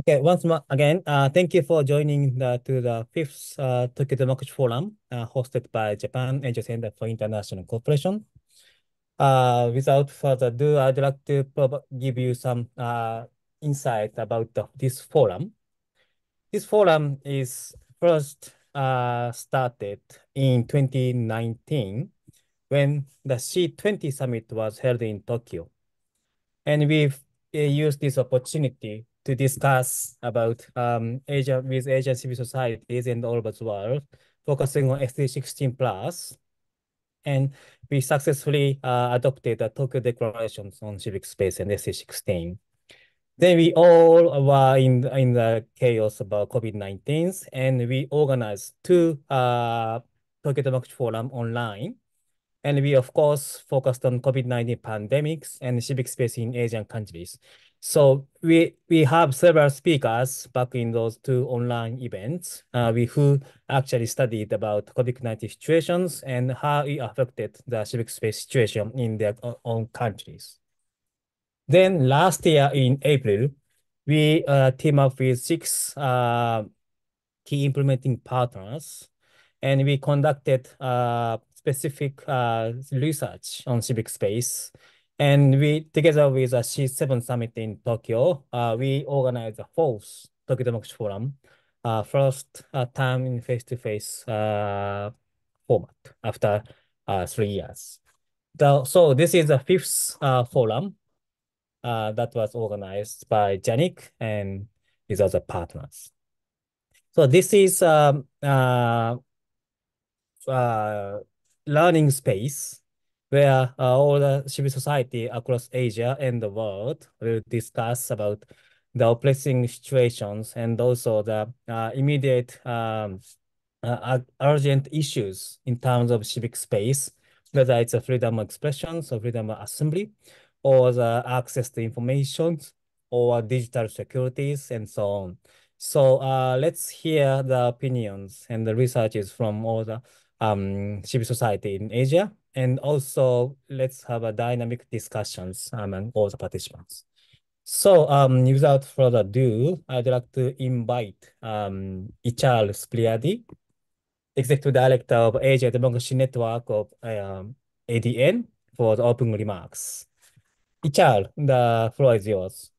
Okay, once more again, thank you for joining the fifth Tokyo Democracy Forum, hosted by Japan Asia Center for International Cooperation. Without further ado, I'd like to give you some insight about this forum. This forum is first started in 2019 when the C20 summit was held in Tokyo. And we've used this opportunity to discuss about Asia with Asian civil societies and all over the world, focusing on SDG 16 plus. And we successfully adopted the Tokyo Declarations on Civic Space and SDG 16. Then we all were in the chaos about COVID-19, and we organized two Tokyo Democracy Forum online. And we, of course, focused on COVID-19 pandemics and civic space in Asian countries. So we have several speakers back in those two online events, who actually studied about COVID-19 situations and how it affected the civic space situation in their own countries. Then last year in April, we team up with six key implementing partners, and we conducted specific research on civic space. And we, together with the C7 Summit in Tokyo, we organized the fourth Tokyo Democracy Forum, first time in face-to-face format after 3 years. So this is the fifth forum that was organized by JANIC and his other partners. So this is learning space where all the civil society across Asia and the world will discuss about the oppressing situations and also the immediate urgent issues in terms of civic space, whether it's a freedom of expression, so freedom of assembly, or the access to information, or digital securities, and so on. So let's hear the opinions and the researches from all the civil society in Asia, and also let's have a dynamic discussions among all the participants. So without further ado, I'd like to invite Ichal Spliadi, Executive Director of Asia Democracy Network of ADN, for the open remarks. Ichal, the floor is yours.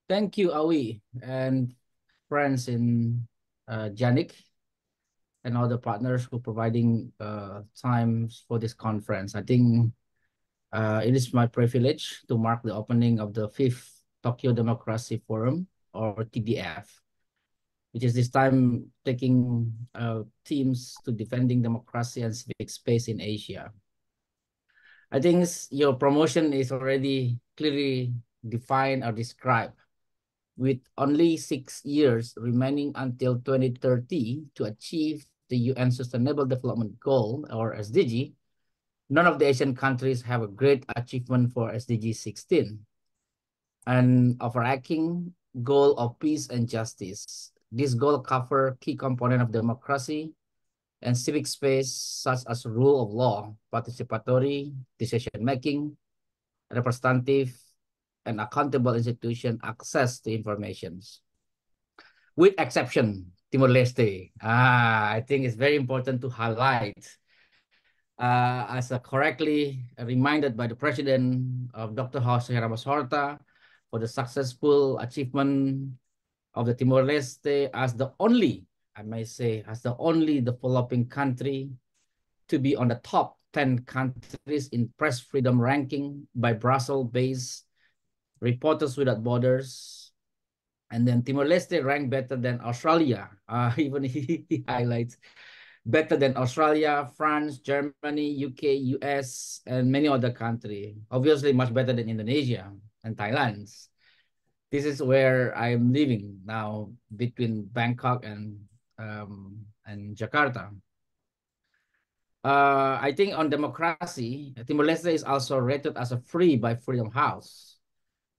Thank you, Awi, and friends in JANIC and all the partners for providing time for this conference. I think it is my privilege to mark the opening of the 5th Tokyo Democracy Forum, or TDF, which is this time taking themes to defending democracy and civic space in Asia. I think your promotion is already clearly defined or described. With only 6 years remaining until 2030 to achieve the UN Sustainable Development Goal, or SDG, none of the Asian countries have a great achievement for SDG 16, an overarching goal of peace and justice. This goal covers key components of democracy and civic space, such as rule of law, participatory decision-making, representative, and accountable institution access to informations. With exception, Timor-Leste. I think it's very important to highlight, as correctly reminded by the president of Dr. Jose Ramos Horta, for the successful achievement of the Timor-Leste as the only, I may say, as the only developing country to be on the top 10 countries in press freedom ranking by Brussels-based Reporters Without Borders. And then Timor-Leste ranked better than Australia. Even he highlights better than Australia, France, Germany, UK, US, and many other countries. Obviously, much better than Indonesia and Thailand. This is where I'm living now, between Bangkok and Jakarta. I think on democracy, Timor-Leste is also rated as a free by Freedom House.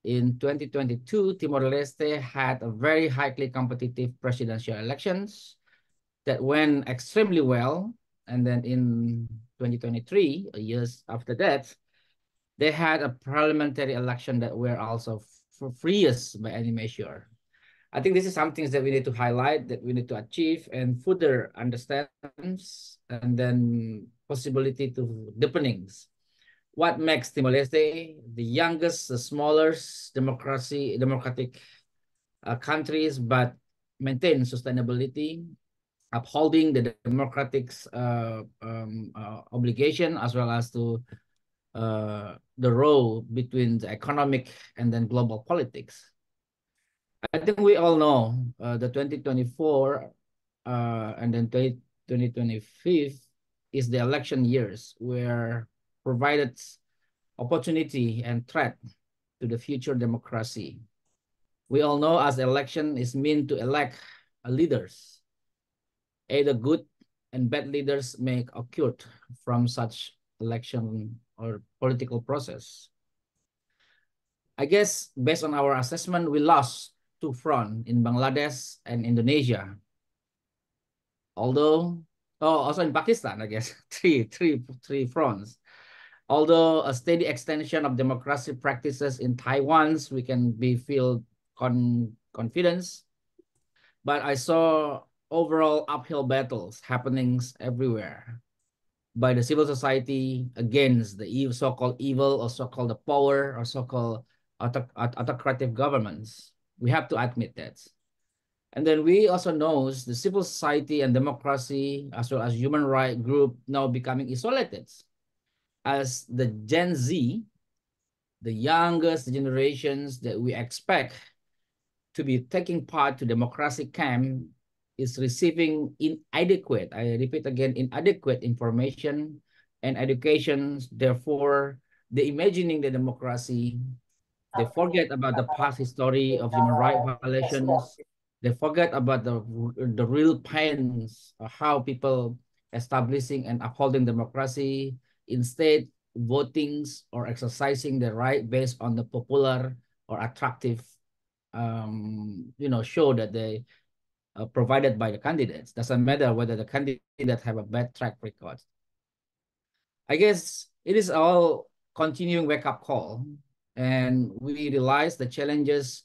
In 2022, Timor-Leste had a very highly competitive presidential elections that went extremely well. And then in 2023, years after that, They had a parliamentary election that were also freest by any measure. I think this is something that we need to highlight, that we need to achieve and further understand, and then possibility to deepenings. What makes Timor-Leste the youngest, the smallest democratic countries, but maintain sustainability, upholding the democratic obligation, as well as to the role between the economic and then global politics. I think we all know the 2024 and then 2025 is the election years where provided opportunity and threat to the future democracy. We all know as election is meant to elect leaders. Either good and bad leaders may occur from such election or political process. I guess based on our assessment, we lost two fronts in Bangladesh and Indonesia. Although, also in Pakistan, I guess, three fronts. Although a steady extension of democracy practices in Taiwan, we can feel confidence. But I saw overall uphill battles happening everywhere by the civil society against the so-called evil or so-called the power or so-called autocratic governments. We have to admit that. And then we also know the civil society and democracy as well as human rights group now becoming isolated. As the Gen Z, the youngest generations that we expect to be taking part to democracy camp is receiving inadequate, I repeat again, inadequate information and education. Therefore, they imagining the democracy, they forget about the past history of human rights violations. They forget about the real pains of how people establishing and upholding democracy. Instead, votings or exercising the right based on the popular or attractive show that they provided by the candidates. Doesn't matter whether the candidates have a bad track record. I guess it is all continuing wake-up call, and we realize the challenges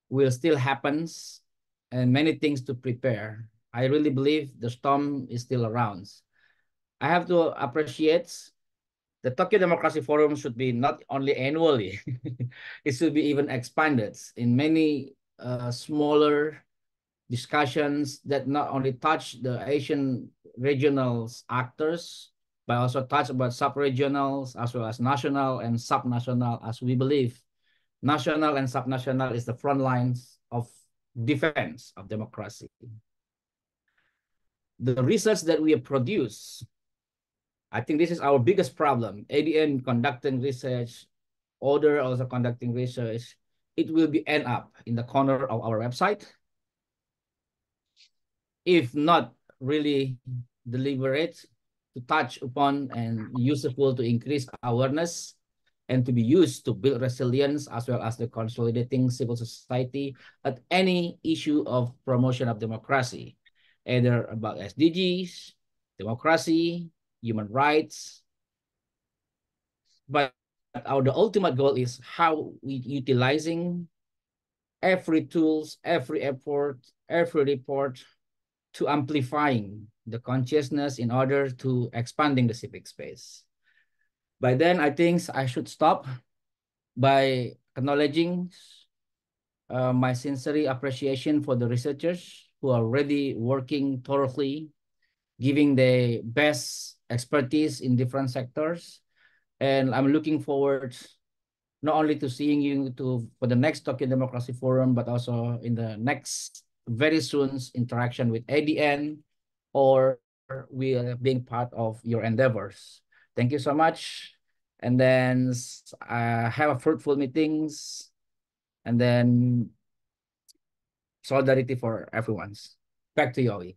will still happen and many things to prepare. I really believe the storm is still around. I have to appreciate the Tokyo Democracy Forum should be not only annually, it should be even expanded in many smaller discussions that not only touch the Asian regional actors, but also touch about sub-regionals as well as national and sub-national, as we believe national and sub-national is the front lines of defense of democracy. The research that we have produced, I think this is our biggest problem. ADN conducting research, other also conducting research, it will be end up in the corner of our website. If not really deliberate to touch upon and useful to increase awareness and to be used to build resilience as well as the consolidating civil society at any issue of promotion of democracy, either about SDGs, democracy, human rights. But the ultimate goal is how we utilizing every tools, every effort, every report to amplifying the consciousness in order to expanding the civic space. By then, I think I should stop by acknowledging my sincere appreciation for the researchers who are already working thoroughly, giving the best expertise in different sectors. And I'm looking forward not only to seeing you for the next Tokyo Democracy Forum, but also in the next very soon interaction with ADN, or we are being part of your endeavors. Thank you so much. And then have a fruitful meetings, and then solidarity for everyone's. Back to you, Owie.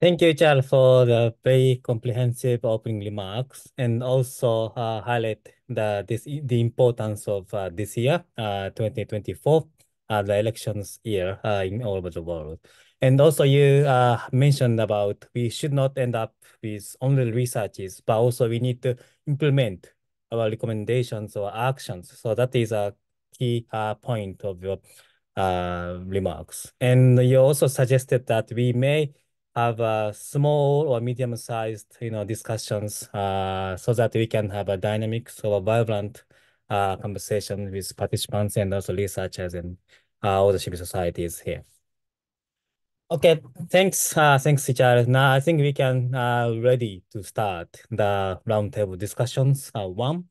Thank you, Charles, for the very comprehensive opening remarks, and also highlight the importance of this year, 2024, the elections year in all over the world. And also you mentioned about we should not end up with only researches, but also we need to implement our recommendations or actions. So that is a key point of your remarks. And you also suggested that we may have small or medium-sized, discussions so that we can have a dynamic, so a vibrant conversation with participants and also researchers and all the civil societies here. Okay, thanks, Richard. Now I think we can ready to start the roundtable discussions one.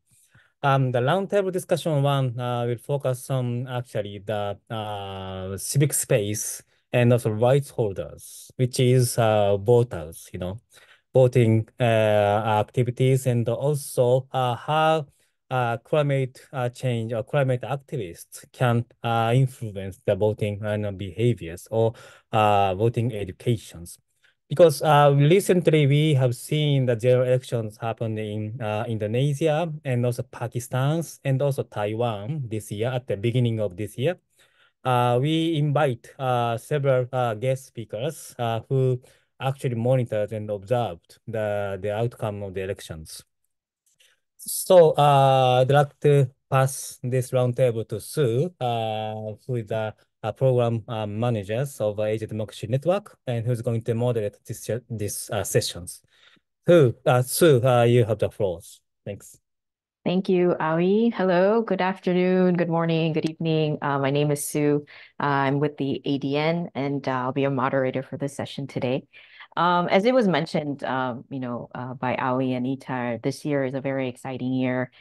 The roundtable discussion one will focus on actually the civic space and also rights holders, which is voters, voting activities and also how climate change or climate activists can influence the voting behaviors or voting educations. Because recently we have seen the general elections happen in Indonesia and also Pakistan and also Taiwan this year at the beginning of this year. We invite several guest speakers who actually monitored and observed the outcome of the elections. So I'd like to pass this roundtable to Sue, who is the program managers of Asia Democracy Network, and who's going to moderate this sessions. Sue, you have the floor. Thanks. Thank you, Aoi. Hello, good afternoon, good morning, good evening. My name is Sue. I'm with the ADN, and I'll be a moderator for this session today. As it was mentioned, by Aoi and Itar, this year is a very exciting year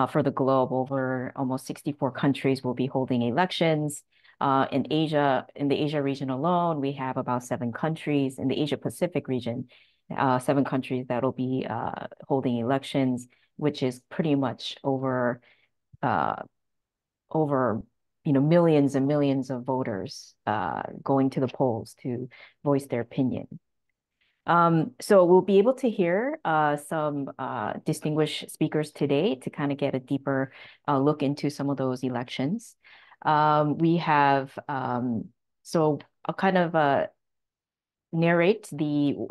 for the globe. Over almost 64 countries will be holding elections. In Asia, in the Asia region alone, we have about 7 countries. In the Asia Pacific region, 7 countries that will be holding elections, which is pretty much over millions and millions of voters going to the polls to voice their opinion. So we'll be able to hear some distinguished speakers today to kind of get a deeper look into some of those elections. We have, so I'll kind of narrate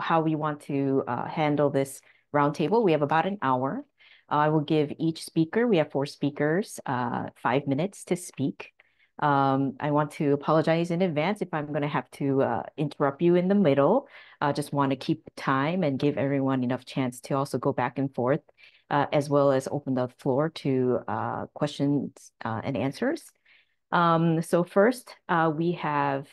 how we want to handle this roundtable. We have about an hour. I will give each speaker, we have 4 speakers, 5 minutes to speak. I want to apologize in advance if I'm going to have to interrupt you in the middle. I just want to keep time and give everyone enough chance to also go back and forth, as well as open the floor to questions and answers. So first, we have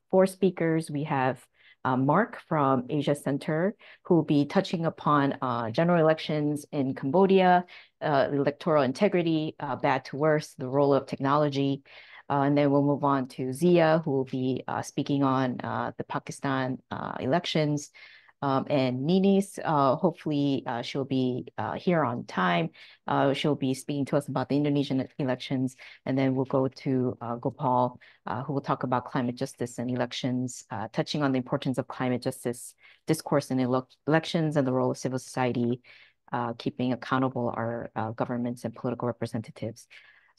4 speakers. We have Mark from Asia Center, who will be touching upon general elections in Cambodia, electoral integrity, bad to worse, the role of technology. And then we'll move on to Zia, who will be speaking on the Pakistan elections. And Ninis, hopefully she'll be here on time. She'll be speaking to us about the Indonesian elections. And then we'll go to Gopal, who will talk about climate justice and elections, touching on the importance of climate justice discourse in elections and the role of civil society, keeping accountable our governments and political representatives.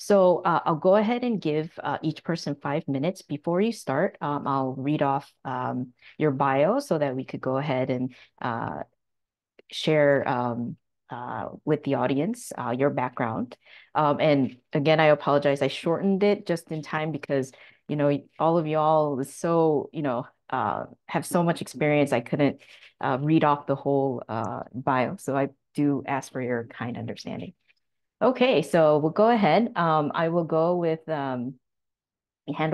So I'll go ahead and give each person 5 minutes. Before you start, I'll read off your bio so that we could go ahead and share with the audience your background. And again, I apologize. I shortened it just in time because, all of y'all is so, have so much experience. I couldn't read off the whole bio. So I do ask for your kind understanding. Okay, so we'll go ahead. I will go with hand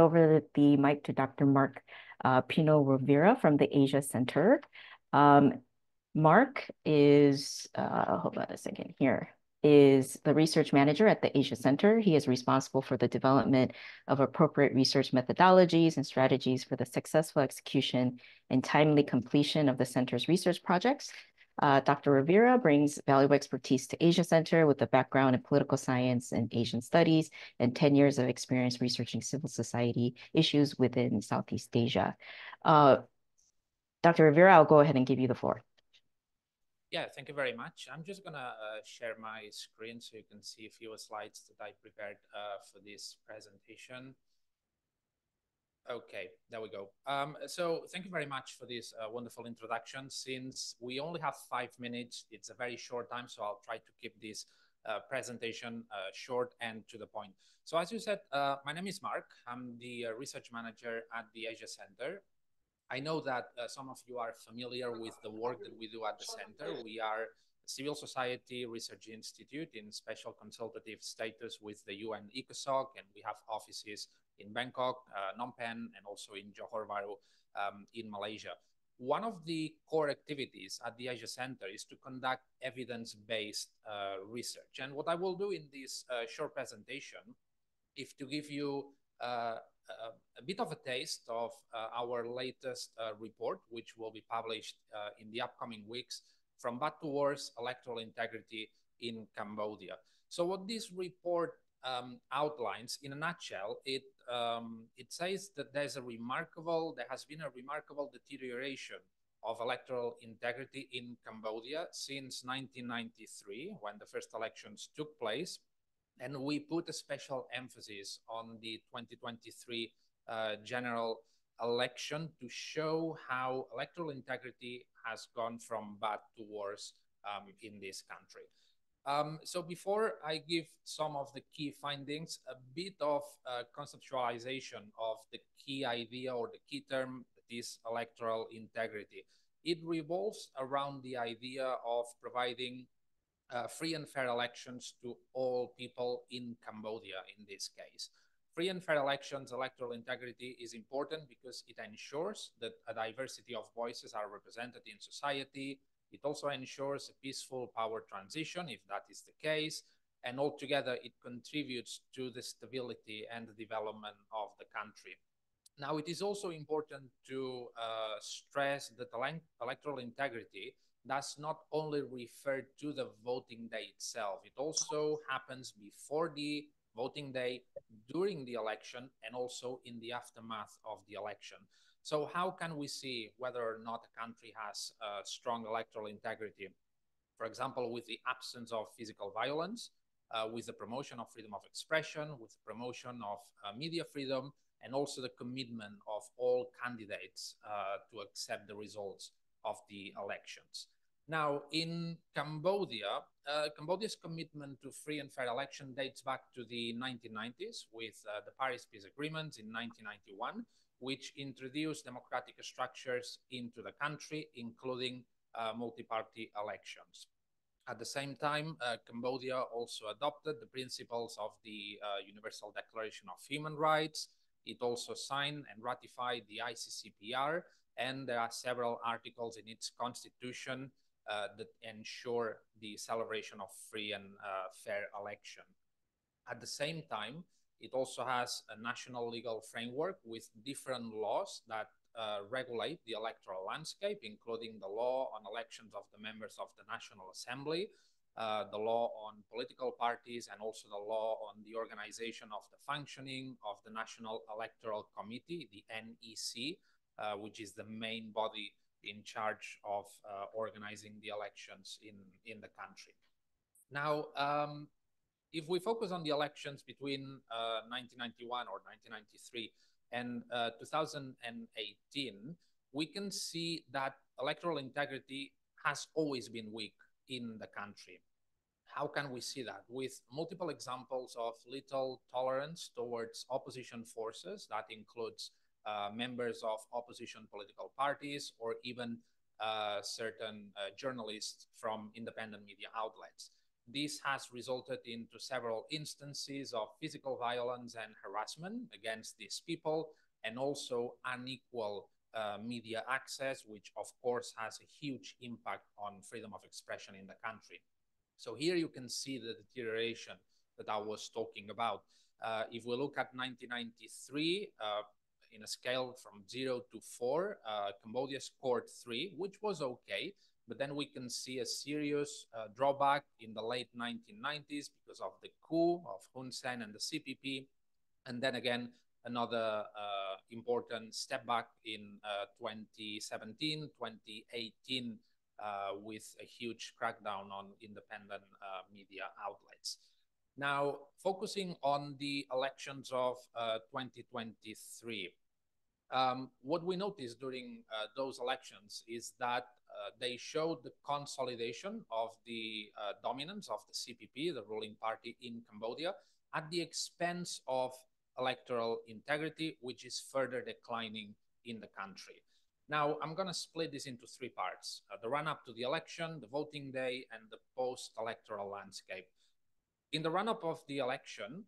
over the mic to Dr. Mark Pino Rivera from the Asia Center. Mark is, hold on a second here, is the research manager at the Asia Center. He is responsible for the development of appropriate research methodologies and strategies for the successful execution and timely completion of the center's research projects. Dr. Rivera brings valuable expertise to Asia Center with a background in political science and Asian studies and 10 years of experience researching civil society issues within Southeast Asia. Dr. Rivera, I'll go ahead and give you the floor. Yeah, thank you very much. I'm just going to share my screen so you can see a few slides that I prepared for this presentation. Okay, there we go. So thank you very much for this wonderful introduction. Since we only have 5 minutes, it's a very short time, so I'll try to keep this presentation short and to the point. So as you said, my name is Mark. I'm the research manager at the Asia Center. I know that some of you are familiar with the work that we do at the center. We are a civil society research institute in special consultative status with the UN ECOSOC, and we have offices in Bangkok, Phnom Penh, and also in Johor Bahru in Malaysia. One of the core activities at the Asia Center is to conduct evidence-based research. And what I will do in this short presentation is to give you a bit of a taste of our latest report, which will be published in the upcoming weeks, From Bad to Worse, Electoral Integrity in Cambodia. So what this report outlines, in a nutshell, it says that there has been a remarkable deterioration of electoral integrity in Cambodia since 1993, when the first elections took place. And we put a special emphasis on the 2023 general election to show how electoral integrity has gone from bad to worse in this country. So before I give some of the key findings, a bit of conceptualization of the key idea or the key term that is electoral integrity. It revolves around the idea of providing free and fair elections to all people in Cambodia in this case. Free and fair elections, electoral integrity is important because it ensures that a diversity of voices are represented in society. It also ensures a peaceful power transition, if that is the case, and altogether it contributes to the stability and the development of the country. Now, it is also important to stress that electoral integrity does not only refer to the voting day itself. It also happens before the voting day, during the election, and also in the aftermath of the election. So how can we see whether or not a country has strong electoral integrity? For example, with the absence of physical violence, with the promotion of freedom of expression, with the promotion of media freedom, and also the commitment of all candidates to accept the results of the elections. Now, in Cambodia, Cambodia's commitment to free and fair election dates back to the 1990s with the Paris Peace Agreement in 1991, which introduced democratic structures into the country, including multi-party elections. At the same time, Cambodia also adopted the principles of the Universal Declaration of Human Rights. It also signed and ratified the ICCPR, and there are several articles in its constitution that ensure the celebration of free and fair election. At the same time, it also has a national legal framework with different laws that regulate the electoral landscape, including the law on elections of the members of the National Assembly, the law on political parties, and also the law on the organization of the functioning of the National Electoral Committee, the NEC, which is the main body in charge of organizing the elections in the country. Now, if we focus on the elections between 1991 or 1993 and 2018, we can see that electoral integrity has always been weak in the country. How can we see that? With multiple examples of little tolerance towards opposition forces, that includes members of opposition political parties or even certain journalists from independent media outlets. This has resulted into several instances of physical violence and harassment against these people, and also unequal media access, which of course has a huge impact on freedom of expression in the country. So here you can see the deterioration that I was talking about. If we look at 1993, in a scale from 0 to 4, Cambodia scored 3, which was okay. But then we can see a serious drawback in the late 1990s because of the coup of Hun Sen and the CPP. And then again, another important step back in 2017, 2018, with a huge crackdown on independent media outlets. Now, focusing on the elections of 2023, what we noticed during those elections is that they showed the consolidation of the dominance of the CPP, the ruling party in Cambodia, at the expense of electoral integrity, which is further declining in the country. Now, I'm going to split this into three parts: the run-up to the election, the voting day, and the post-electoral landscape. In the run-up of the election,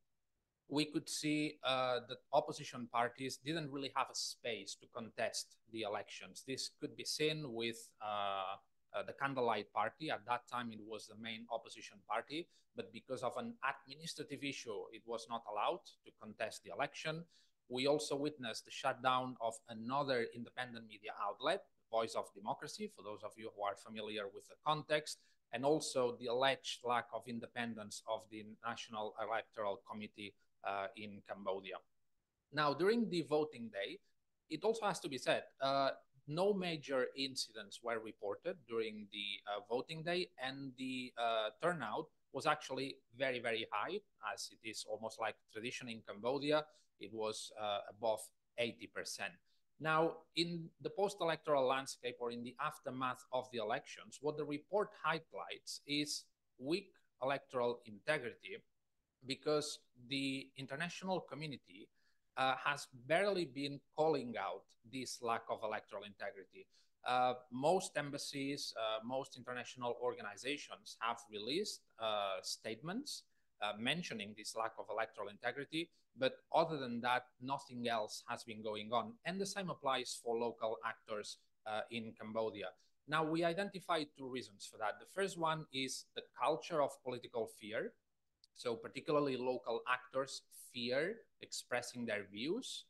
we could see that opposition parties didn't really have a space to contest the elections. This could be seen with the Candlelight Party. At that time, it was the main opposition party, but because of an administrative issue, it was not allowed to contest the election. We also witnessed the shutdown of another independent media outlet, Voice of Democracy, for those of you who are familiar with the context, and also the alleged lack of independence of the National Electoral Committee in Cambodia. Now, during the voting day, it also has to be said, no major incidents were reported during the voting day, and the turnout was actually very, very high, as it is almost like tradition in Cambodia. It was above 80%. Now, in the post-electoral landscape, or in the aftermath of the elections, what the report highlights is weak electoral integrity, because the international community has barely been calling out this lack of electoral integrity. Most embassies, most international organizations have released statements mentioning this lack of electoral integrity, but other than that, nothing else has been going on. And the same applies for local actors in Cambodia. Now, we identified two reasons for that. The first one is the culture of political fear. So particularly local actors fear expressing their views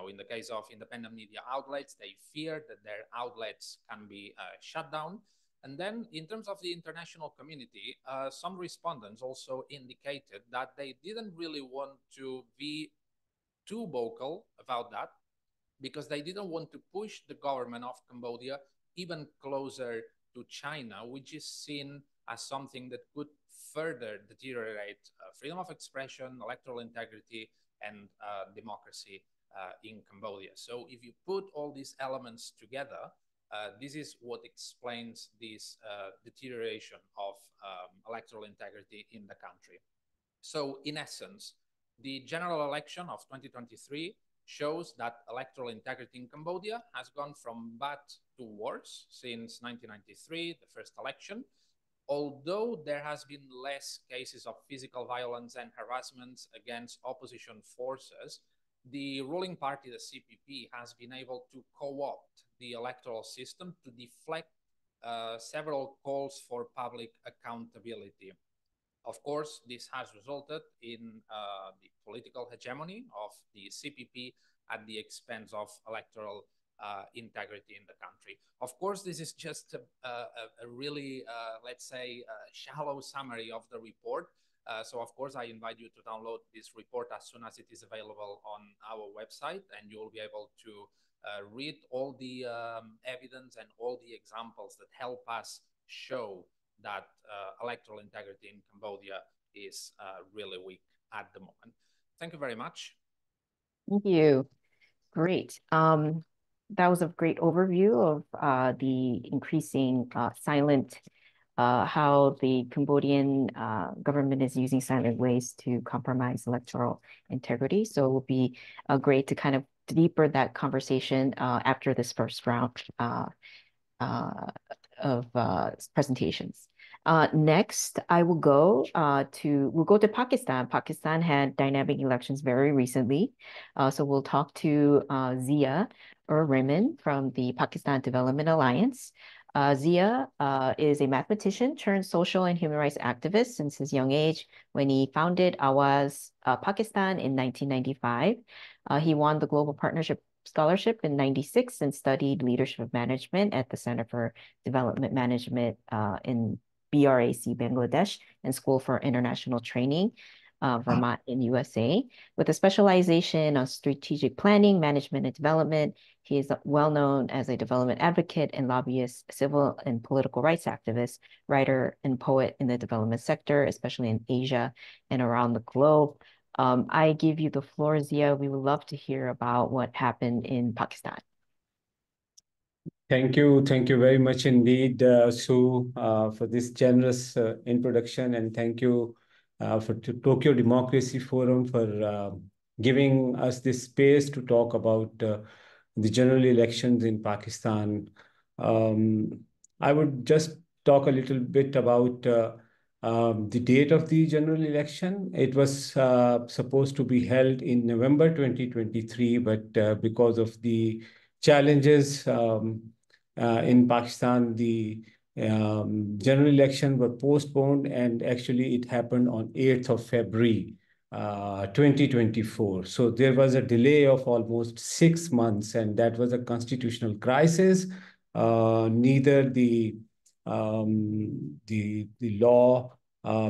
in the case of independent media outlets, they fear that their outlets can be shut down. And then in terms of the international community, some respondents also indicated that they didn't really want to be too vocal about that, because they didn't want to push the government of Cambodia even closer to China, which is seen as something that could further deteriorate freedom of expression, electoral integrity, and democracy in Cambodia. So if you put all these elements together, this is what explains this deterioration of electoral integrity in the country. So in essence, the general election of 2023 shows that electoral integrity in Cambodia has gone from bad to worse since 1993, the first election. Although there has been less cases of physical violence and harassment against opposition forces, the ruling party, the CPP, has been able to co-opt the electoral system to deflect several calls for public accountability. Of course, this has resulted in the political hegemony of the CPP at the expense of electoral integrity in the country. Of course, this is just a really, let's say, shallow summary of the report. So, of course, I invite you to download this report as soon as it is available on our website, and you will be able to read all the evidence and all the examples that help us show that electoral integrity in Cambodia is really weak at the moment. Thank you very much. Thank you. Great. That was a great overview of the increasing silent, how the Cambodian government is using silent ways to compromise electoral integrity. So it will be great to kind of deeper that conversation after this first round of presentations. Next, we'll go to Pakistan. Pakistan had dynamic elections very recently. So we'll talk to Zia Rehman from the Pakistan Development Alliance. Zia is a mathematician turned social and human rights activist since his young age when he founded Awaz Pakistan in 1995. He won the Global Partnership Scholarship in 96 and studied leadership management at the Center for Development Management in BRAC, Bangladesh, and School for International Training, Vermont in USA. With a specialization on strategic planning, management, and development, he is well known as a development advocate and lobbyist, civil and political rights activist, writer, and poet in the development sector, especially in Asia and around the globe. I give you the floor, Zia. We would love to hear about what happened in Pakistan. Thank you very much indeed, Sue, for this generous introduction, and thank you for Tokyo Democracy Forum for giving us this space to talk about the general elections in Pakistan. I would just talk a little bit about the date of the general election. It was supposed to be held in November 2023, but because of the challenges in Pakistan, the general election were postponed, and actually it happened on 8th of February 2024. So there was a delay of almost 6 months, and that was a constitutional crisis. Neither the law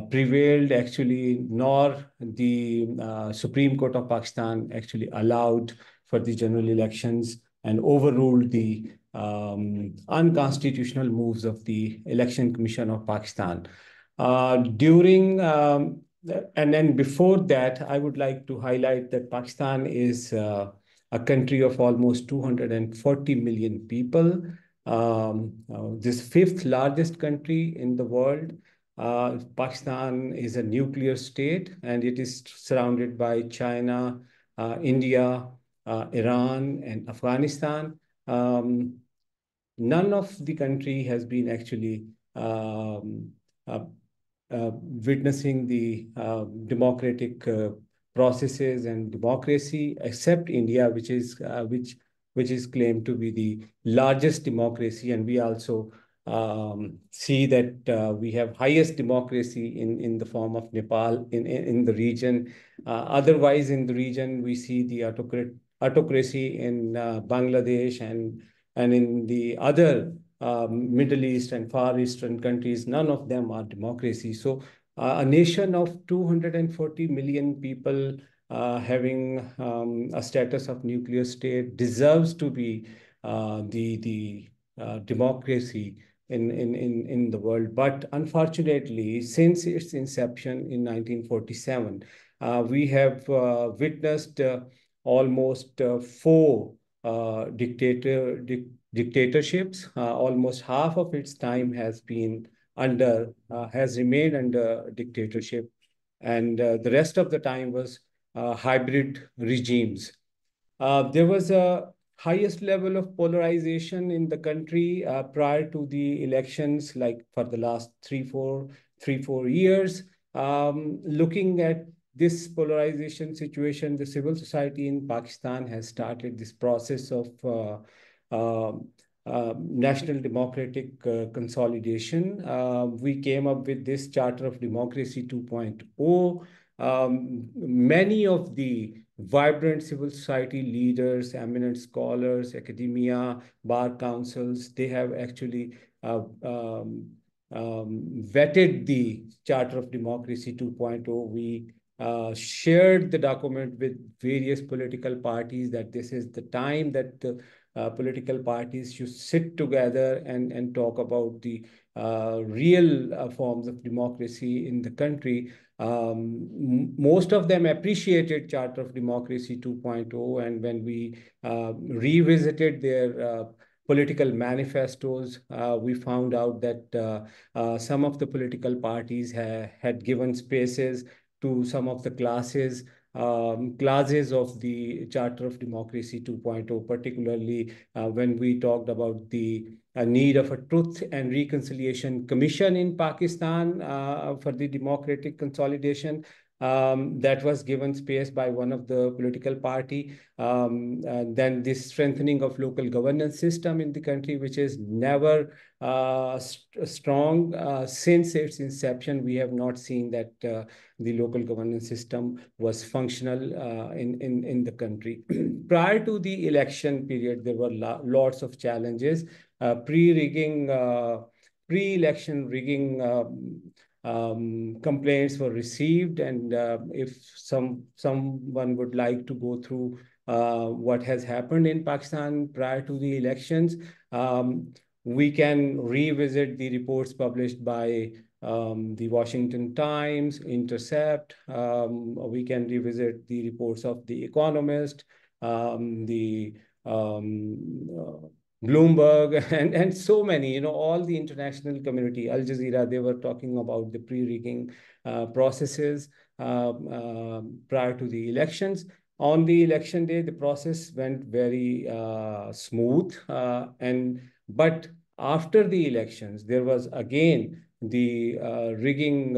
prevailed actually, nor the Supreme Court of Pakistan actually allowed for the general elections and overruled the unconstitutional moves of the Election Commission of Pakistan. And then before that, I would like to highlight that Pakistan is a country of almost 240 million people. This fifth largest country in the world. Pakistan is a nuclear state, and it is surrounded by China, India, Iran, and Afghanistan. None of the country has been actually witnessing the democratic processes and democracy, except India, which is claimed to be the largest democracy, and we also see that we have highest democracy in the form of Nepal in the region. Otherwise, in the region, we see the autocracy in Bangladesh and in the other Middle East and Far Eastern countries. None of them are democracy. So a nation of 240 million people having a status of nuclear state deserves to be the democracy in the world. But unfortunately, since its inception in 1947, we have witnessed almost four dictatorships. Almost half of its time has remained under dictatorship, and the rest of the time was hybrid regimes. There was a highest level of polarization in the country prior to the elections, like for the last three, 4 years. Looking at this polarization situation, the civil society in Pakistan has started this process of national democratic consolidation. We came up with this Charter of Democracy 2.0. Many of the vibrant civil society leaders, eminent scholars, academia, bar councils, they have actually vetted the Charter of Democracy 2.0. We shared the document with various political parties that this is the time that the political parties should sit together and talk about the real forms of democracy in the country. Most of them appreciated Charter of Democracy 2.0, and when we revisited their political manifestos, we found out that some of the political parties had given spaces to some of the classes of the Charter of Democracy 2.0, particularly when we talked about the need of a Truth and Reconciliation Commission in Pakistan for the democratic consolidation. That was given space by one of the political party. Then this strengthening of local governance system in the country, which is never strong since its inception. We have not seen that the local governance system was functional in the country. Prior to the election period, there were lots of challenges. Pre-election rigging complaints were received, and if someone would like to go through what has happened in Pakistan prior to the elections, we can revisit the reports published by the Washington Times, Intercept. We can revisit the reports of The Economist, the Bloomberg and so many, all the international community, Al Jazeera, they were talking about the pre-rigging processes prior to the elections. On the election day, the process went very smooth, but after the elections, there was again the rigging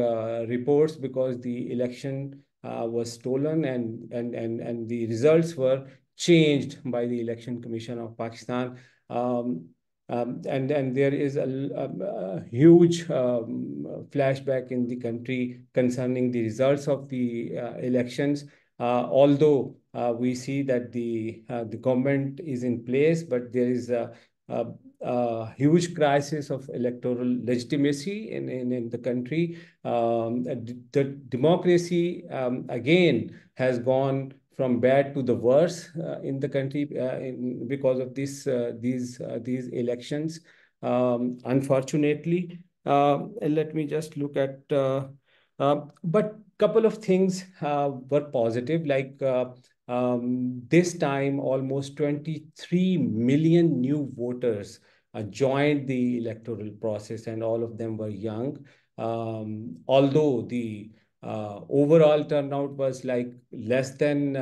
reports because the election was stolen and the results were changed by the Election Commission of Pakistan. And there is a huge flashback in the country concerning the results of the elections. Although we see that the government is in place, but there is a huge crisis of electoral legitimacy in the country. The democracy again has gone from bad to the worse in the country because of these elections. Unfortunately, let me just look at. But couple of things were positive, like this time almost 23 million new voters joined the electoral process, and all of them were young. Although the overall turnout was like less than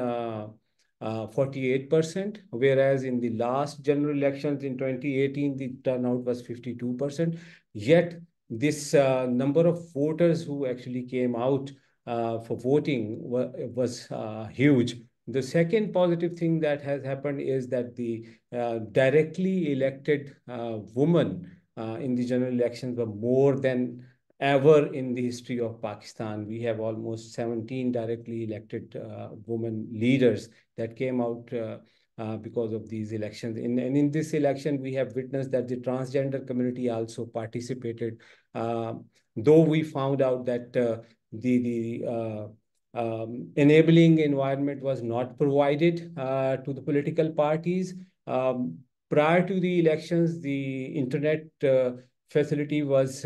48%, whereas in the last general elections in 2018, the turnout was 52%. Yet this number of voters who actually came out for voting was huge. The second positive thing that has happened is that the directly elected women in the general elections were more than ever in the history of Pakistan. We have almost 17 directly elected women leaders that came out because of these elections. And in this election, we have witnessed that the transgender community also participated, though we found out that the enabling environment was not provided to the political parties. Prior to the elections, the internet facility was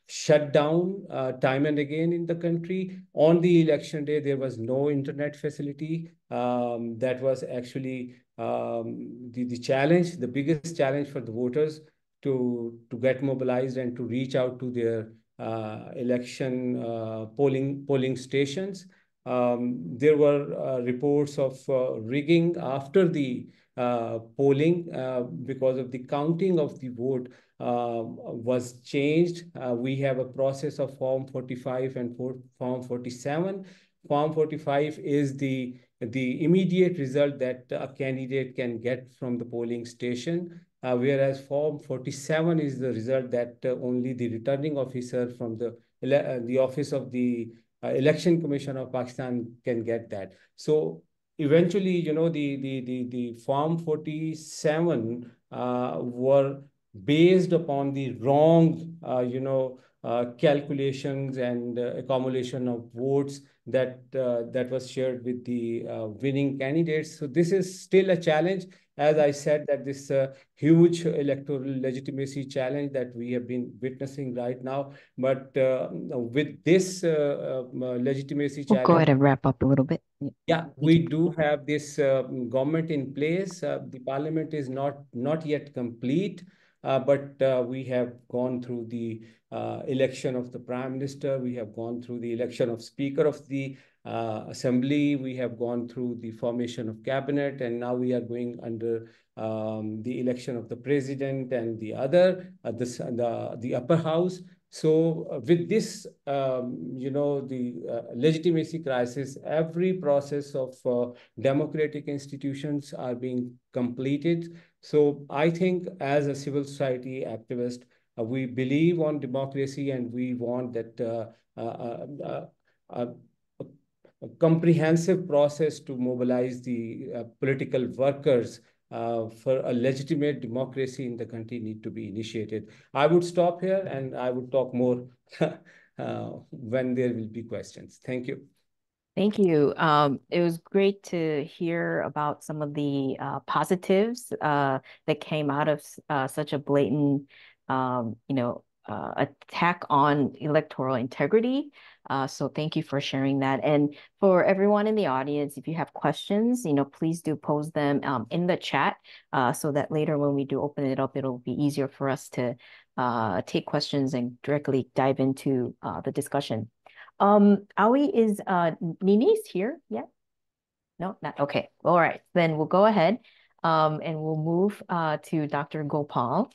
shut down time and again in the country. On the election day, there was no internet facility. That was actually the challenge, the biggest challenge for the voters to get mobilized and to reach out to their election polling stations. There were reports of rigging after the polling because of the counting of the vote was changed. We have a process of Form 45 and Form 47. Form 45 is the immediate result that a candidate can get from the polling station, whereas Form 47 is the result that only the returning officer from the office of the Election Commission of Pakistan can get that. So eventually, the Form 47 were based upon the wrong, calculations and accumulation of votes that was shared with the winning candidates. So this is still a challenge. As I said, that this huge electoral legitimacy challenge that we have been witnessing right now. But with this legitimacy challenge, go ahead and wrap up a little bit. yeah, we do have this government in place. The parliament is not yet complete, but we have gone through the election of the prime minister. We have gone through the election of speaker of the assembly. We have gone through the formation of cabinet, and now we are going under the election of the president and the the upper house. So with this, the legitimacy crisis, every process of democratic institutions are being completed. So I think as a civil society activist, we believe on democracy, and we want that a comprehensive process to mobilize the political workers for a legitimate democracy in the country need to be initiated. I would stop here, and I would talk more when there will be questions. Thank you. Thank you. It was great to hear about some of the positives that came out of such a blatant, attack on electoral integrity. So thank you for sharing that. And for everyone in the audience, if you have questions, please do pose them in the chat so that later when we do open it up, it'll be easier for us to take questions and directly dive into the discussion. Awi, is Nini's here yet? No, not okay. All right, then we'll go ahead and we'll move to Dr. Gopal,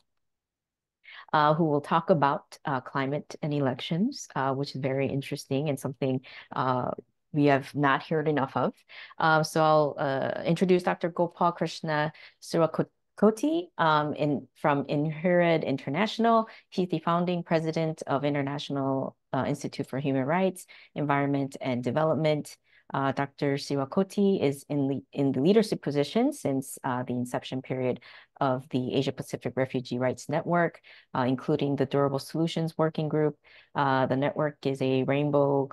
who will talk about climate and elections, which is very interesting and something we have not heard enough of. So I'll introduce Dr. Gopal Krishna Sirakoti from INHERED International. He's the founding president of International Institute for Human Rights, Environment, and Development. Dr. Sirakoti is in the leadership position since the inception period of the Asia-Pacific Refugee Rights Network, including the Durable Solutions Working Group. The network is a rainbow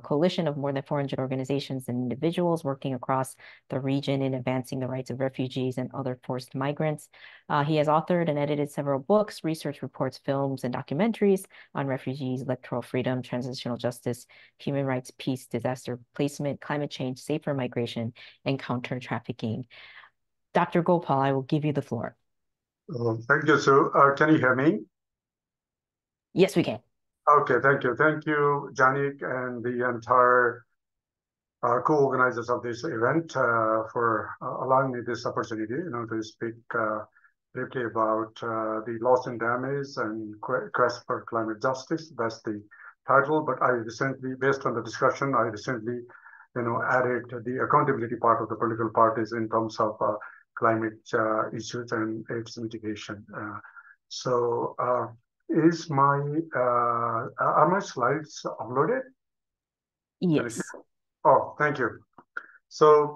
coalition of more than 400 organizations and individuals working across the region in advancing the rights of refugees and other forced migrants. He has authored and edited several books, research reports, films, and documentaries on refugees, electoral freedom, transitional justice, human rights, peace, disaster placement, climate change, safer migration, and counter trafficking. Dr. Gopal, I will give you the floor. Thank you, Sue. Can you hear me? Yes, we can. Okay, thank you. Thank you, Janik, and the entire co-organizers of this event for allowing me this opportunity, to speak briefly about the loss and damage and quest for climate justice. That's the title. But I recently, based on the discussion, I recently, added the accountability part of the political parties in terms of climate issues and its mitigation. Are my slides uploaded? Yes. Oh, thank you. So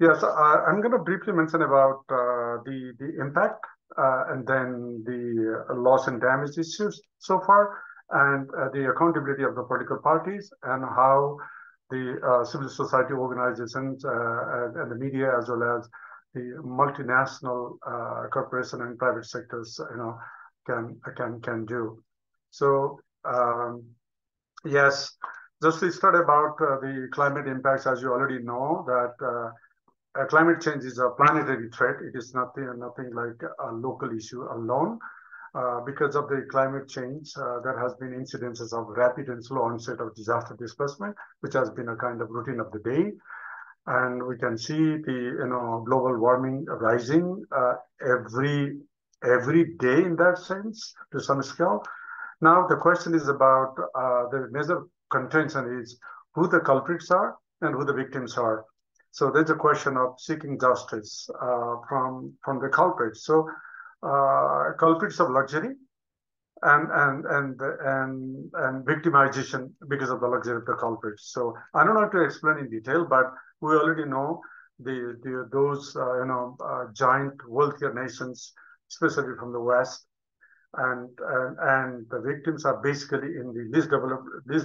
yes, I'm going to briefly mention about the impact and then the loss and damage issues so far, and the accountability of the political parties, and how the civil society organizations and the media, as well as the multinational corporation and private sectors, can do. So yes, just to start about the climate impacts, as you already know, that climate change is a planetary threat. It is nothing like a local issue alone. Because of the climate change, there has been incidences of rapid and slow onset of disaster displacement, which has been a kind of routine of the day. And we can see the global warming rising every day in that sense to some scale. Now the question is about the major contention is who the culprits are and who the victims are. So there's a question of seeking justice from the culprits. So culprits of luxury and victimization because of the luxury of the culprits. So I don't have to explain in detail, but we already know those giant wealthier nations, especially from the West, and the victims are basically in the least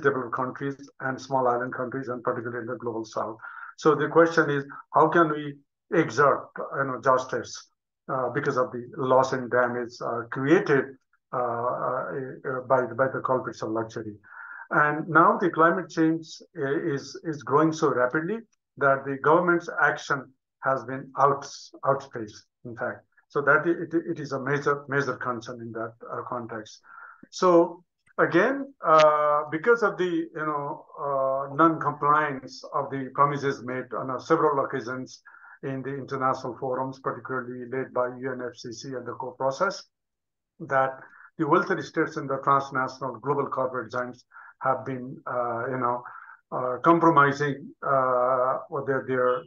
developed countries and small island countries, and particularly in the global South. So the question is, how can we exert justice because of the loss and damage created by the culprits of luxury? And now the climate change is growing so rapidly that the government's action has been outspaced, in fact. So that it is a major concern in that context. So again, because of the non-compliance of the promises made on several occasions in the international forums, particularly led by UNFCCC and the co-process, that the welfare states and the transnational global corporate giants have been, compromising their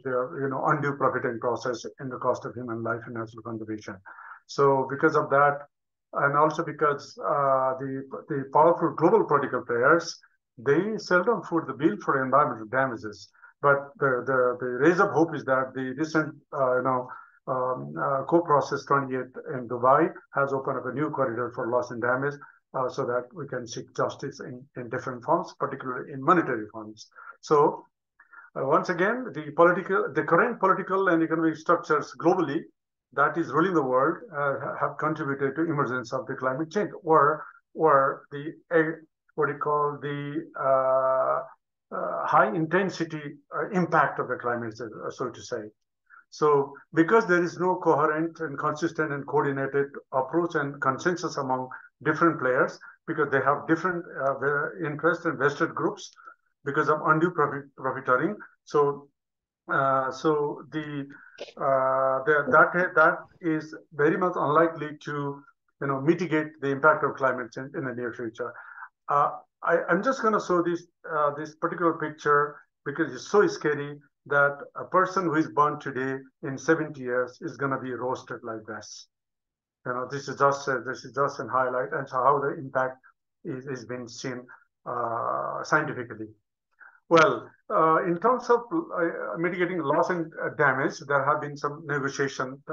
undue profiting process in the cost of human life and natural conservation. So because of that, and also because the powerful global political players, they seldom foot the bill for environmental damages. But the raise of hope is that the recent co-process 28 in Dubai has opened up a new corridor for loss and damage, so that we can seek justice in different forms, particularly in monetary forms. So once again, the current political and economic structures globally that is ruling the world have contributed to emergence of the climate change, or or the what you call the high intensity impact of the climate, so to say. So because there is no coherent and consistent and coordinated approach and consensus among different players, because they have different interests and vested groups because of undue profiteering. So that is very much unlikely to mitigate the impact of climate change in the near future. I'm just going to show this particular picture because it's so scary that a person who is born today in 70 years is going to be roasted like this. This is just an highlight and so how the impact is being seen scientifically. Well, in terms of mitigating loss and damage, there have been some negotiation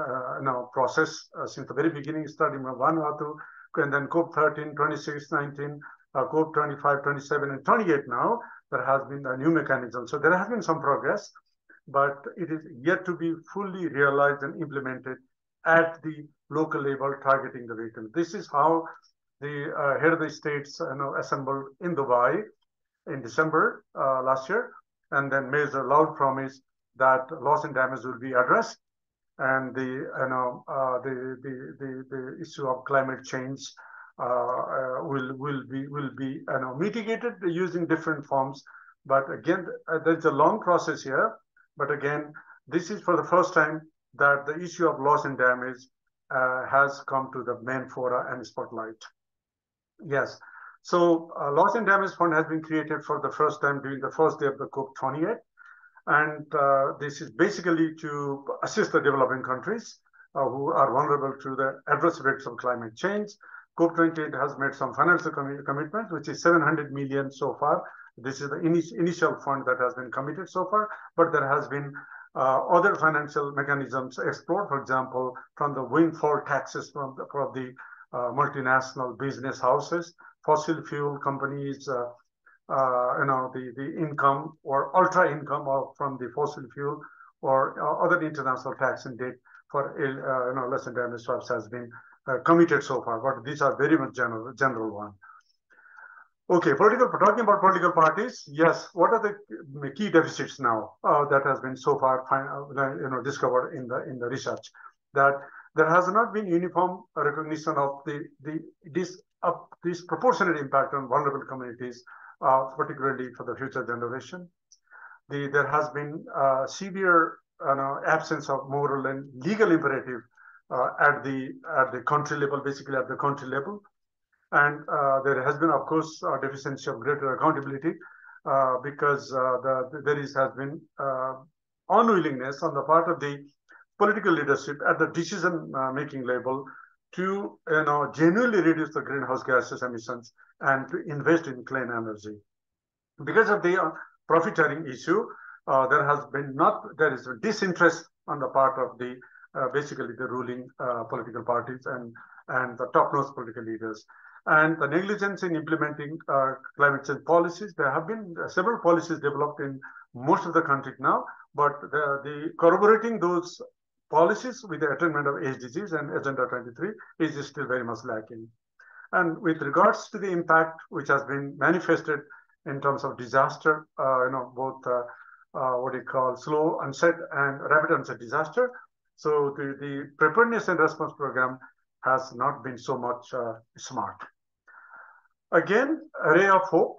process since the very beginning, starting with Vanuatu, and then COP 13, 26, 19, COP 25, 27, and 28 now. There has been a new mechanism. So there has been some progress, but it is yet to be fully realized and implemented at the local level, targeting the victims. This is how the head of the states assembled in Dubai in December last year, and then made a loud promise that loss and damage will be addressed, and the issue of climate change will be mitigated using different forms. But again, there's a long process here. But again, this is for the first time that the issue of loss and damage has come to the main fora and spotlight. Yes. So Loss and Damage Fund has been created for the first time during the first day of the COP 28. And this is basically to assist the developing countries who are vulnerable to the adverse effects of climate change. COP 28 has made some financial commitments, which is 700 million so far. This is the initial fund that has been committed so far, but there has been other financial mechanisms explored, for example, from the windfall taxes from the multinational business houses, fossil fuel companies, the income or ultra income from the fossil fuel or other international tax and debt for loss and damage swaps has been committed so far, but these are very much general one. Okay, talking about political parties, yes, what are the key deficits now that has been so far discovered in the research? That there has not been uniform recognition of this disproportionate impact on vulnerable communities, particularly for the future generation. There has been severe absence of moral and legal imperative at the country level, basically at the country level. And there has been, of course, a deficiency of greater accountability because there has been unwillingness on the part of the political leadership at the decision-making level to genuinely reduce the greenhouse gases emissions and to invest in clean energy. Because of the profiteering issue, there is a disinterest on the part of the basically the ruling political parties and the top-notch political leaders. And the negligence in implementing climate change policies. There have been several policies developed in most of the country now, but the corroborating those policies with the attainment of SDGs and Agenda 23 is still very much lacking. And with regards to the impact which has been manifested in terms of disaster, both what you call slow onset and rapid onset disaster. So the preparedness and response program has not been so much smart. Again, a ray of hope.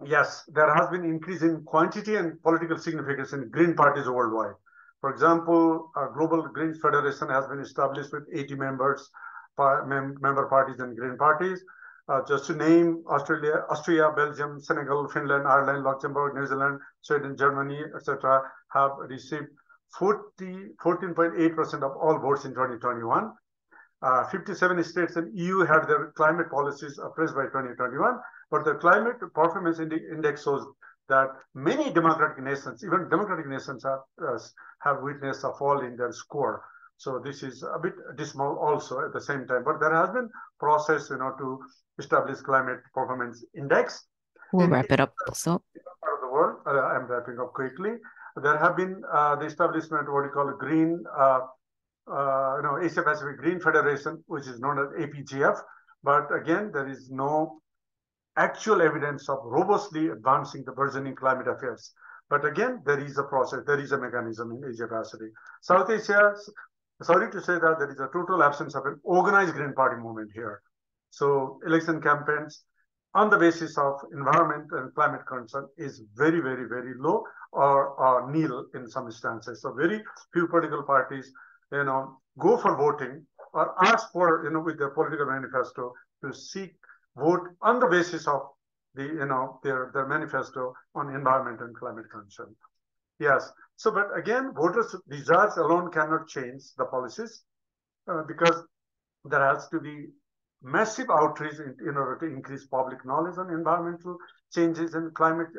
Yes, there has been increase in quantity and political significance in green parties worldwide. For example, a Global Greens Federation has been established with 80 member parties and green parties. Just to name, Austria, Belgium, Senegal, Finland, Ireland, Luxembourg, New Zealand, Sweden, Germany, etc. have received 14.8% of all votes in 2021. 57 states and EU had their climate policies appraised by 2021, but the Climate Performance Index shows that many democratic nations, even democratic nations, have witnessed a fall in their score. So this is a bit dismal also at the same time, but there has been process, to establish Climate Performance Index. We'll wrap it up also. Part of the world, I'm wrapping up quickly. There have been the establishment of what we call a green Asia Pacific Green Federation, which is known as APGF, But again, there is no actual evidence of robustly advancing the burgeoning climate affairs. But again, there is a process, there is a mechanism in Asia Pacific. South Asia, sorry to say that there is a total absence of an organized Green Party movement here. So election campaigns on the basis of environment and climate concern is very, very, very low or nil in some instances. So very few political parties, go for voting or ask for, with their political manifesto to seek vote on the basis of their manifesto on environment and climate concern. Yes. So, but again, voters' desires alone cannot change the policies because there has to be massive outreach in order to increase public knowledge on environmental changes and climate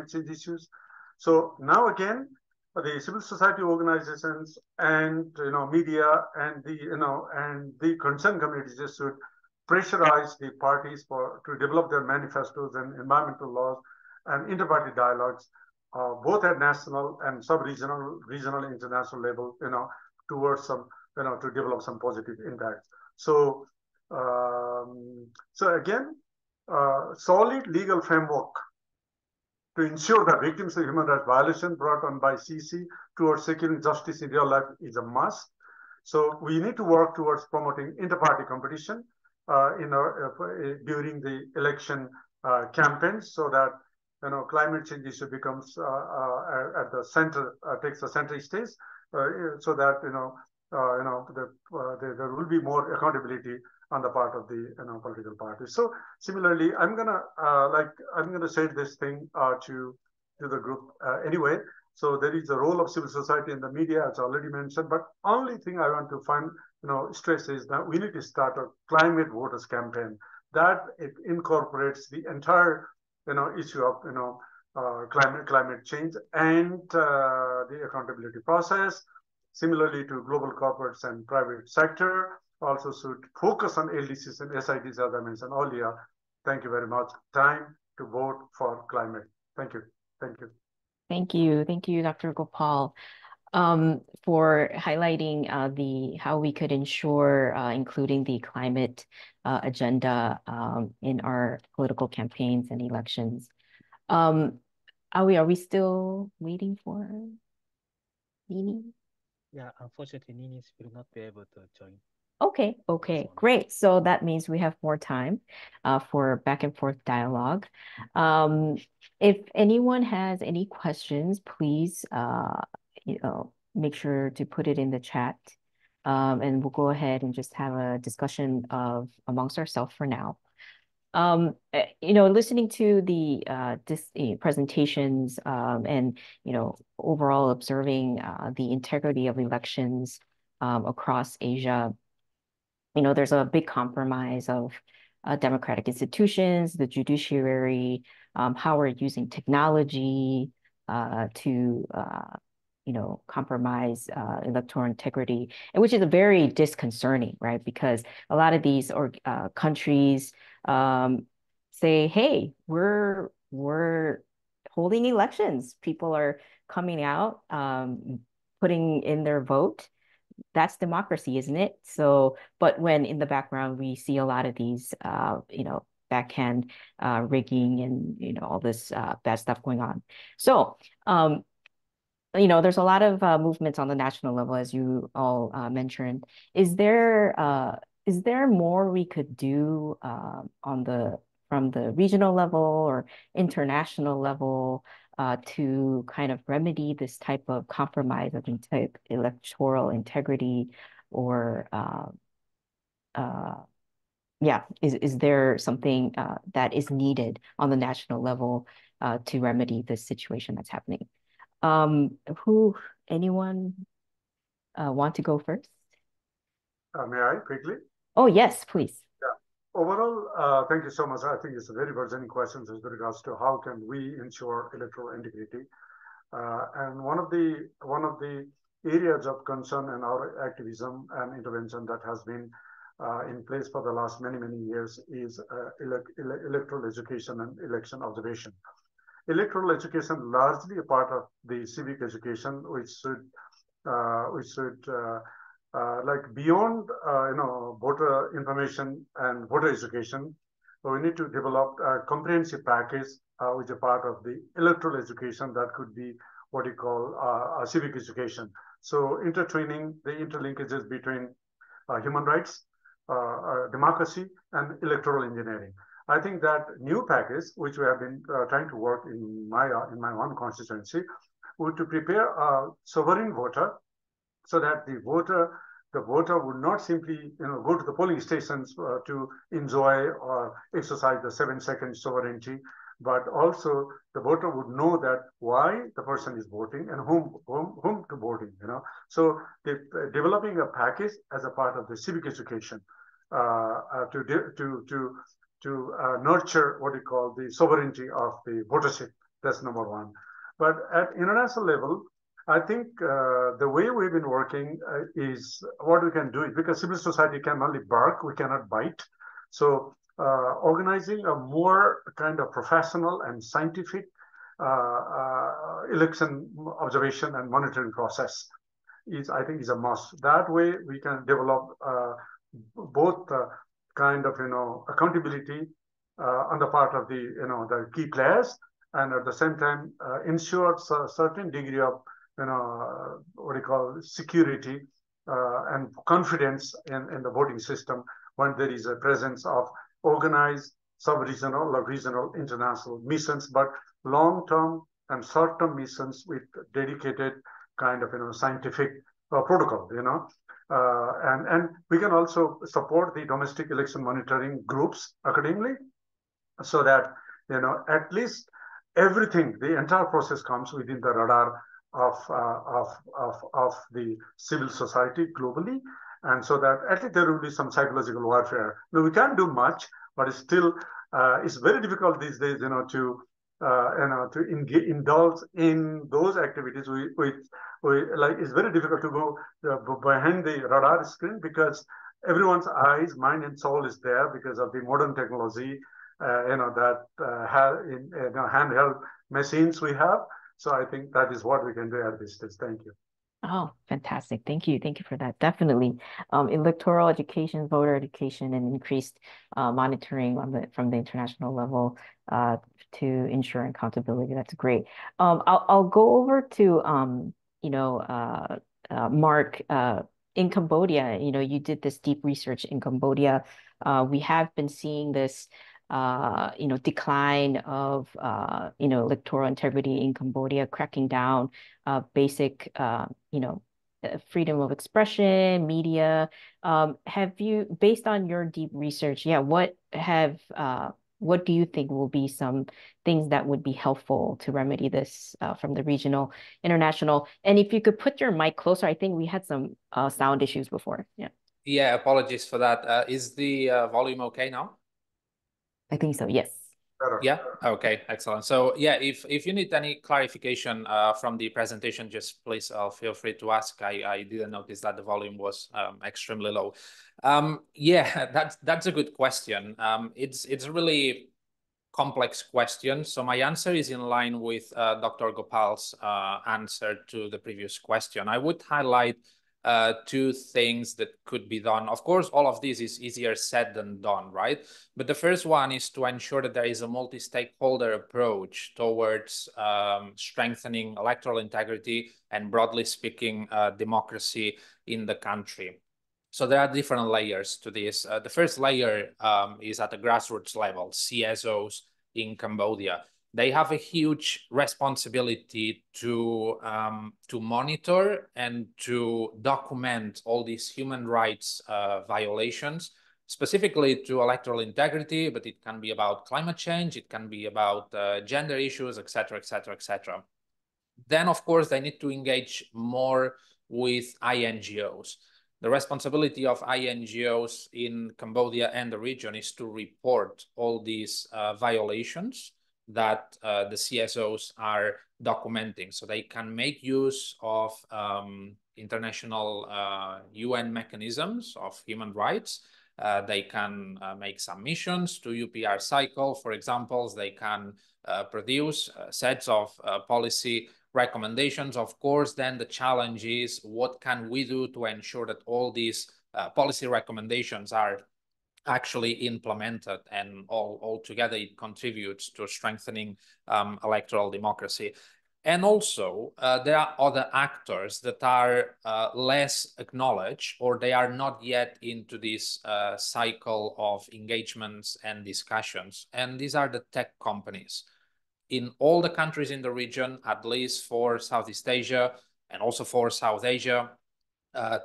change issues. So now again, the civil society organizations and media and the concerned communities should pressurize the parties to develop their manifestos and environmental laws and inter-party dialogues, both at national and sub-regional, regional, international level, towards some, to develop some positive impacts. So, so again, solid legal framework to ensure that victims of human rights violation brought on by CC towards securing justice in real life is a must. So we need to work towards promoting inter-party competition during the election campaigns, so that climate change issue becomes at the center, takes the center stage, so that there will be more accountability on the part of the political parties. So similarly, I'm gonna say this thing to the group anyway. So there is a role of civil society in the media, as already mentioned. But only thing I want to stress is that we need to start a climate voters campaign that it incorporates the entire issue of climate change and the accountability process. Similarly to global corporates and private sector, also should focus on LDCs and SIDs, as I mentioned earlier. Thank you very much. Time to vote for climate. Thank you. Thank you. Thank you. Thank you, Dr. Gopal, for highlighting how we could ensure including the climate agenda in our political campaigns and elections. Are we still waiting for Nini? Yeah, unfortunately, Nini will not be able to join. Okay, great. So that means we have more time for back and forth dialogue. If anyone has any questions, please make sure to put it in the chat. And we'll go ahead and just have a discussion amongst ourselves for now. Listening to the presentations and overall observing the integrity of elections across Asia, there's a big compromise of democratic institutions, the judiciary, how we're using technology to compromise electoral integrity, and which is very disconcerting, right? Because a lot of these countries say, hey, we're holding elections. People are coming out, putting in their vote. That's democracy, isn't it? So, but when in the background we see a lot of these, backhand rigging and all this bad stuff going on. So, there's a lot of movements on the national level, as you all mentioned. Is there more we could do from the regional level or international level to kind of remedy this type of compromise of electoral integrity, or is there something that is needed on the national level to remedy this situation that's happening? Anyone want to go first? May I quickly? Oh, yes, please. Overall, thank you so much. I think it's a very burgeoning question with regards to how can we ensure electoral integrity. And one of the areas of concern and our activism and intervention that has been in place for the last many years is electoral education and election observation. Electoral education, largely a part of the civic education, which should like beyond voter information and voter education, we need to develop a comprehensive package which is part of the electoral education that could be what you call civic education. So intertwining the interlinkages between human rights, democracy, and electoral engineering. I think that new package, which we have been trying to work in my own constituency, would to prepare a sovereign voter, so that the voter would not simply go to the polling stations to enjoy or exercise the 7-second sovereignty, but also the voter would know that why the person is voting and whom to voting. So developing a package as a part of the civic education to nurture what we call the sovereignty of the votership. That's number one. But at international level, I think the way we've been working is what we can do is, because civil society can only bark, we cannot bite. So organizing a more kind of professional and scientific election observation and monitoring process I think is a must. That way we can develop both kind of accountability on the part of the key players, and at the same time ensure a certain degree of what we call security and confidence in the voting system when there is a presence of organized sub-regional or regional international missions, but long-term and short-term missions with dedicated kind of scientific protocol. And we can also support the domestic election monitoring groups accordingly, so that at least everything, the entire process comes within the radar of the civil society globally, and so that at least there will be some psychological warfare. Now, we can't do much, but it's still it's very difficult these days, to indulge in those activities. It's very difficult to go behind the radar screen, because everyone's eyes, mind, and soul is there because of the modern technology, handheld machines we have. So I think that is what we can do at this stage. Thank you. Oh, fantastic. Thank you. Thank you for that. Definitely. Electoral education, voter education, and increased monitoring from the international level to ensure accountability. That's great. I'll go over to Mark, in Cambodia. You did this deep research in Cambodia. We have been seeing this decline of electoral integrity in Cambodia, cracking down basic freedom of expression, media. Have you, based on your deep research, what do you think will be some things that would be helpful to remedy this from the regional, international? And if you could put your mic closer, I think we had some sound issues before. Yeah. Yeah, apologies for that. Is the volume okay now? I think so, yes. Yeah, okay, excellent. So yeah, if you need any clarification from the presentation, just please feel free to ask. I didn't notice that the volume was extremely low. Yeah, that's a good question. It's a really complex question. So my answer is in line with Dr. Gopal's answer to the previous question. I would highlight two things that could be done. Of course, all of this is easier said than done, right? But the first one is to ensure that there is a multi-stakeholder approach towards strengthening electoral integrity and, broadly speaking, democracy in the country. So there are different layers to this. The first layer is at the grassroots level, CSOs in Cambodia. They have a huge responsibility to monitor and to document all these human rights violations, specifically to electoral integrity, but it can be about climate change, it can be about gender issues, etc., etc., etc. Then, of course, they need to engage more with INGOs. The responsibility of INGOs in Cambodia and the region is to report all these violations that the CSOs are documenting, so they can make use of international UN mechanisms of human rights. They can make submissions to UPR cycle, for example. They can produce sets of policy recommendations. Of course, then the challenge is what can we do to ensure that all these policy recommendations are actually implemented, and all together it contributes to strengthening electoral democracy. And also, there are other actors that are less acknowledged, or they are not yet into this cycle of engagements and discussions. And these are the tech companies. In all the countries in the region, at least for Southeast Asia and also for South Asia,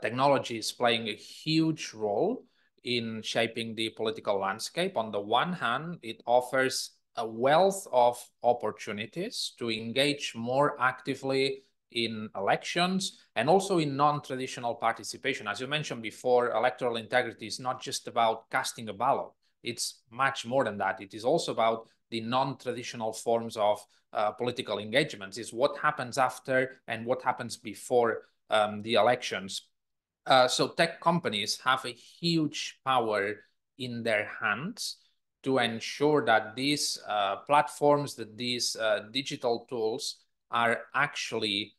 technology is playing a huge role in shaping the political landscape. On the one hand, it offers a wealth of opportunities to engage more actively in elections and also in non-traditional participation. As you mentioned before, electoral integrity is not just about casting a ballot. It's much more than that. It is also about the non-traditional forms of political engagements. It's what happens after and what happens before the elections. So tech companies have a huge power in their hands to ensure that these platforms, that these digital tools are actually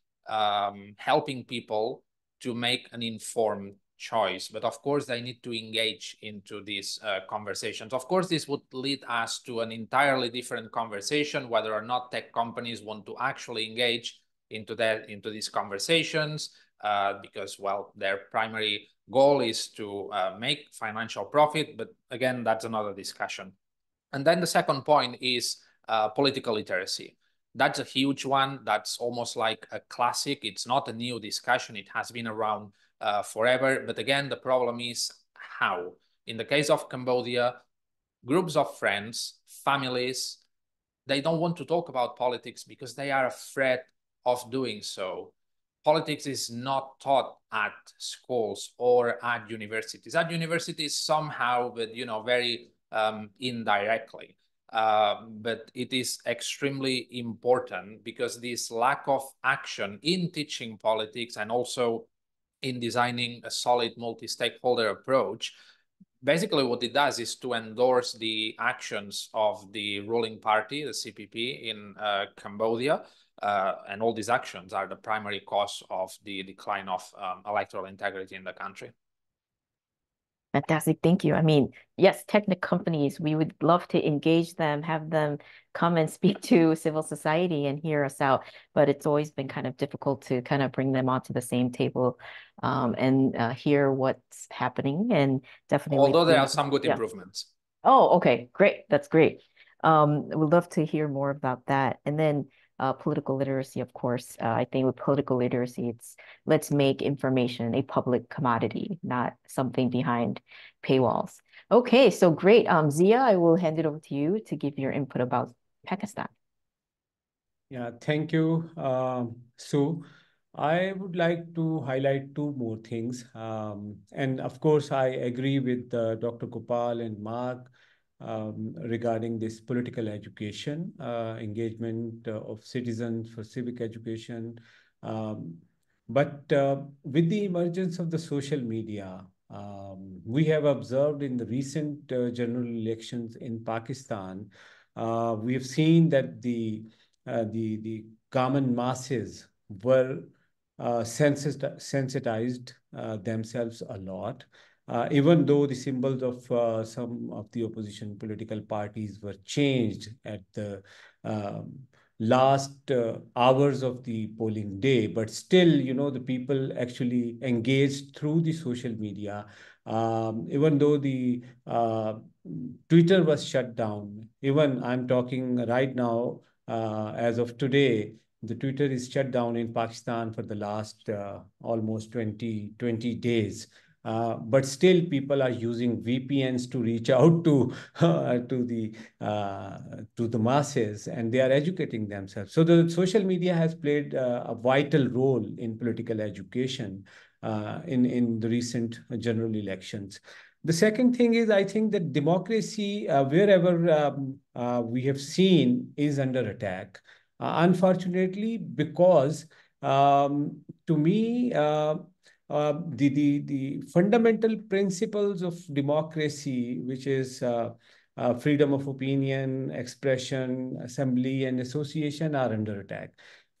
helping people to make an informed choice. But of course, they need to engage into these conversations. Of course, this would lead us to an entirely different conversation, whether or not tech companies want to actually engage into these conversations, because, well, their primary goal is to make financial profit. But again, that's another discussion. And then the second point is political literacy. That's a huge one. That's almost like a classic. It's not a new discussion. It has been around forever. But again, the problem is how. In the case of Cambodia, groups of friends, families, they don't want to talk about politics because they are afraid of doing so. Politics is not taught at schools or at universities. At universities somehow, but very indirectly. But it is extremely important because this lack of action in teaching politics and also in designing a solid multi-stakeholder approach, basically what it does is to endorse the actions of the ruling party, the CPP, in Cambodia. And all these actions are the primary cause of the decline of electoral integrity in the country. Fantastic. Thank you. I mean, yes, tech companies, we would love to engage them, have them come and speak to civil society and hear us out. But it's always been kind of difficult to kind of bring them onto the same table and hear what's happening. And definitely, although there are some good improvements. Oh, okay, great. That's great. We'd love to hear more about that. And then political literacy, of course. I think with political literacy, it's let's make information a public commodity, not something behind paywalls. Okay, so great. Zia, I will hand it over to you to give your input about Pakistan. Yeah, thank you, Sue. I would like to highlight two more things. And of course, I agree with Dr. Gopal and Mark regarding this political education, engagement of citizens for civic education. But with the emergence of the social media, we have observed in the recent general elections in Pakistan, we have seen that the common masses were sensitized themselves a lot. Even though the symbols of some of the opposition political parties were changed at the last hours of the polling day, but still, the people actually engaged through the social media. Even though the Twitter was shut down, even I'm talking right now, as of today, the Twitter is shut down in Pakistan for the last almost 20 days. But still, people are using VPNs to reach out to the masses, and they are educating themselves. So the social media has played a vital role in political education in the recent general elections. The second thing is, I think that democracy, wherever we have seen, is under attack. Unfortunately, because to me, the fundamental principles of democracy, which is freedom of opinion, expression, assembly, and association, are under attack.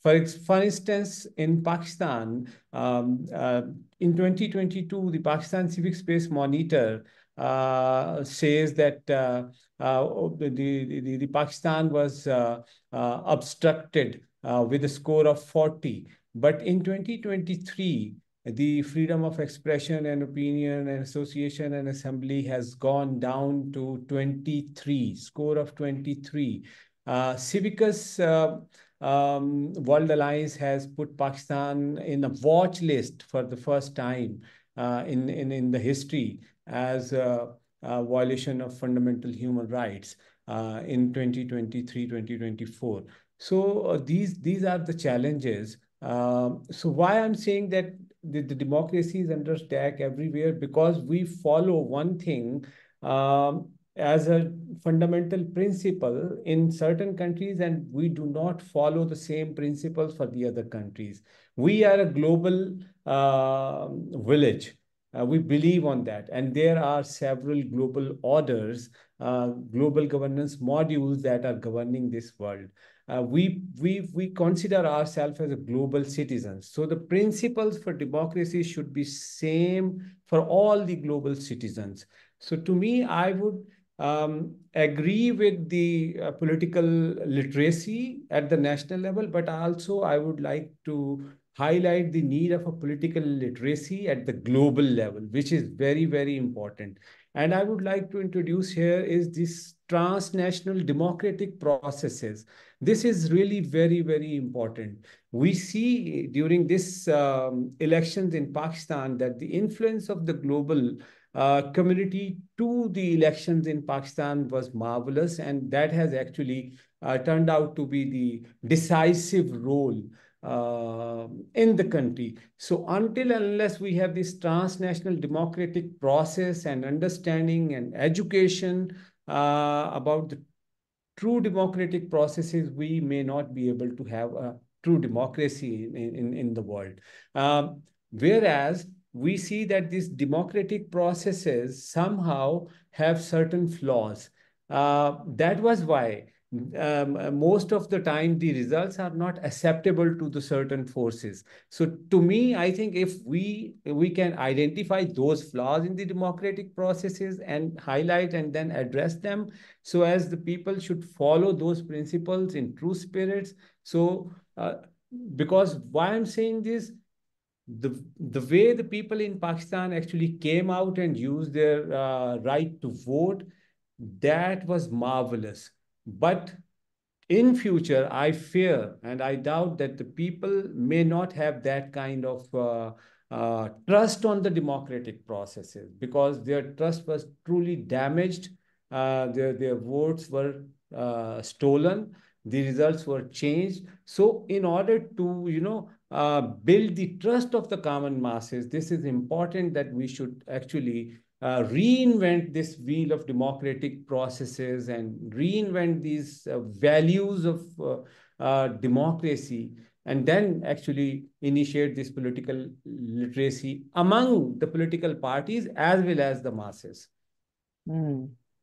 For instance, in Pakistan, in 2022, the Pakistan Civic Space Monitor says that the Pakistan was obstructed with a score of 40. But in 2023, the freedom of expression and opinion and association and assembly has gone down to 23, score of 23. Civicus World Alliance has put Pakistan in a watch list for the first time in the history as a violation of fundamental human rights in 2023, 2024. So these are the challenges. So why I'm saying that the democracy is under attack everywhere, because we follow one thing as a fundamental principle in certain countries, and we do not follow the same principles for the other countries. We are a global village. We believe on that. And there are several global orders, global governance modules that are governing this world. We consider ourselves as a global citizens. So the principles for democracy should be same for all the global citizens. So to me, I would agree with the political literacy at the national level, but also I would like to highlight the need of a political literacy at the global level, which is very, very important. And I would like to introduce here is this transnational democratic processes. This is really very, very important. We see during this elections in Pakistan that the influence of the global community to the elections in Pakistan was marvelous, and that has actually turned out to be the decisive role in the country. So until unless we have this transnational democratic process and understanding and education about the true democratic processes, we may not be able to have a true democracy in the world. Whereas we see that these democratic processes somehow have certain flaws. That was why most of the time the results are not acceptable to the certain forces. So to me, I think if we can identify those flaws in the democratic processes and highlight and then address them, so as the people should follow those principles in true spirits. So because why I'm saying this, the way the people in Pakistan actually came out and used their right to vote, that was marvelous. But in future, I fear and I doubt that the people may not have that kind of trust on the democratic processes, because their trust was truly damaged. Their votes were stolen. The results were changed. So in order to, build the trust of the common masses, this is important that we should actually reinvent this wheel of democratic processes and reinvent these values of democracy, and then actually initiate this political literacy among the political parties as well as the masses.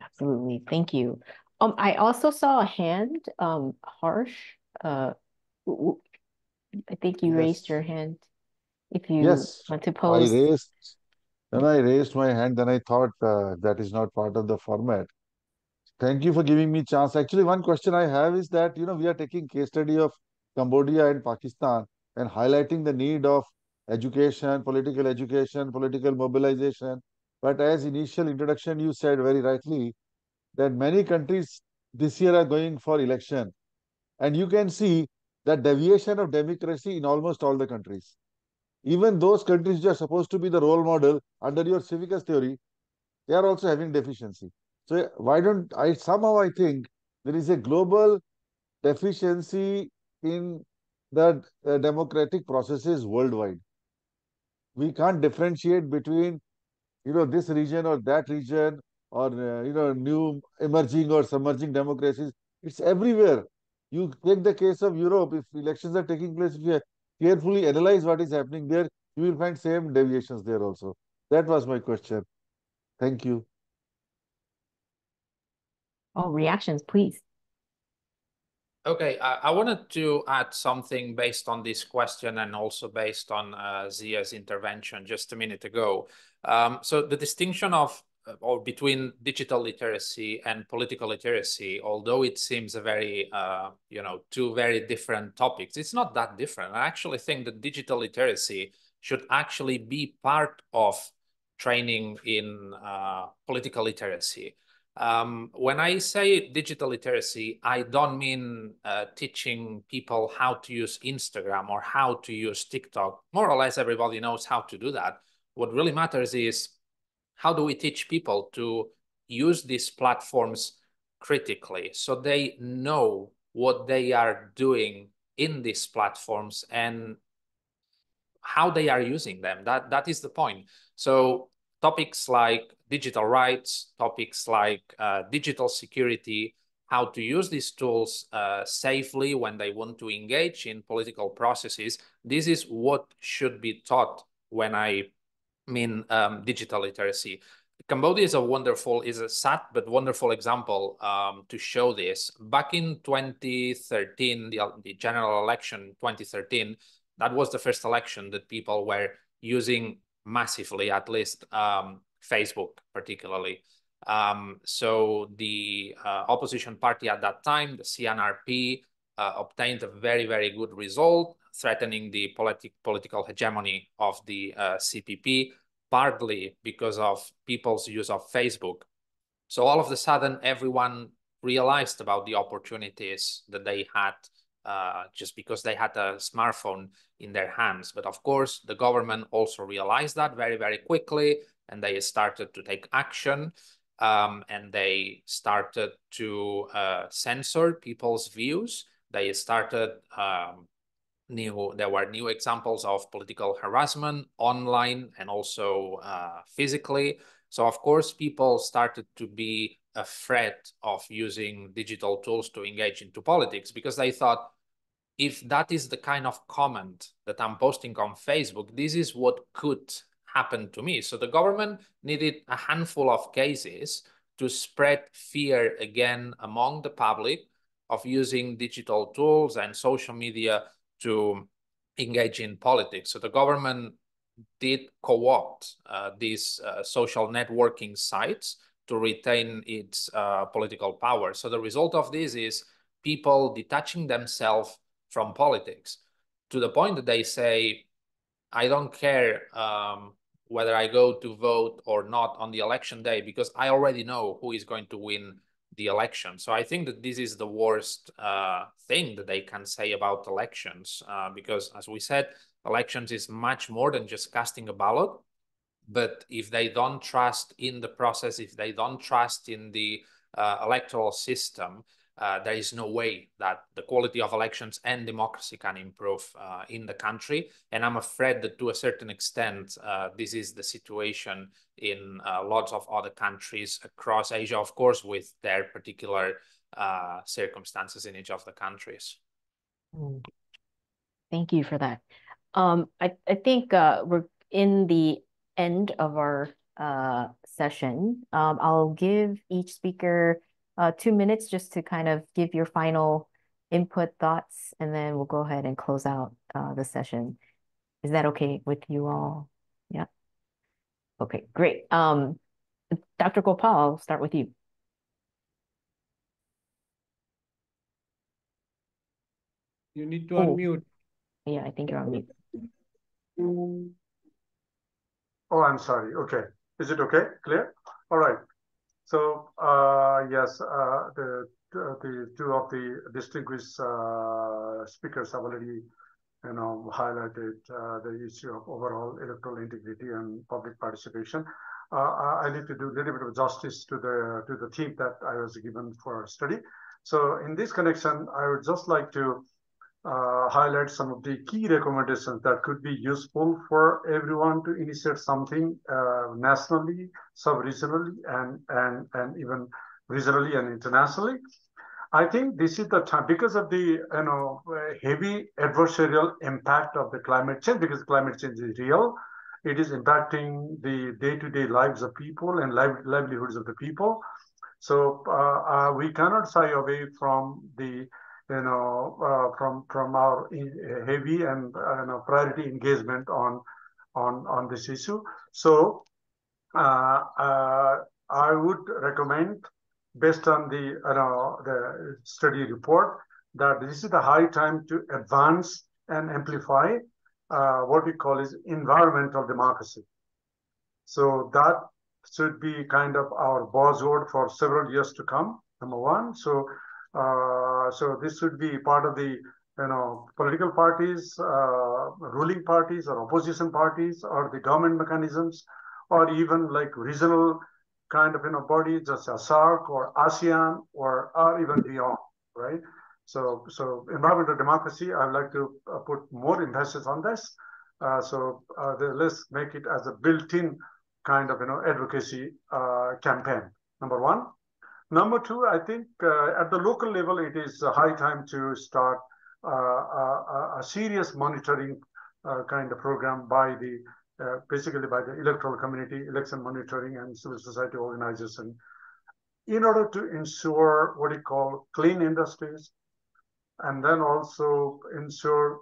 Absolutely. Thank you. I also saw a hand, Harsh. I think you raised your hand if you want to pose. I raised my hand, then I thought that is not part of the format. Thank you for giving me chance. Actually, one question I have is that, we are taking case study of Cambodia and Pakistan and highlighting the need of education, political mobilization. But as initial introduction, you said very rightly that many countries this year are going for election. And you can see that deviation of democracy in almost all the countries. Even those countries which are supposed to be the role model under your civicus theory, they are also having deficiency. So why don't somehow I think there is a global deficiency in the democratic processes worldwide. We can't differentiate between, this region or that region, or, new emerging or submerging democracies. It's everywhere. You take the case of Europe, if elections are taking place, if you carefully analyze what is happening there, you will find same deviations there also. That was my question. Thank you. Oh, reactions, please. Okay, I wanted to add something based on this question and also based on Zia's intervention just a minute ago. So the distinction of or between digital literacy and political literacy, although it seems a very, two very different topics, it's not that different. I actually think that digital literacy should actually be part of training in political literacy. When I say digital literacy, I don't mean teaching people how to use Instagram or how to use TikTok. More or less, everybody knows how to do that. What really matters is how do we teach people to use these platforms critically so they know what they are doing in these platforms and how they are using them. That is the point. So topics like digital rights, topics like digital security, how to use these tools safely when they want to engage in political processes. This is what should be taught when I mean digital literacy. Cambodia is a sad but wonderful example to show this. Back in 2013, the general election 2013, that was the first election that people were using massively, at least Facebook particularly. So the opposition party at that time, the CNRP, obtained a very, very good result, threatening the political hegemony of the CPP, partly because of people's use of Facebook. So all of a sudden, everyone realized about the opportunities that they had just because they had a smartphone in their hands. But of course, the government also realized that very, very quickly, and they started to take action, and they started to censor people's views. They started there were new examples of political harassment online and also physically. So of course, people started to be afraid of using digital tools to engage into politics because they thought, if that is the kind of comment that I'm posting on Facebook, this is what could happen to me. So the government needed a handful of cases to spread fear again among the public of using digital tools and social media to engage in politics. So the government did co-opt these social networking sites to retain its political power. So the result of this is people detaching themselves from politics to the point that they say, I don't care whether I go to vote or not on the election day because I already know who is going to win the election. So I think that this is the worst thing that they can say about elections because, as we said, elections is much more than just casting a ballot. But if they don't trust in the process, if they don't trust in the electoral system, there is no way that the quality of elections and democracy can improve in the country. And I'm afraid that to a certain extent, this is the situation in lots of other countries across Asia, of course, with their particular circumstances in each of the countries. Thank you for that. I think we're in the end of our session. I'll give each speaker 2 minutes just to kind of give your final input thoughts, and then we'll go ahead and close out the session. Is that okay with you all? Yeah. Okay, great. Dr. Gopal, I'll start with you. You need to unmute. Yeah, I think you're on mute. Oh, I'm sorry. Okay. Is it okay? Clear? All right. So, yes, the two of the distinguished speakers have already, highlighted the issue of overall electoral integrity and public participation. I need to do a little bit of justice to the theme that I was given for study. So, in this connection, I would just like to highlight some of the key recommendations that could be useful for everyone to initiate something nationally, sub-regionally, and even regionally and internationally. I think this is the time because of the heavy adversarial impact of the climate change, because climate change is real. It is impacting the day-to-day lives of people and livelihoods of the people. So we cannot shy away from the from our heavy and priority engagement on this issue. So I would recommend, based on the study report, that this is the high time to advance and amplify what we call is environmental democracy. So that should be kind of our buzzword for several years to come, number one. So this should be part of the political parties, ruling parties or opposition parties, or the government mechanisms, or even like regional kind of bodies, just as SAARC or ASEAN or even beyond, right? So environmental democracy, I would like to put more emphasis on this. Let's make it as a built-in kind of advocacy campaign. Number one. Number two, I think at the local level, it is high time to start a serious monitoring kind of program by the basically by the electoral community, election monitoring and civil society organization, in order to ensure what you call clean industries, and then also ensure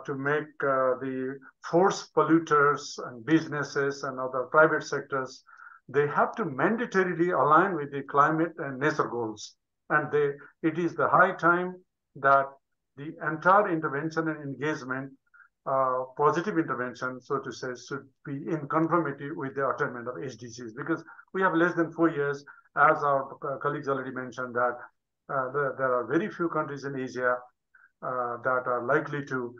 to make the force polluters and businesses and other private sectors, they have to mandatorily align with the climate and nature goals. And it is the high time that the entire intervention and engagement, positive intervention, so to say, should be in conformity with the attainment of SDGs, because we have less than 4 years, as our colleagues already mentioned, that there are very few countries in Asia that are likely to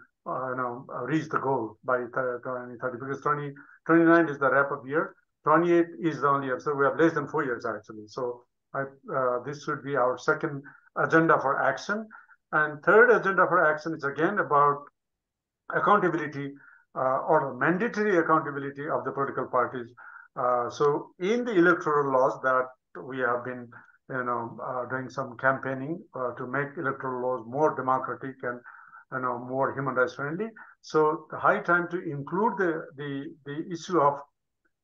reach the goal by 2030, because 2029 is the wrap-up year, 28 is the only year, so we have less than 4 years actually. So this should be our second agenda for action. And third agenda for action is again about accountability or mandatory accountability of the political parties. So in the electoral laws that we have been doing some campaigning to make electoral laws more democratic and more human rights friendly. So the high time to include the issue of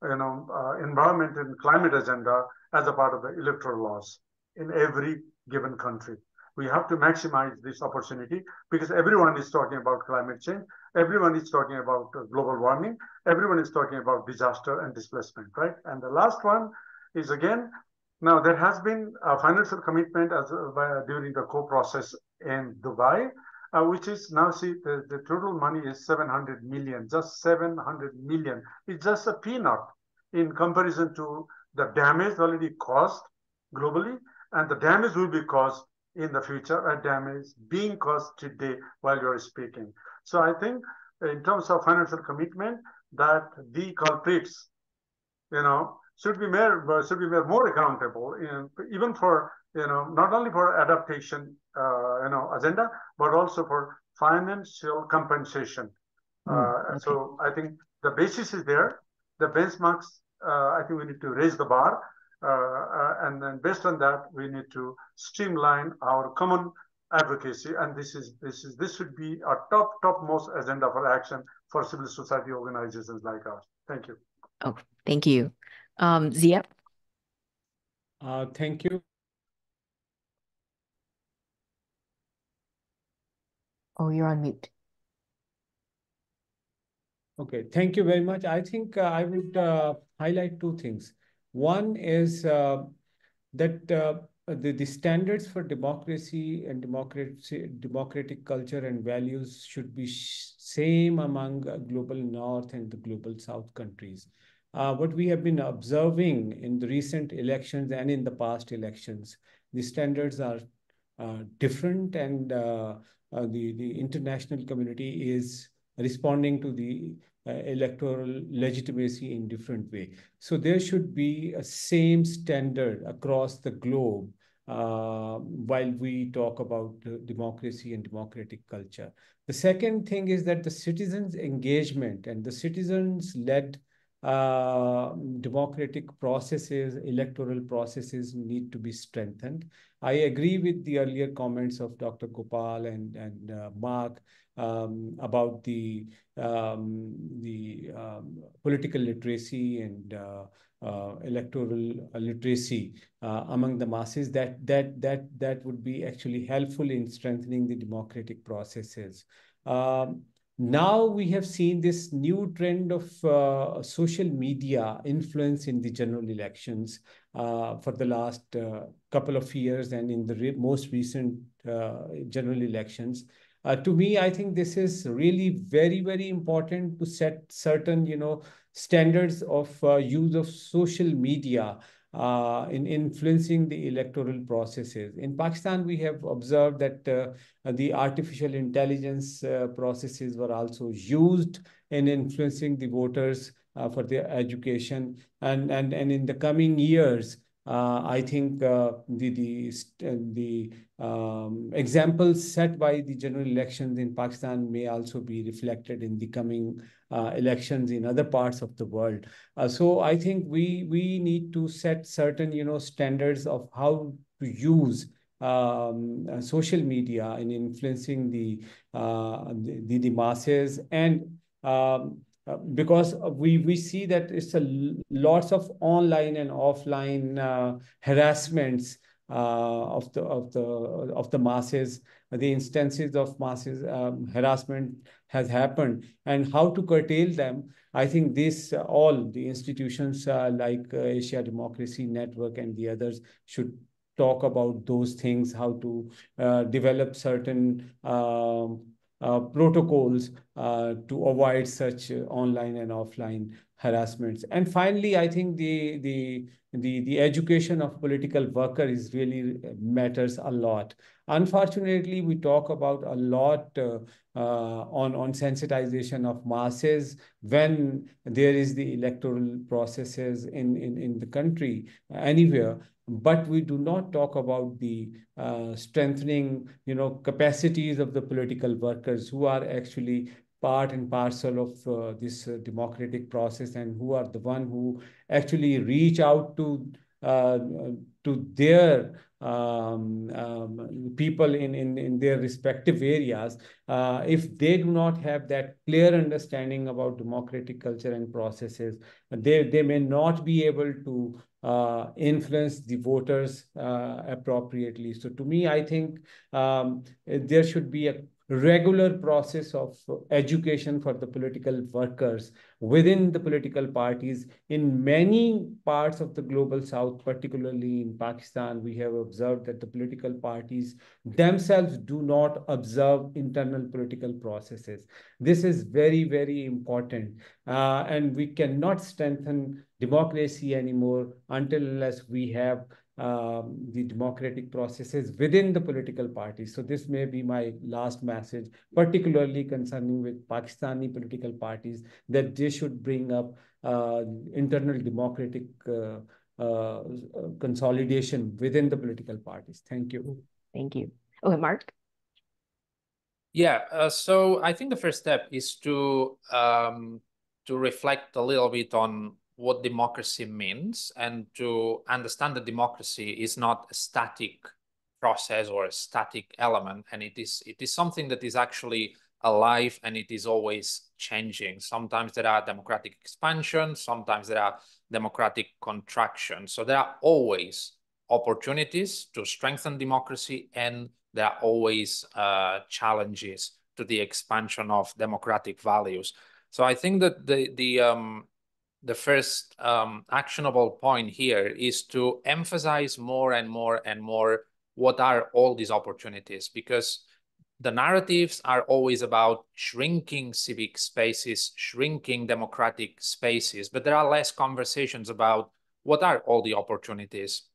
environment and climate agenda as a part of the electoral laws in every given country. We have to maximize this opportunity because everyone is talking about climate change. Everyone is talking about global warming. Everyone is talking about disaster and displacement, right? And the last one is again, now there has been a financial commitment during the co-process in Dubai, which is now, see, the total money is 700 million, just 700 million. It's just a peanut in comparison to the damage already caused globally, and the damage will be caused in the future, a damage being caused today while you're speaking. So I think in terms of financial commitment, that the culprits, should be made more accountable, even for not only for adaptation agenda, but also for financial compensation. Okay. So I think the basis is there. The benchmarks, I think we need to raise the bar, and then based on that, we need to streamline our common advocacy. And this should be a topmost agenda for action for civil society organizations like us. Thank you. Oh, thank you. Zia? Thank you. Oh, you're on mute. Okay, thank you very much. I think I would highlight two things. One is that the standards for democracy and democratic culture and values should be same among global North and the global South countries. What we have been observing in the recent elections and in the past elections, the standards are different, and the international community is responding to the electoral legitimacy in different way. So there should be a same standard across the globe while we talk about democracy and democratic culture. The second thing is that the citizens' engagement and the citizens-led democratic processes, electoral processes need to be strengthened. I agree with the earlier comments of Dr. Gopal and Mark about the political literacy and electoral literacy among the masses. That would be actually helpful in strengthening the democratic processes. Now we have seen this new trend of social media influence in the general elections for the last couple of years, and in the most recent general elections. To me, I think this is really very, very important to set certain, standards of use of social media in influencing the electoral processes. In Pakistan, we have observed that the artificial intelligence processes were also used in influencing the voters for their education. And in the coming years, I think the examples set by the general elections in Pakistan may also be reflected in the coming elections in other parts of the world. So I think we need to set certain, standards of how to use social media in influencing the masses, and because we see that it's lots of online and offline harassments of the masses. The instances of masses harassment has happened, and how to curtail them. I think this all the institutions like Asia Democracy Network and the others should talk about those things, how to develop certain protocols to avoid such online and offline harassments. And finally, I think the education of political workers really matters a lot. Unfortunately, we talk about a lot on sensitization of masses when there is the electoral processes in the country anywhere. But we do not talk about the strengthening, capacities of the political workers who are actually part and parcel of this democratic process, and who are the one who actually reach out to their people in their respective areas. If they do not have that clear understanding about democratic culture and processes, they may not be able to influence the voters appropriately. So to me, I think there should be a regular process of education for the political workers within the political parties. In many parts of the global south, particularly in Pakistan, we have observed that the political parties themselves do not observe internal political processes. This is very, very important. And we cannot strengthen democracy anymore unless we have the democratic processes within the political parties. So this may be my last message, particularly concerning with Pakistani political parties, that they should bring up internal democratic consolidation within the political parties. Thank you. Thank you. Okay, Mark. Yeah, so I think the first step is to reflect a little bit on what democracy means, and to understand that democracy is not a static process or a static element, and it is something that is actually alive, and it is always changing. Sometimes there are democratic expansion, sometimes there are democratic contraction. So there are always opportunities to strengthen democracy, and there are always challenges to the expansion of democratic values. So I think that the first actionable point here is to emphasize more and more and more what are all these opportunities, because the narratives are always about shrinking civic spaces, shrinking democratic spaces, but there are less conversations about what are all the opportunities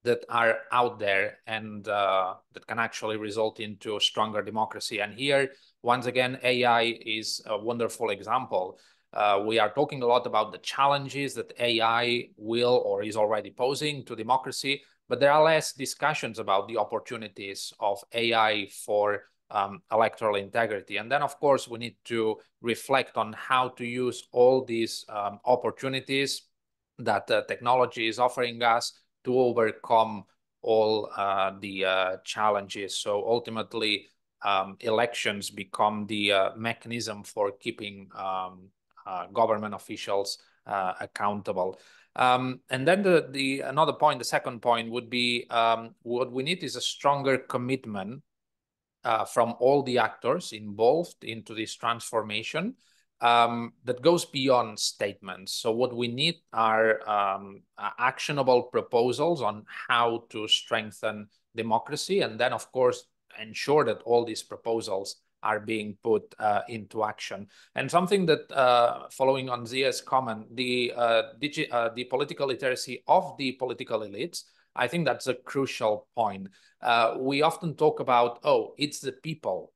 that are out there, and that can actually result into a stronger democracy. And here, once again, AI is a wonderful example. We are talking a lot about the challenges that AI will or is already posing to democracy, but there are less discussions about the opportunities of AI for electoral integrity. And then, of course, we need to reflect on how to use all these opportunities that technology is offering us to overcome all the challenges. So ultimately, elections become the mechanism for keeping government officials accountable. And then another point, the second point would be what we need is a stronger commitment from all the actors involved into this transformation that goes beyond statements. So what we need are actionable proposals on how to strengthen democracy, and then, of course, ensure that all these proposals are being put into action. And something that, following on Zia's comment, the political literacy of the political elites, I think that's a crucial point. We often talk about, oh, it's the people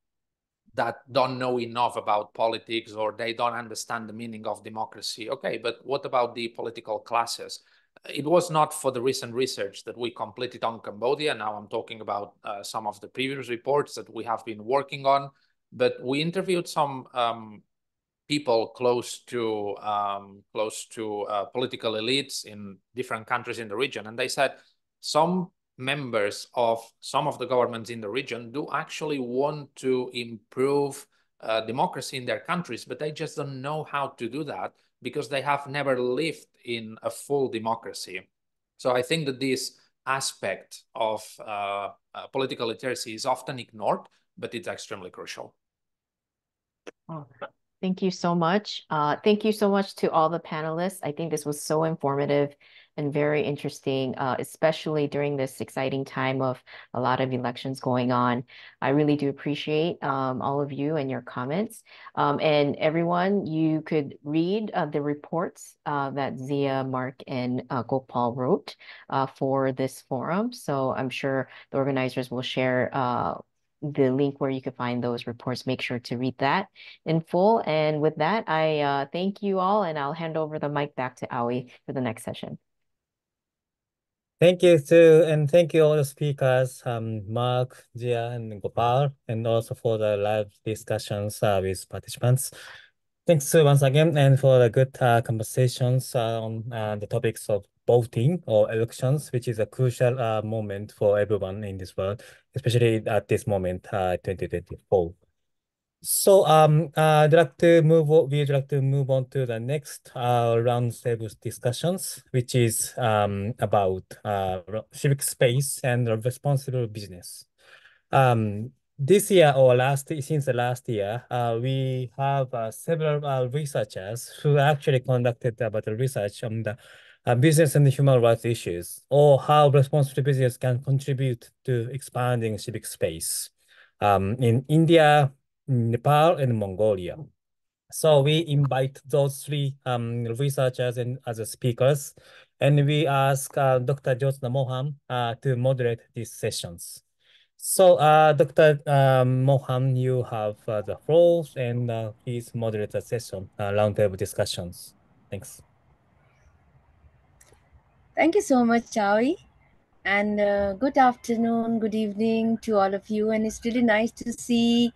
that don't know enough about politics, or they don't understand the meaning of democracy. Okay, but what about the political classes? It was not for the recent research that we completed on Cambodia. Now I'm talking about some of the previous reports that we have been working on. But we interviewed some people close to political elites in different countries in the region, and they said some members of some of the governments in the region do actually want to improve democracy in their countries, but they just don't know how to do that because they have never lived in a full democracy. So I think that this aspect of political literacy is often ignored, but it's extremely crucial. Oh, thank you so much. Thank you so much to all the panelists. I think this was so informative and very interesting, especially during this exciting time of a lot of elections going on. I really do appreciate all of you and your comments. And everyone, you could read the reports that Zia, Mark, and Gopal wrote for this forum. So I'm sure the organizers will share the link where you can find those reports. Make sure to read that in full. And with that, I thank you all, and I'll hand over the mic back to Aoi for the next session. Thank you, Sue, and thank you all the speakers, Mark, Jia, and Gopal, and also for the live discussions with participants. Thanks, Sue, once again, and for the good conversations on the topics of voting or elections, which is a crucial moment for everyone in this world, especially at this moment, 2024. So we'd like to move on to the next roundtable discussions, which is about civic space and responsible business. This year or since the last year, we have several researchers who actually conducted about the research on the business and human rights issues, or how responsible business can contribute to expanding civic space in India, Nepal, and Mongolia. So we invite those three researchers and as speakers, and we ask Dr. Jyotsna Mohan to moderate these sessions. So Dr. Mohan, you have the floor, and please moderate the session, roundtable discussions. Thanks. Thank you so much, Chawi. And good afternoon, good evening to all of you. And it's really nice to see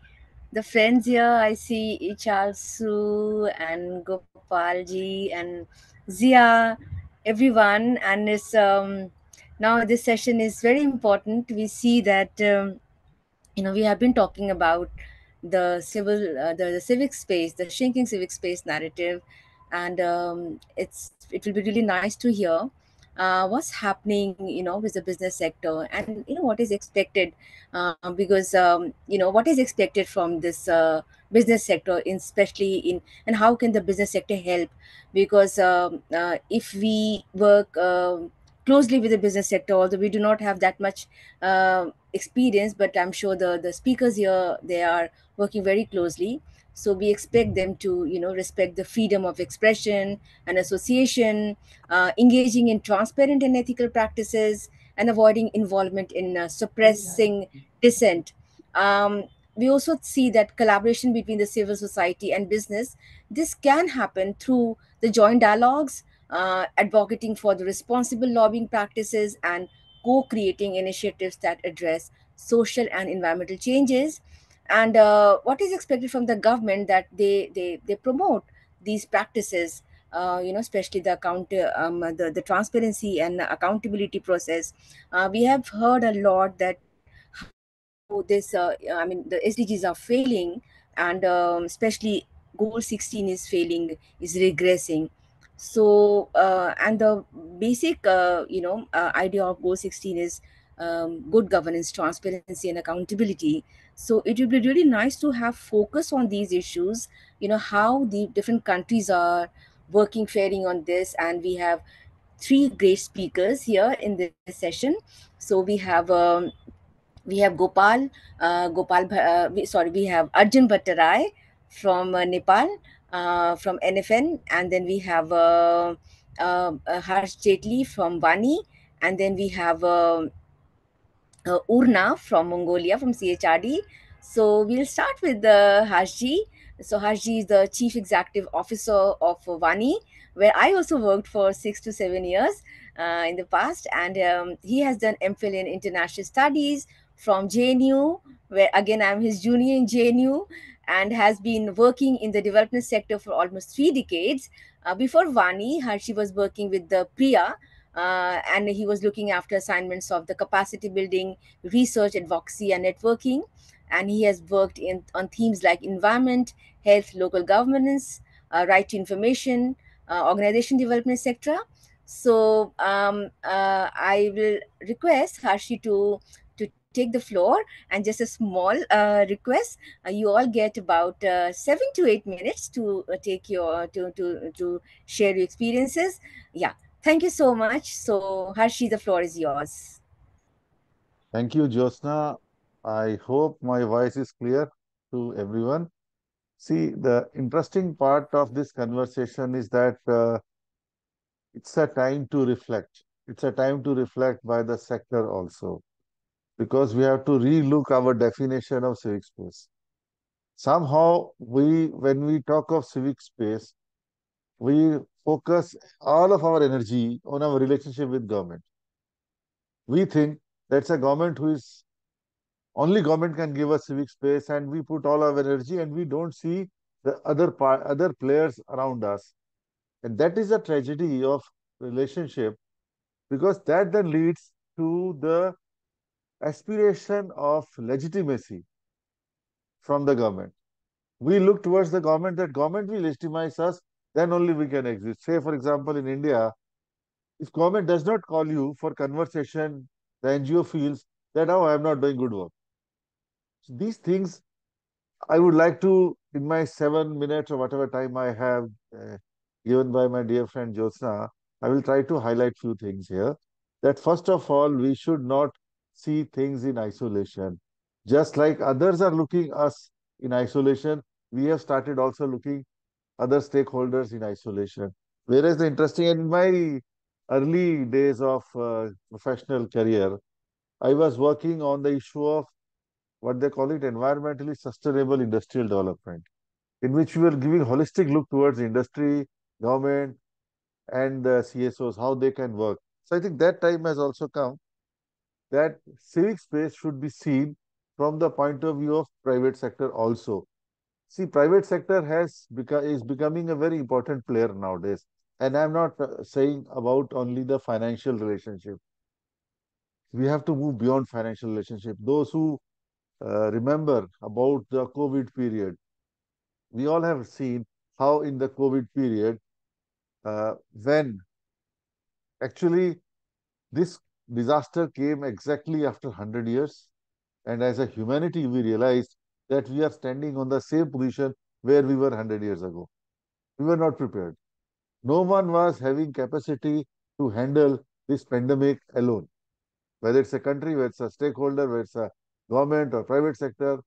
the friends here. I see Charles Su and Gopalji and Zia, everyone. And it's now this session is very important. We see that we have been talking about the the civic space, the shrinking civic space narrative, and it will be really nice to hear what's happening with the business sector, and what is expected, because what is expected from this business sector, especially and how can the business sector help, because if we work closely with the business sector, although we do not have that much experience, but I'm sure the speakers here, they are working very closely. So we expect them to respect the freedom of expression and association, engaging in transparent and ethical practices, and avoiding involvement in suppressing dissent. We also see that collaboration between the civil society and business, this can happen through the joint dialogues, advocating for the responsible lobbying practices, and co-creating initiatives that address social and environmental changes. And what is expected from the government, that they promote these practices especially the transparency and accountability process. We have heard a lot that this I mean the SDGs are failing, and especially goal 16 is failing, is regressing. So and the basic idea of goal 16 is good governance, transparency and accountability. So it would be really nice to have focus on these issues, how the different countries are working, faring on this. And we have three great speakers here in this session. So we have we have Arjun Bhattarai from Nepal, from NFN, and then we have Harsh Jetli from Vani, and then we have Urna from Mongolia, from CHRD. So we'll start with Harshji. So Harshji is the Chief Executive Officer of Vani, where I also worked for 6 to 7 years in the past. And he has done MPhil in International Studies from JNU, where again I'm his junior in JNU, and has been working in the development sector for almost 3 decades. Before Vani, Harshi was working with the PRIA, and he was looking after assignments of the capacity building, research, advocacy, and networking. And he has worked on themes like environment, health, local governance, right to information, organization development, etc. So I will request Harshi to take the floor, and just a small request: you all get about 7 to 8 minutes to take your to share your experiences. Yeah, thank you so much. So, Harshi, the floor is yours. Thank you, Jyotsna. I hope my voice is clear to everyone. See, the interesting part of this conversation is that it's a time to reflect. It's a time to reflect by the sector also, because we have to relook our definition of civic space. Somehow, when we talk of civic space, we focus all of our energy on our relationship with government. We think that's a government who is only government can give us civic space, and we put all our energy and we don't see the other players around us. And that is a tragedy of relationship, because that then leads to the aspiration of legitimacy from the government. We look towards the government, that government will legitimize us, then only we can exist. Say, for example, in India, if government does not call you for conversation, the NGO feels that, oh, I am not doing good work. So these things, I would like to, in my 7 minutes or whatever time I have given by my dear friend Jyotsna, I will try to highlight few things here. That first of all, we should not see things in isolation. Just like others are looking us in isolation, we have started also looking other stakeholders in isolation. Whereas the interesting, in my early days of professional career, I was working on the issue of what they call it environmentally sustainable industrial development, in which we were giving holistic look towards industry, government, and CSOs, how they can work. So I think that time has also come, that civic space should be seen from the point of view of private sector also. See, private sector is becoming a very important player nowadays. And I'm not saying about only the financial relationship. We have to move beyond financial relationship. Those who remember about the COVID period, we all have seen how in the COVID period, when actually this disaster came exactly after 100 years, and as a humanity, we realized that we are standing on the same position where we were 100 years ago. We were not prepared. No one was having capacity to handle this pandemic alone, whether it's a country, whether it's a stakeholder, whether it's a government or private sector.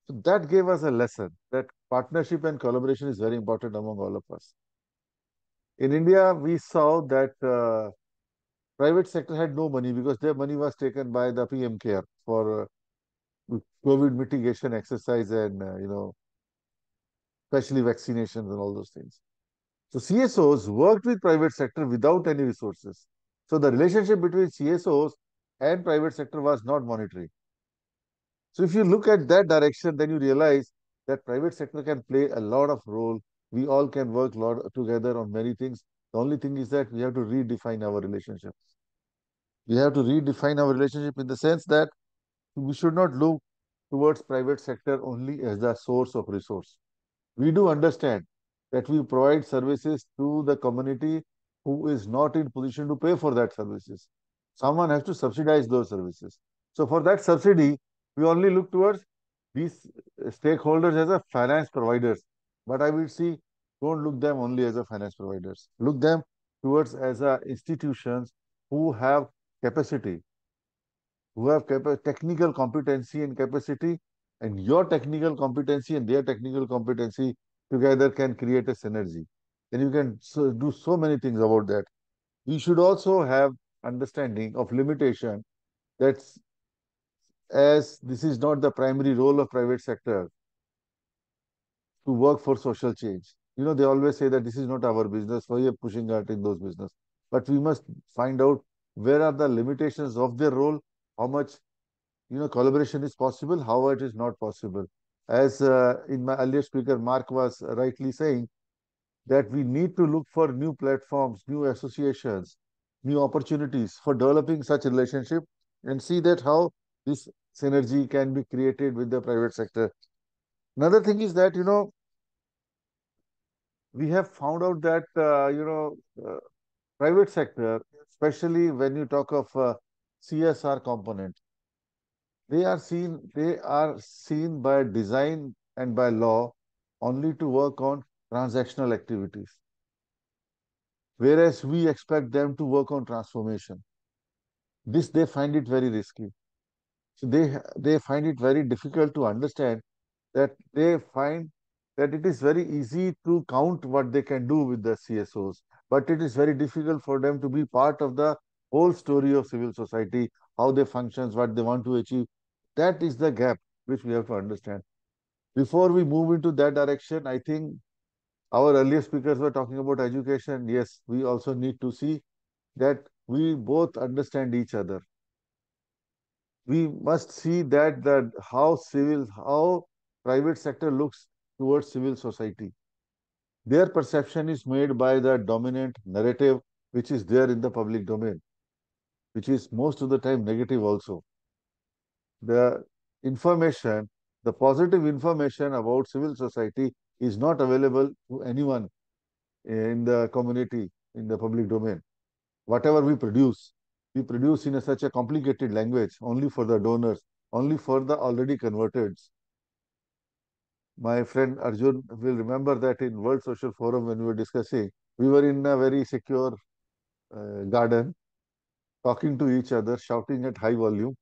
So that gave us a lesson that partnership and collaboration is very important among all of us. In India, we saw that private sector had no money because their money was taken by the PM Care for COVID mitigation exercise and, especially vaccinations and all those things. So CSOs worked with private sector without any resources. So the relationship between CSOs and private sector was not monetary. So if you look at that direction, then you realize that private sector can play a lot of role We all can work together on many things. The only thing is that we have to redefine our relationship. We have to redefine our relationship in the sense that we should not look towards private sector only as the source of resource. We do understand that we provide services to the community who is not in position to pay for that services. Someone has to subsidize those services. So for that subsidy, we only look towards these stakeholders as a finance providers. But I will see, don't look them only as a finance providers. Look them towards as a institutions who have capacity, who have technical competency and capacity, and your technical competency and their technical competency together can create a synergy. And you can do so many things about that. We should also have understanding of limitation that as this is not the primary role of private sector to work for social change. They always say that this is not our business, why you are pushing out in those business. But we must find out where are the limitations of their role, how much collaboration is possible, how it is not possible. As in my earlier speaker, Mark was rightly saying that we need to look for new platforms, new associations, new opportunities for developing such relationship and see that how this synergy can be created with the private sector. Another thing is that, we have found out that, private sector, especially when you talk of CSR component, they are seen by design and by law only to work on transactional activities, whereas we expect them to work on transformation. This they find it very risky. So they find it very difficult to understand that they find that it is very easy to count what they can do with the CSOs, but it is very difficult for them to be part of the whole story of civil society, how they functions, what they want to achieve. That is the gap which we have to understand. Before we move into that direction, I think our earlier speakers were talking about education. Yes, we also need to see that we both understand each other. We must see that how private sector looks towards civil society. Their perception is made by the dominant narrative which is there in the public domain, which is most of the time negative also. The information, the positive information about civil society is not available to anyone in the community, in the public domain. Whatever we produce in such a complicated language, only for the donors, only for the already converted. My friend Arjun will remember that in World Social Forum when we were discussing, we were in a very secure garden, talking to each other, shouting at high volume,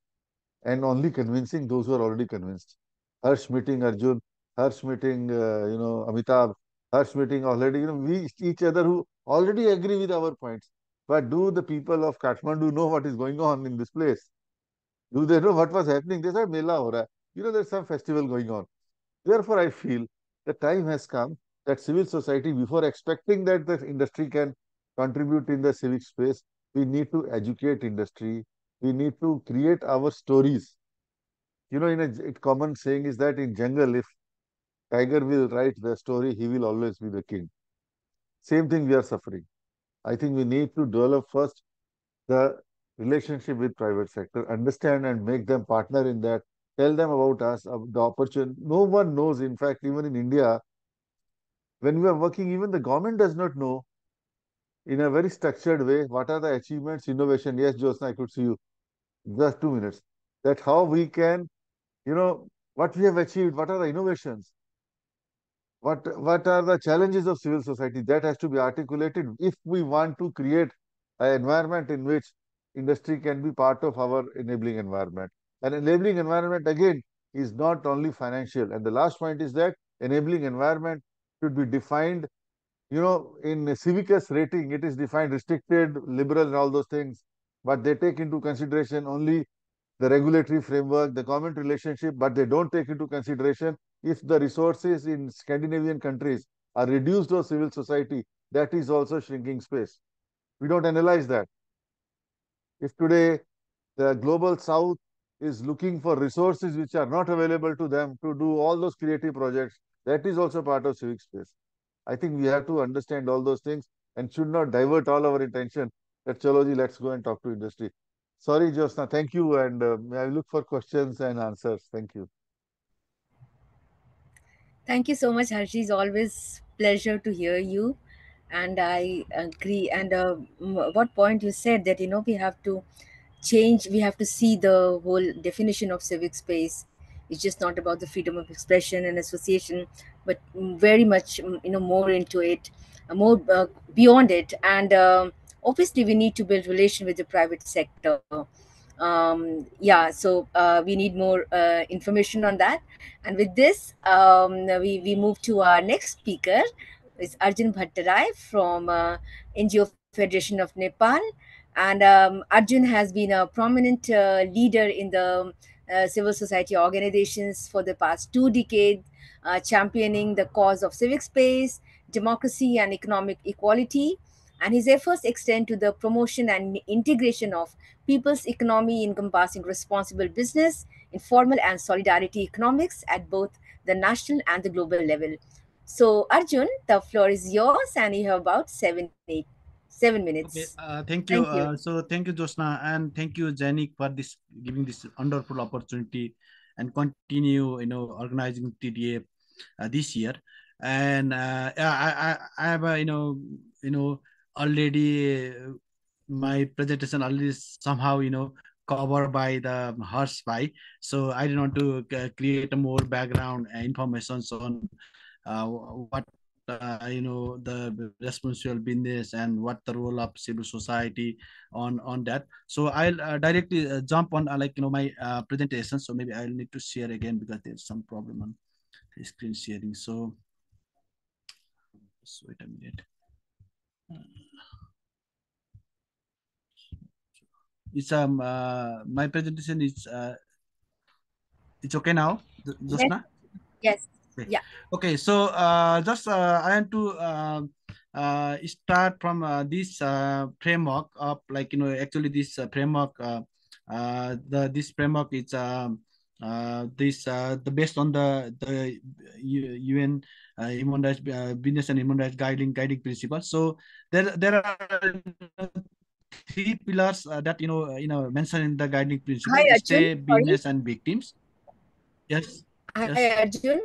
and only convincing those who are already convinced. Harsh meeting Arjun, Harsh meeting, Amitabh, Harsh meeting already, we each other who already agree with our points. But do the people of Kathmandu know what is going on in this place? Do they know what was happening? They said, Mela ho raha hai. There's some festival going on. Therefore, I feel the time has come that civil society, before expecting that the industry can contribute in the civic space, we need to educate industry. We need to create our stories. In a common saying is that in jungle, if tiger will write the story, he will always be the king. Same thing we are suffering. I think we need to develop first the relationship with private sector, understand and make them partner in that, tell them about us, of the opportunity. No one knows, in fact, even in India, when we are working, even the government does not know in a very structured way what are the achievements, innovation. Yes, Josna, I could see you. Just 2 minutes. That how we can, what we have achieved, what are the innovations, what are the challenges of civil society that has to be articulated if we want to create an environment in which industry can be part of our enabling environment. And enabling environment again is not only financial. And the last point is that enabling environment should be defined, in Civicus rating, it is defined restricted, liberal and all those things, but they take into consideration only the regulatory framework, the government relationship, but they don't take into consideration if the resources in Scandinavian countries are reduced to civil society, that is also shrinking space. We don't analyze that. If today the global south is looking for resources which are not available to them to do all those creative projects, that is also part of civic space. I think we have to understand all those things and should not divert all our attention that chalo ji, let's go and talk to industry. Sorry, Josna. Thank you, and I look for questions and answers. Thank you. Thank you so much, Harshi. It's always pleasure to hear you, and I agree. And what point you said that we have to change. We have to see the whole definition of civic space. It's just not about the freedom of expression and association, but very much more into it, more beyond it. And obviously, we need to build relation with the private sector. Yeah, so we need more information on that. And with this, we move to our next speaker. It's Arjun Bhattarai from NGO Federation of Nepal. And Arjun has been a prominent leader in the civil society organizations for the past 2 decades, championing the cause of civic space, democracy, and economic equality. And his efforts extend to the promotion and integration of people's economy, encompassing responsible business, informal and solidarity economics at both the national and the global level. So, Arjun, the floor is yours, and you have about 7 minutes. Okay, thank you. Thank you. So thank you, Josna, and thank you, Janik, for this giving this wonderful opportunity and continue, organizing TDA this year. And yeah, I have, already my presentation already somehow, covered by the Harsh Pai. So I did want to create a more background information on what the responsible business and what the role of civil society on that. So I'll directly jump on my presentation. So maybe I'll need to share again because there's some problem on the screen sharing. So just wait a minute. It's my presentation is it's okay now, Josna? Yes. Okay. Yeah. Okay, so just I want to start from this framework of actually this framework this framework is the based on the UN human rights business and human rights guiding principles. So there are 3 pillars that mentioned in the guiding principle: Hi, stay, Arjun. business, and victims. Yes. Hi, Yes. Arjun.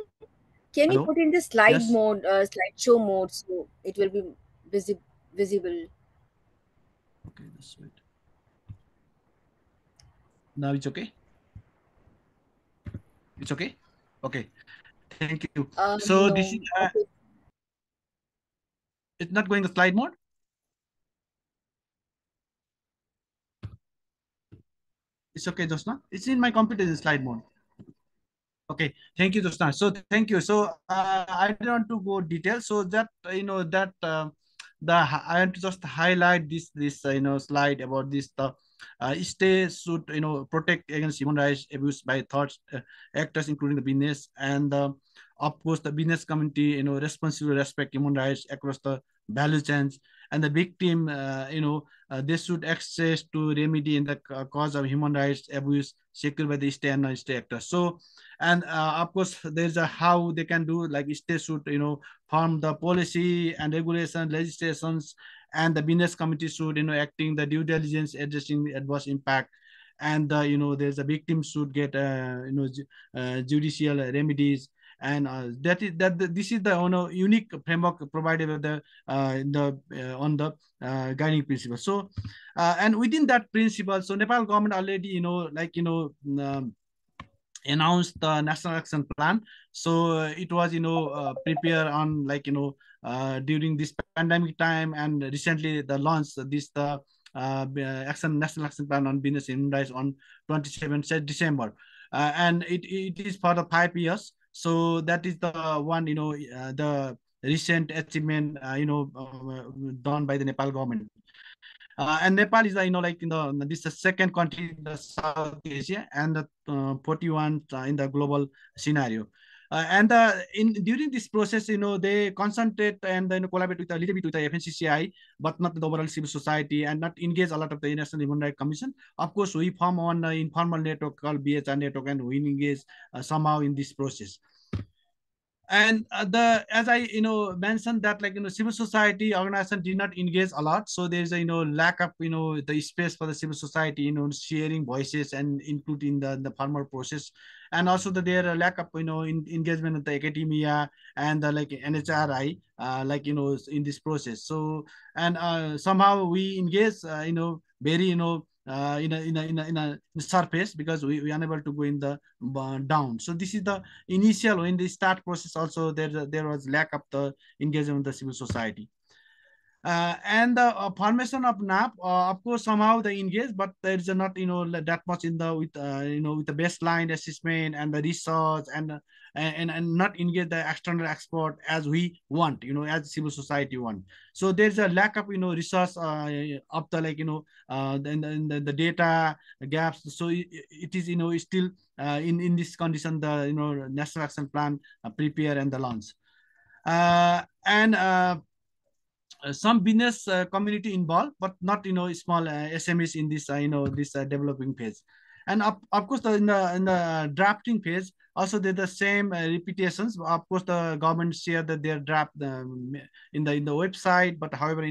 Can you Hello. put in the slide Yes. mode, slideshow mode, so it will be visible? Okay, that's right. Now it's okay. It's okay. Okay. Thank you. So No. this is Okay. it's not going to slide mode. It's okay, Josna. It's in my computer in slide mode. Okay, thank you, Josna. So thank you. So I don't want to go details. So that I want to just highlight this slide about this state should protect against human rights abuse by third actors, including the business, and of course the business community responsibly respect human rights across the value chains, and the victim they should access to remedy in the cause of human rights abuse secured by the state and non-state actors. So and of course there's a how they can do, like states should form the policy and regulation legislations, and the business committee should acting the due diligence addressing the adverse impact, and there's a victim should get judicial remedies, and this is the unique framework provided by the on the guiding principle. So and within that principle, so Nepal government already announced the national action plan. So it was prepared on during this pandemic time, and recently the launch this the national action plan on business and human rights on 27th December, and it is for the 5 years. So that is the one the recent achievement done by the Nepal government. And Nepal is this is the second country in the South Asia, and the 41 in the global scenario. And during this process, they concentrate and then collaborate with a little bit with the FNCCI, but not the overall civil society, and not engage a lot of the International Human Rights Commission. Of course, we form one informal network called BHR network, and we engage somehow in this process. and as I mentioned that civil society organization did not engage a lot, so there's a lack of the space for the civil society sharing voices and including the formal process, and also there a lack of engagement of the academia and the NHRI in this process. So and somehow we engage very in a surface, because we are unable to go in the down. So this is the initial, in the start process also there was lack of the engagement of the civil society. And the formation of NAP, of course, somehow they engage, but there is not that much in the with with the baseline assessment and the research, and not engage the external expert as we want, as civil society want. So there's a lack of research of the the data gaps. So it is still in this condition the national action plan prepare and the launch, and some business community involved, but not small SMEs in this this developing phase. And of course, in the drafting phase, also there's the same repetitions. Of course, the government share that their draft in the website, but however,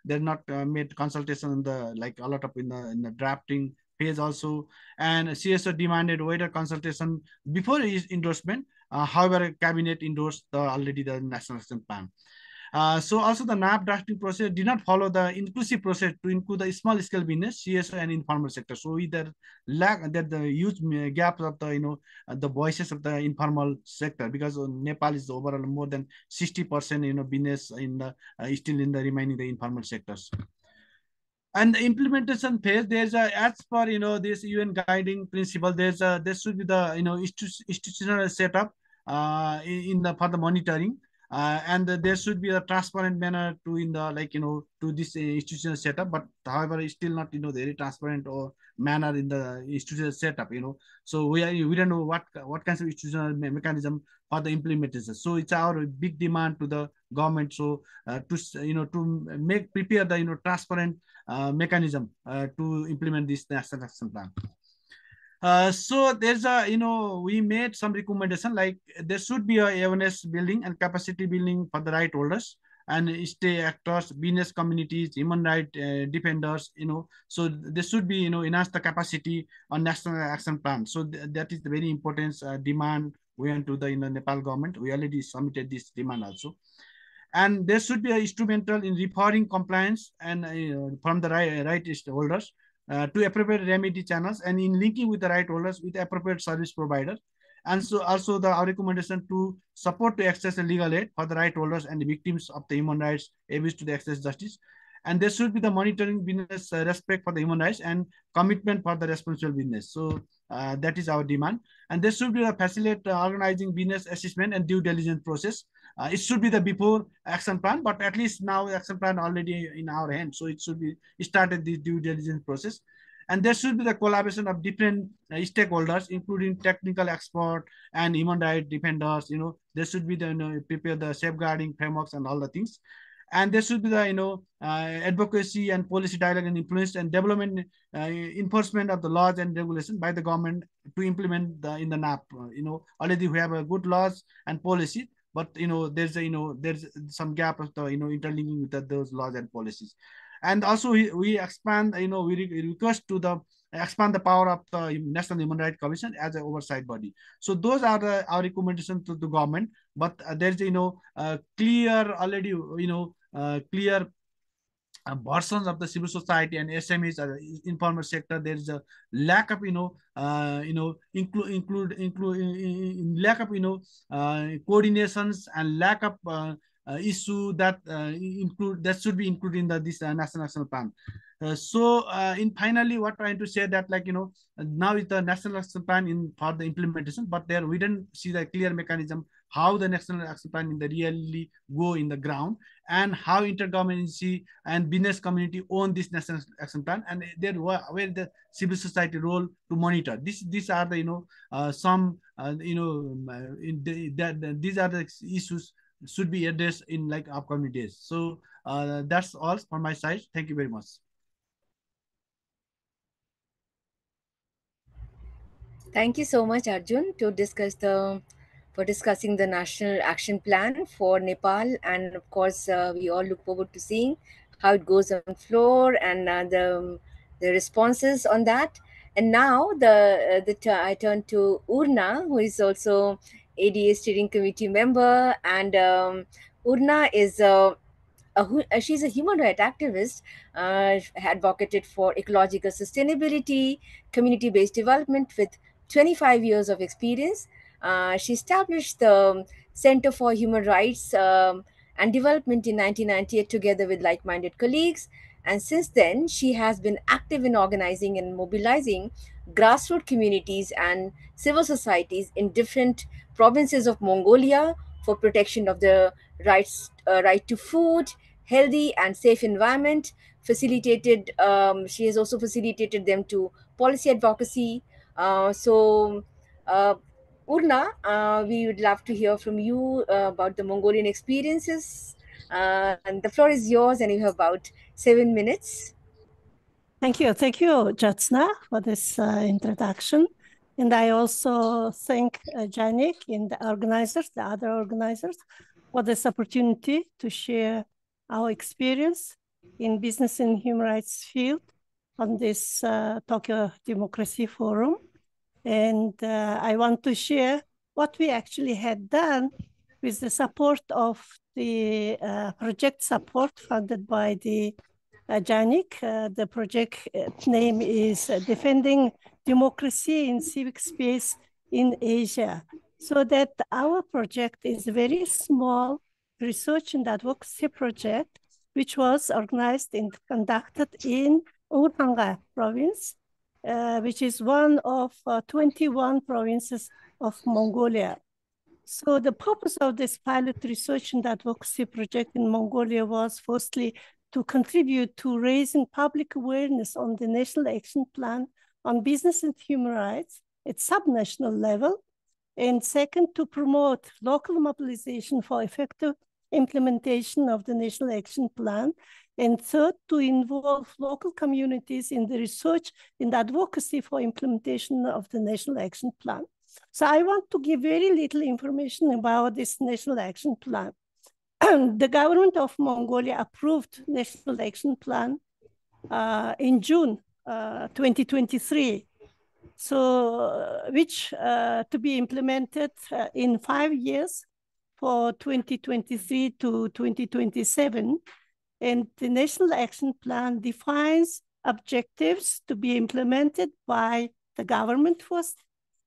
they're not made consultation in the a lot of in the drafting phase also. And CSO demanded wider consultation before his endorsement. However, cabinet endorsed already the national action plan. So also the NAP drafting process did not follow the inclusive process to include the small scale business, CSO and informal sector. So either lack that the huge gap of the the voices of the informal sector, because Nepal is overall more than 60% business in the still in the remaining the informal sectors. And the implementation phase, there's a, as per this UN guiding principle, there should be the institutional setup in the for the monitoring, and there should be a transparent manner to in the to this institutional setup. But however, it's still not very transparent or manner in the institutional setup. So we don't know what kinds of institutional mechanism for the implementation. So it's our big demand to the government. So to prepare the transparent mechanism to implement this national action plan. So there's a we made some recommendation, like there should be a awareness building and capacity building for the right holders and state actors, business communities, human rights defenders. So there should be enhance the capacity on national action plan. So that is the very important demand we went to the Nepal government. We already submitted this demand also. And there should be a instrumental in referring compliance and from the right stakeholders to appropriate remedy channels, and in linking with the right holders with appropriate service providers. And so also our recommendation to support to access the legal aid for the right holders and the victims of the human rights abuse to the access justice. And there should be the monitoring business respect for the human rights and commitment for the responsible business. So that is our demand. And there should be a facilitate organizing business assessment and due diligence process. It should be the before action plan, but at least now action plan already in our hands. So it should be started the due diligence process. And there should be the collaboration of different stakeholders, including technical expert and human rights defenders. There should be the prepare the safeguarding frameworks and all the things. And there should be the advocacy and policy dialogue and influence and development enforcement of the laws and regulation by the government to implement in the NAP. Already we have a good laws and policy, but there's there's some gap of the interlinking with those laws and policies. And also we expand, we request to the expand the power of the National Human Rights Commission as an oversight body. So those are our recommendations to the government. But there's clear already clear versions of the civil society and SMEs, informal sector. There is a lack of lack of coordinations and lack of issue that should be included in this national action plan. So in finally, what trying to say that now is the national action plan in for the implementation, but there we didn't see the clear mechanism how the national action plan in the really go in the ground, and how intergovernmental and business community own this national action plan, and there where the civil society role to monitor. These are the some these are the issues should be addressed in upcoming days. So that's all from my side. Thank you very much. Thank you so much, Arjun, to discuss the for discussing the National Action Plan for Nepal. And of course, we all look forward to seeing how it goes on floor and the responses on that. And now I turn to Urna, who is also ADA steering committee member. And Urna is she's a human rights activist, advocated for ecological sustainability, community-based development with 25 years of experience. She established the Center for Human Rights and Development in 1998 together with like-minded colleagues. And since then, she has been active in organizing and mobilizing grassroots communities and civil societies in different provinces of Mongolia for protection of the right to food, healthy and safe environment. She has also facilitated them to policy advocacy. Uh, Urna, we would love to hear from you about the Mongolian experiences. And the floor is yours, and you have about 7 minutes. Thank you, Jyotsna, for this introduction. And I also thank Janik and the other organizers, for this opportunity to share our experience in business and human rights field on this Tokyo Democracy Forum. And I want to share what we actually had done with the support of the project support funded by the Janik. The project name is Defending Democracy in Civic Space in Asia. So that our project is a very small research and advocacy project, which was organized and conducted in Urhanga province, which is one of 21 provinces of Mongolia. So the purpose of this pilot research and advocacy project in Mongolia was firstly to contribute to raising public awareness on the National Action Plan on Business and Human Rights at subnational level, and second, to promote local mobilization for effective implementation of the National Action Plan, and third, to involve local communities in the research and advocacy for implementation of the National Action Plan. So I want to give very little information about this National Action Plan. The government of Mongolia approved National Action Plan in June 2023. So, which to be implemented in 5 years for 2023 to 2027. And the National Action Plan defines objectives to be implemented by the government first,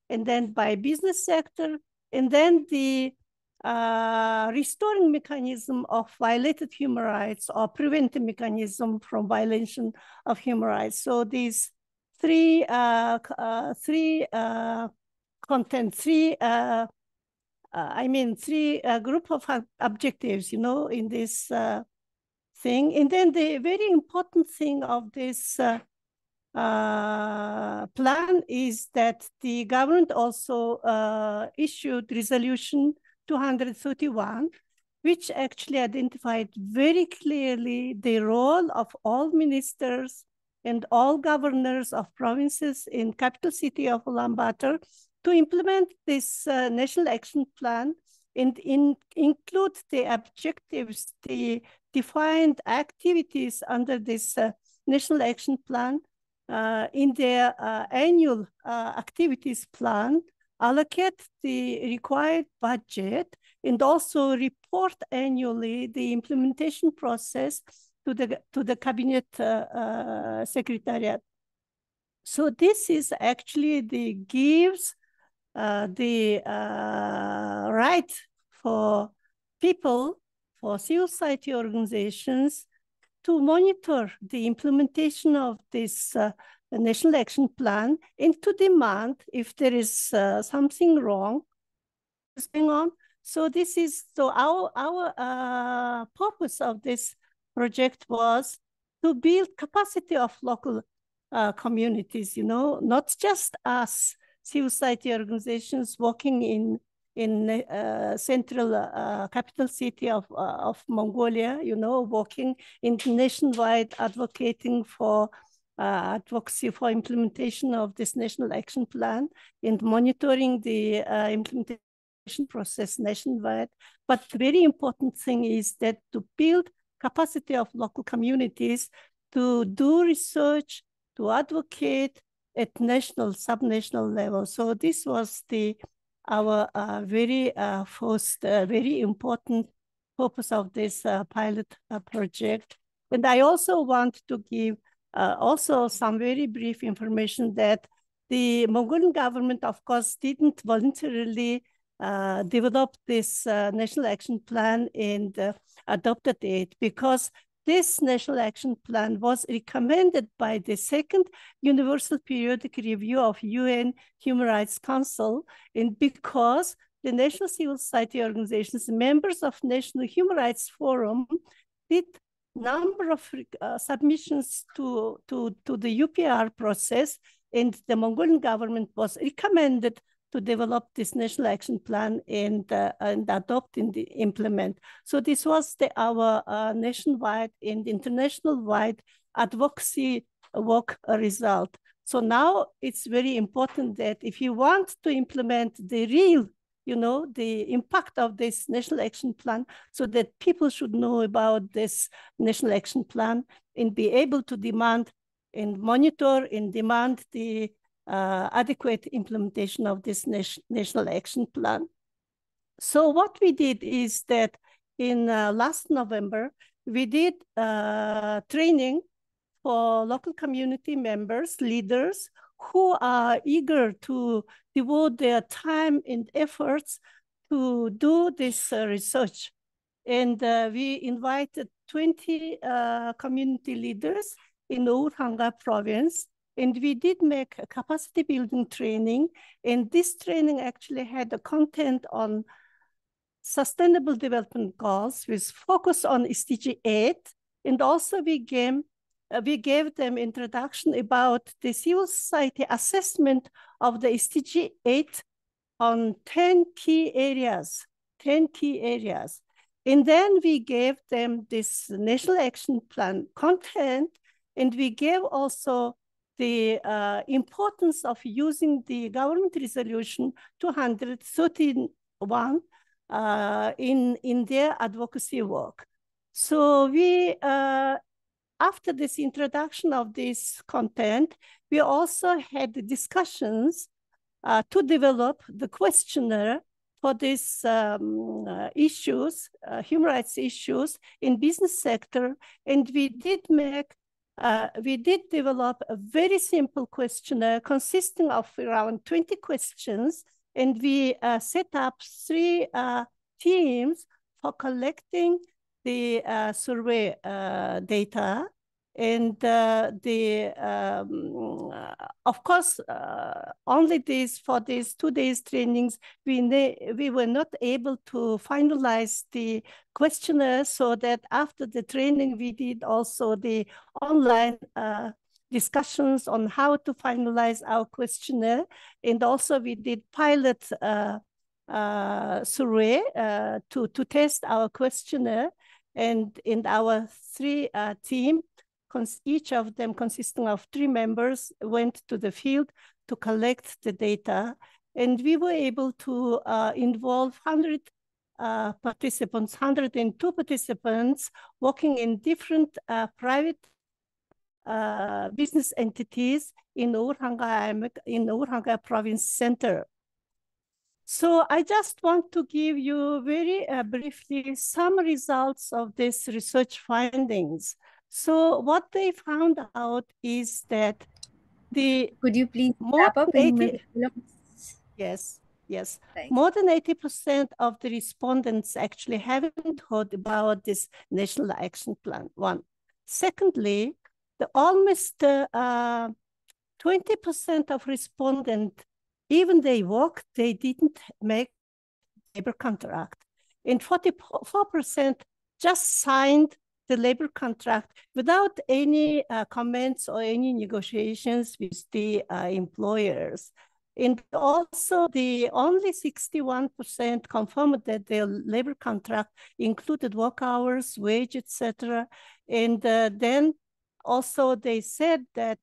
and then by business sector, and then the restoring mechanism of violated human rights or preventive mechanism from violation of human rights. So these three group of objectives, you know, in this thing. And then the very important thing of this plan is that the government also issued resolution 231, which actually identified very clearly the role of all ministers and all governors of provinces in capital city of Ulaanbaatar to implement this National Action Plan and include the objectives, the defined activities under this National Action Plan in their annual activities plan, allocate the required budget, and also report annually the implementation process to the cabinet secretariat. So this is actually gives the right for people, for civil society organizations, to monitor the implementation of this National Action Plan and to demand if there is something wrong going on. So this is, so our purpose of this project was to build capacity of local communities, you know, not just us, civil society organizations working in central capital city of Mongolia, you know, working in nationwide advocating for advocacy for implementation of this National Action Plan and monitoring the implementation process nationwide. But the very important thing is that to build capacity of local communities to do research, to advocate at national, subnational level. So this was our very first, very important purpose of this pilot project. And I also want to give also some very brief information that the Mongolian government, of course, didn't voluntarily develop this national action plan and adopted it, because this national action plan was recommended by the second Universal Periodic Review of UN Human Rights Council, and because the national civil society organizations, members of National Human Rights Forum, did number of submissions to the UPR process, and the Mongolian government was recommended to develop this national action plan and adopt and implement. So this was our nationwide and international-wide advocacy work result. So now it's very important that if you want to implement the real, the impact of this national action plan, so that people should know about this national action plan and be able to demand and monitor and demand the adequate implementation of this national action plan. So what we did is that in last November, we did training for local community members, leaders, who are eager to devote their time and efforts to do this research. And we invited 20 community leaders in Urhanga province. And we did make a capacity building training. And this training actually had a content on sustainable development goals with focus on SDG 8. And also we gave them introduction about the civil society assessment of the SDG 8 on 10 key areas. And then we gave them this national action plan content, and we gave also the importance of using the government resolution 231 in their advocacy work. So we, after this introduction of this content, we also had discussions to develop the questionnaire for these issues, human rights issues in business sector, and we did develop a very simple questionnaire consisting of around 20 questions, and we set up 3 teams for collecting the survey data. And of course, only for these 2 days trainings, we were not able to finalize the questionnaire, so that after the training, we did also the online discussions on how to finalize our questionnaire. And also we did pilot survey to test our questionnaire. And in our 3 team, each of them consisting of 3 members, went to the field to collect the data. And we were able to involve 102 participants working in different private business entities in Urhanga Province Center. So I just want to give you very briefly some results of these research findings. So what they found out is that could you please wrap up in maybe? Yes. Thanks. More than 80% of the respondents actually haven't heard about this national action plan. One. Secondly, almost 20% of respondents, even they worked, they didn't make labor contract. And 44% just signed the labor contract without any comments or any negotiations with the employers. And also only 61% confirmed that their labor contract included work hours, wage, etc. And then also they said that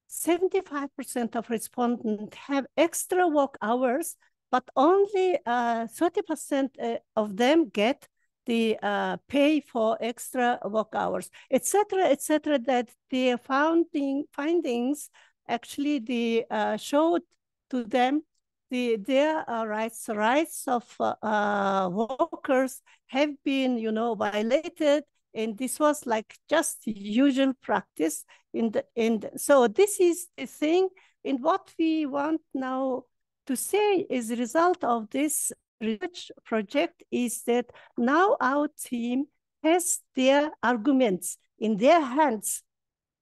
75% of respondents have extra work hours but only 30% of them get the pay for extra work hours, etc., that the findings actually showed to them their rights of workers have been, violated, and this was like just usual practice so this is the thing. And what we want now to say is the result of this research project is that now our team has their arguments in their hands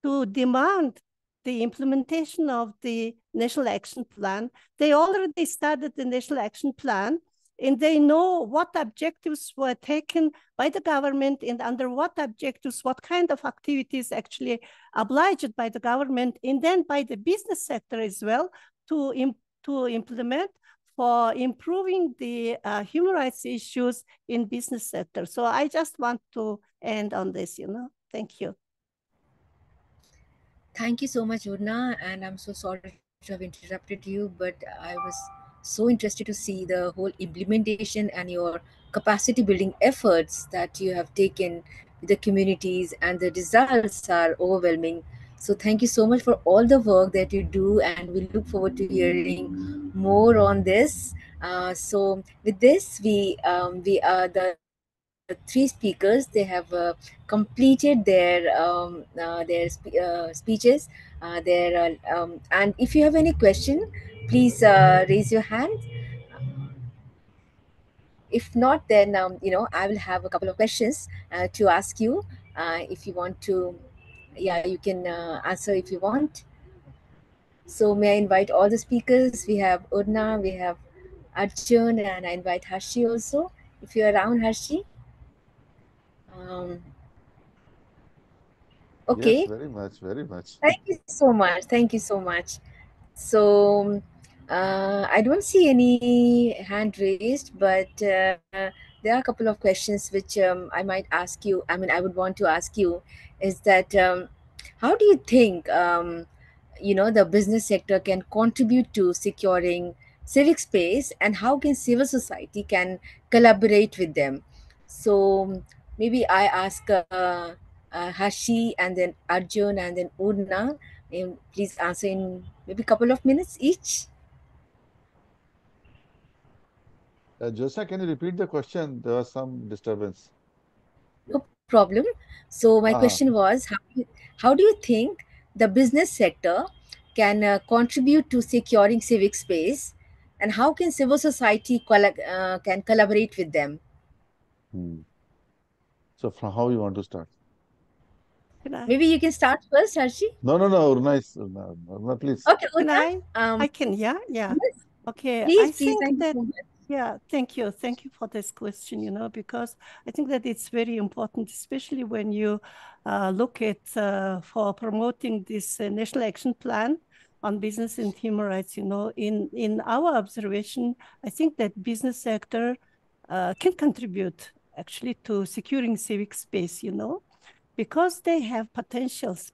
to demand the implementation of the National Action Plan. They already started the National Action Plan, and they know what objectives were taken by the government and under what objectives, what kind of activities actually obliged by the government and then by the business sector as well to implement for improving the human rights issues in business sector. So I just want to end on this, Thank you. Thank you so much, Urna, and I'm so sorry to have interrupted you, but I was so interested to see the whole implementation and your capacity building efforts that you have taken with the communities, and the results are overwhelming. So thank you so much for all the work that you do, and we look forward to hearing more on this. So with this, we are the three speakers. They have completed their speeches. And if you have any question, please raise your hand. If not, then I will have a couple of questions to ask you. If you want to, yeah, you can answer if you want. So may I invite all the speakers? We have Urna, we have Arjun, and I invite Harshi also. If you're around, Harshi. Okay. Yes, very much, very much. Thank you so much. Thank you so much. So I don't see any hand raised, but there are a couple of questions which I might ask you. I mean, I would want to ask you is that how do you think, the business sector can contribute to securing civic space, and how can civil society can collaborate with them? So maybe I ask Hashi and then Arjun and then Urna. Please answer in maybe a couple of minutes each. Jyotsna, can you repeat the question? There was some disturbance. No problem. So my question was, how do you think the business sector can contribute to securing civic space, and how can civil society can collaborate with them? So from how you want to start? Maybe you can start first, Harshi. No, Urna, please. Okay, Urna, I can, yeah. Yes. Okay, Please, think that, yeah, thank you for this question, because I think that it's very important, especially when you look at for promoting this National Action Plan on business and human rights, in our observation, I think that business sector can contribute actually to securing civic space, because they have potentials,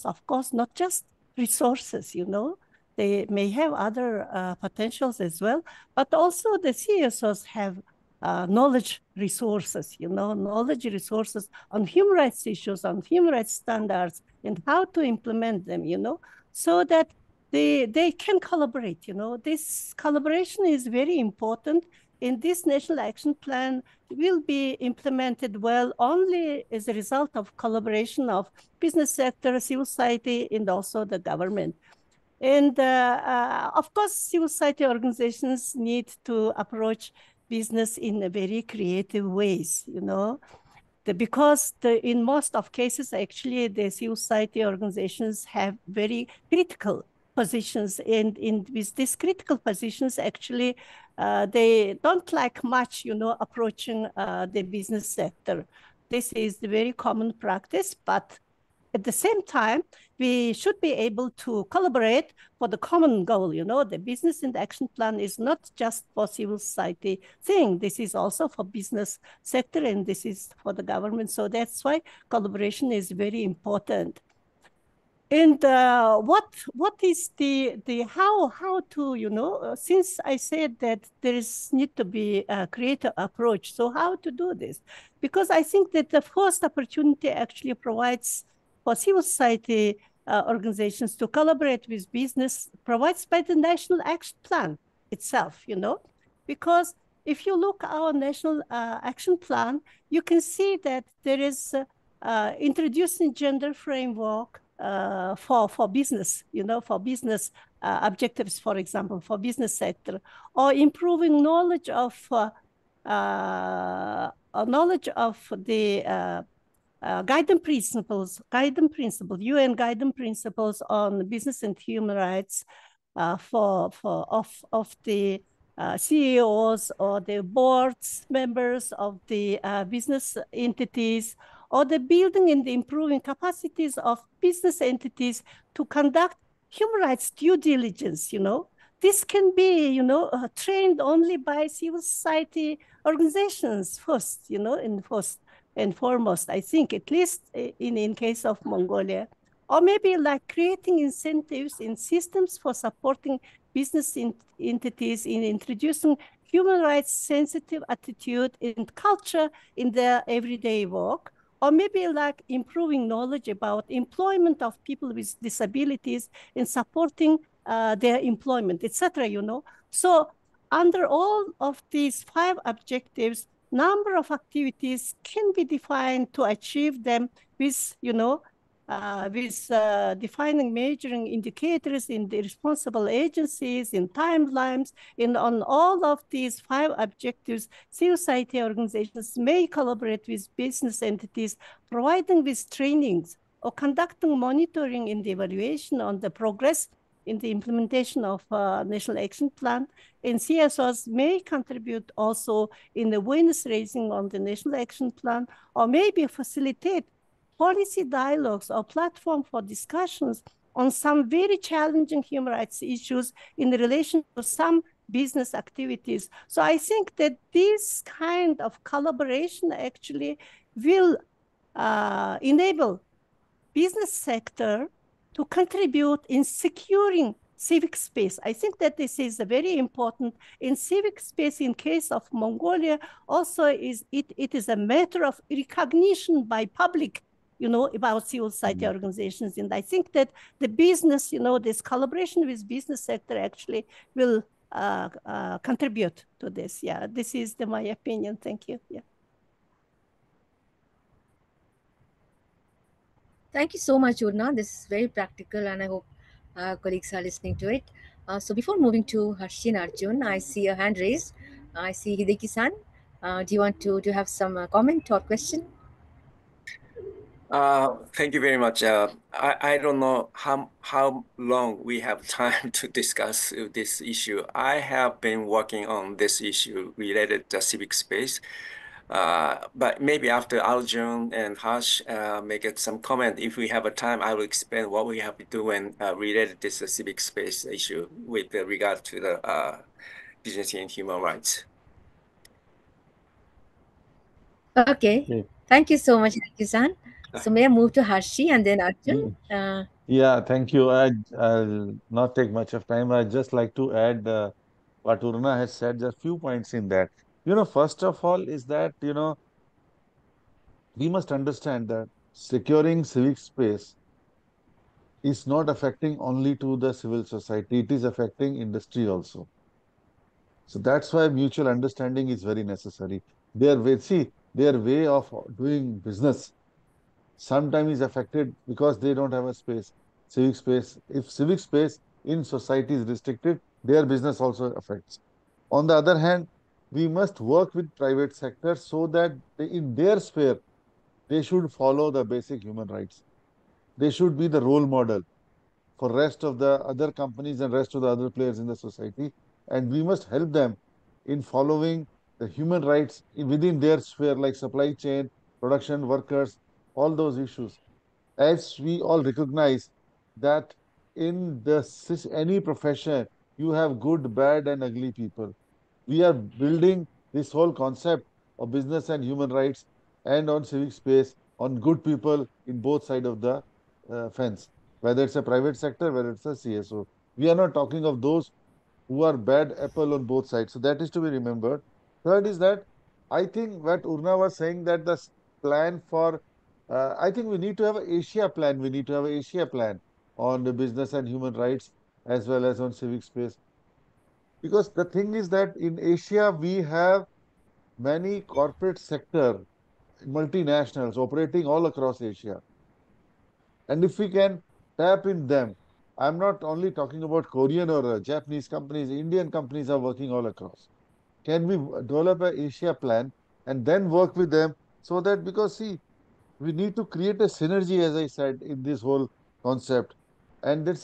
of course, not just resources, they may have other potentials as well, but also the CSOs have knowledge resources, knowledge resources on human rights issues, on human rights standards, and how to implement them, so that they can collaborate, This collaboration is very important. In this National Action Plan will be implemented well only as a result of collaboration of business sector, civil society, and also the government. And of course, civil society organizations need to approach business in a very creative ways, because in most of cases, actually, the civil society organizations have very critical positions, and with these critical positions, actually, they don't like much, approaching the business sector. This is the very common practice, but at the same time, we should be able to collaborate for the common goal. The business and action plan is not just for civil society thing. This is also for business sector, and this is for the government. So that's why collaboration is very important. And what is the how to since I said that there is need to be a creative approach, so how to do this? Because I think that the first opportunity actually provides for civil society organizations to collaborate with business provides by the National Action Plan itself, because if you look at our National Action Plan, you can see that there is introducing gender framework for business, for business objectives, for example, for business sector, or improving knowledge of the guiding principles, UN guiding principles on business and human rights of the CEOs or the boards members of the business entities, or the building and the improving capacities of business entities to conduct human rights due diligence. This can be, trained only by civil society organizations first, first and foremost, I think, at least in case of Mongolia. Or maybe like creating incentives in systems for supporting business entities in introducing human rights sensitive attitude and culture in their everyday work. Or maybe like improving knowledge about employment of people with disabilities and supporting their employment, etc. So under all of these 5 objectives, number of activities can be defined to achieve them with, defining measuring indicators in the responsible agencies, in timelines, on all of these 5 objectives. Civil society organizations may collaborate with business entities, providing with trainings or conducting monitoring and evaluation on the progress in the implementation of National Action Plan. And CSOs may contribute also in the awareness raising on the National Action Plan, or maybe facilitate policy dialogues or platform for discussions on some very challenging human rights issues in relation to some business activities. So I think that this kind of collaboration actually will enable business sector to contribute in securing civic space. I think that this is very important. In civic space, in case of Mongolia, also it is a matter of recognition by public, about civil society organizations. And I think that the business, this collaboration with business sector actually will contribute to this. Yeah, this is my opinion. Thank you. Yeah. Thank you so much, Urna. This is very practical, and I hope colleagues are listening to it. So before moving to Harshin Arjun, I see a hand raised. I see Hideki-san. Do you want to have some comment or question? Thank you very much. I don't know how long we have time to discuss this issue. I have been working on this issue related to civic space. But maybe after Arjun and Harsh make some comment, if we have a time, I will explain what we have been doing related to this civic space issue with regard to the business and human rights. Okay. Thank you so much, Hideki-san. So may I move to Harshi and then Arjun? Yeah, thank you. I'll not take much of time. I'd just like to add what Urna has said, just a few points in that. First of all is that, we must understand that securing civic space is not affecting only to the civil society, it is affecting industry also. So that's why mutual understanding is very necessary. Their way of doing business sometimes is affected because they don't have a space, civic space. If civic space in society is restricted, their business also affects. On the other hand, we must work with private sector so that in their sphere, they should follow the basic human rights. They should be the role model for rest of the other companies and rest of the other players in the society. And we must help them in following the human rights within their sphere, like supply chain, production workers, all those issues. As we all recognize that in any profession, you have good, bad, and ugly people. We are building this whole concept of business and human rights and on civic space on good people in both sides of the fence. whether it's a private sector, whether it's a CSO. We are not talking of those who are bad apple on both sides. So that is to be remembered. Third is that I think what Urna was saying, that the plan for, I think we need to have an Asia plan. We need to have an Asia plan on the business and human rights as well as on civic space. Because the thing is that in Asia, we have many corporate sector, multinationals operating all across Asia. And if we can tap in them, I'm not only talking about Korean or Japanese companies, Indian companies are working all across. Can we develop an Asia plan and then work with them so that, because see, we need to create a synergy, as I said, in this whole concept. And it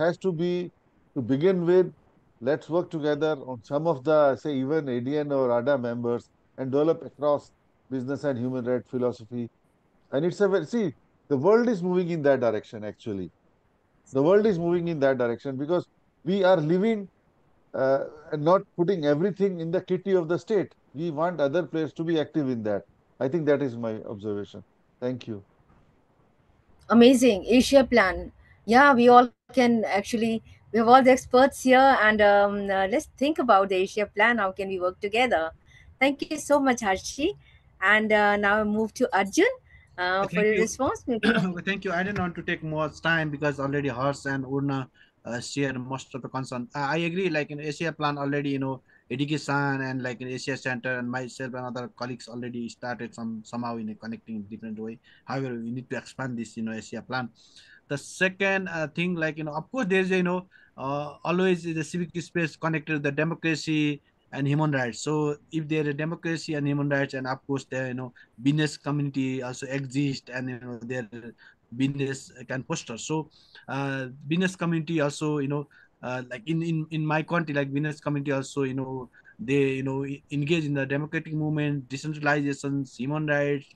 has to be, to begin with, let's work together on some of the, say, even ADN or ADA members and develop across business and human rights philosophy. And it's a very, see, the world is moving in that direction, actually. The world is moving in that direction because we are living and not putting everything in the kitty of the state. We want other players to be active in that. I think that is my observation. Thank you. Amazing. Asia plan. Yeah, we all can actually, we have all the experts here, and let's think about the Asia plan. How can we work together? Thank you so much, Harshi. And now I move to Arjun for Thank your you. response. Maybe. Thank you. I didn't want to take much time because already Hers and Urna share most of the concern. I agree, like in Asia plan already, education and like in Asia Center and myself and other colleagues already started somehow in a connecting in different way. However, we need to expand this, Asia plan. The second thing, like, of course, there's, always the civic space connected to the democracy and human rights. So if there is democracy and human rights, and of course there, business community also exist, and their business can foster. So business community also, like in my country, like business community also, they engage in the democratic movement, decentralizations, human rights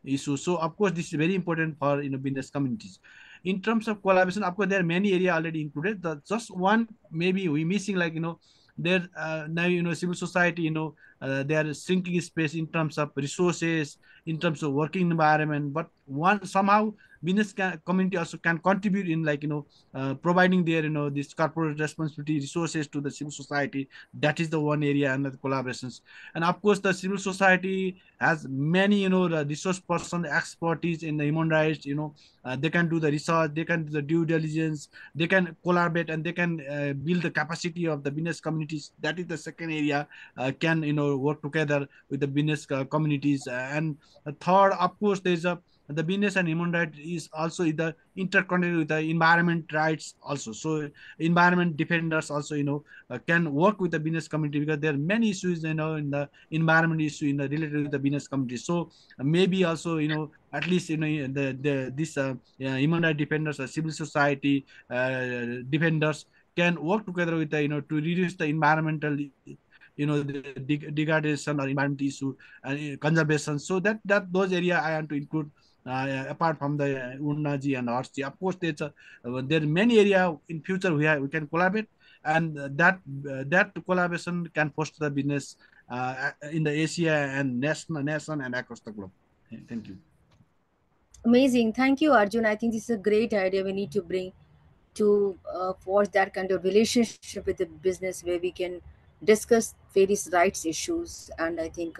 issues. So of course this is very important for business communities. In terms of collaboration, of course there are many areas already included. The just one maybe we missing, like there now civil society, they are shrinking space in terms of resources, in terms of working environment. But one somehow business community also can contribute in, like, providing their this corporate responsibility resources to the civil society. That is the one area under the collaborations. And of course the civil society has many the resource person expertise in the human rights. They can do the research, they can do the due diligence, they can collaborate, and they can build the capacity of the business communities. That is the second area, can work together with the business communities. And the third, of course, there's the business and human rights is also the interconnected with the environment rights also. So environment defenders also can work with the business community, because there are many issues in the environment issue in the related with the business community. So maybe also at least this human rights defenders or civil society defenders can work together with the to reduce the environmental the degradation or environment issue and conservation. So that those areas I want to include, apart from the Urnaji and Archie. Of course there are many areas in future we can collaborate, and that collaboration can foster the business in the Asia and nation and across the globe. Thank you. Amazing. Thank you, Arjun. I think this is a great idea we need to bring to forge that kind of relationship with the business where we can discuss various rights issues. And I think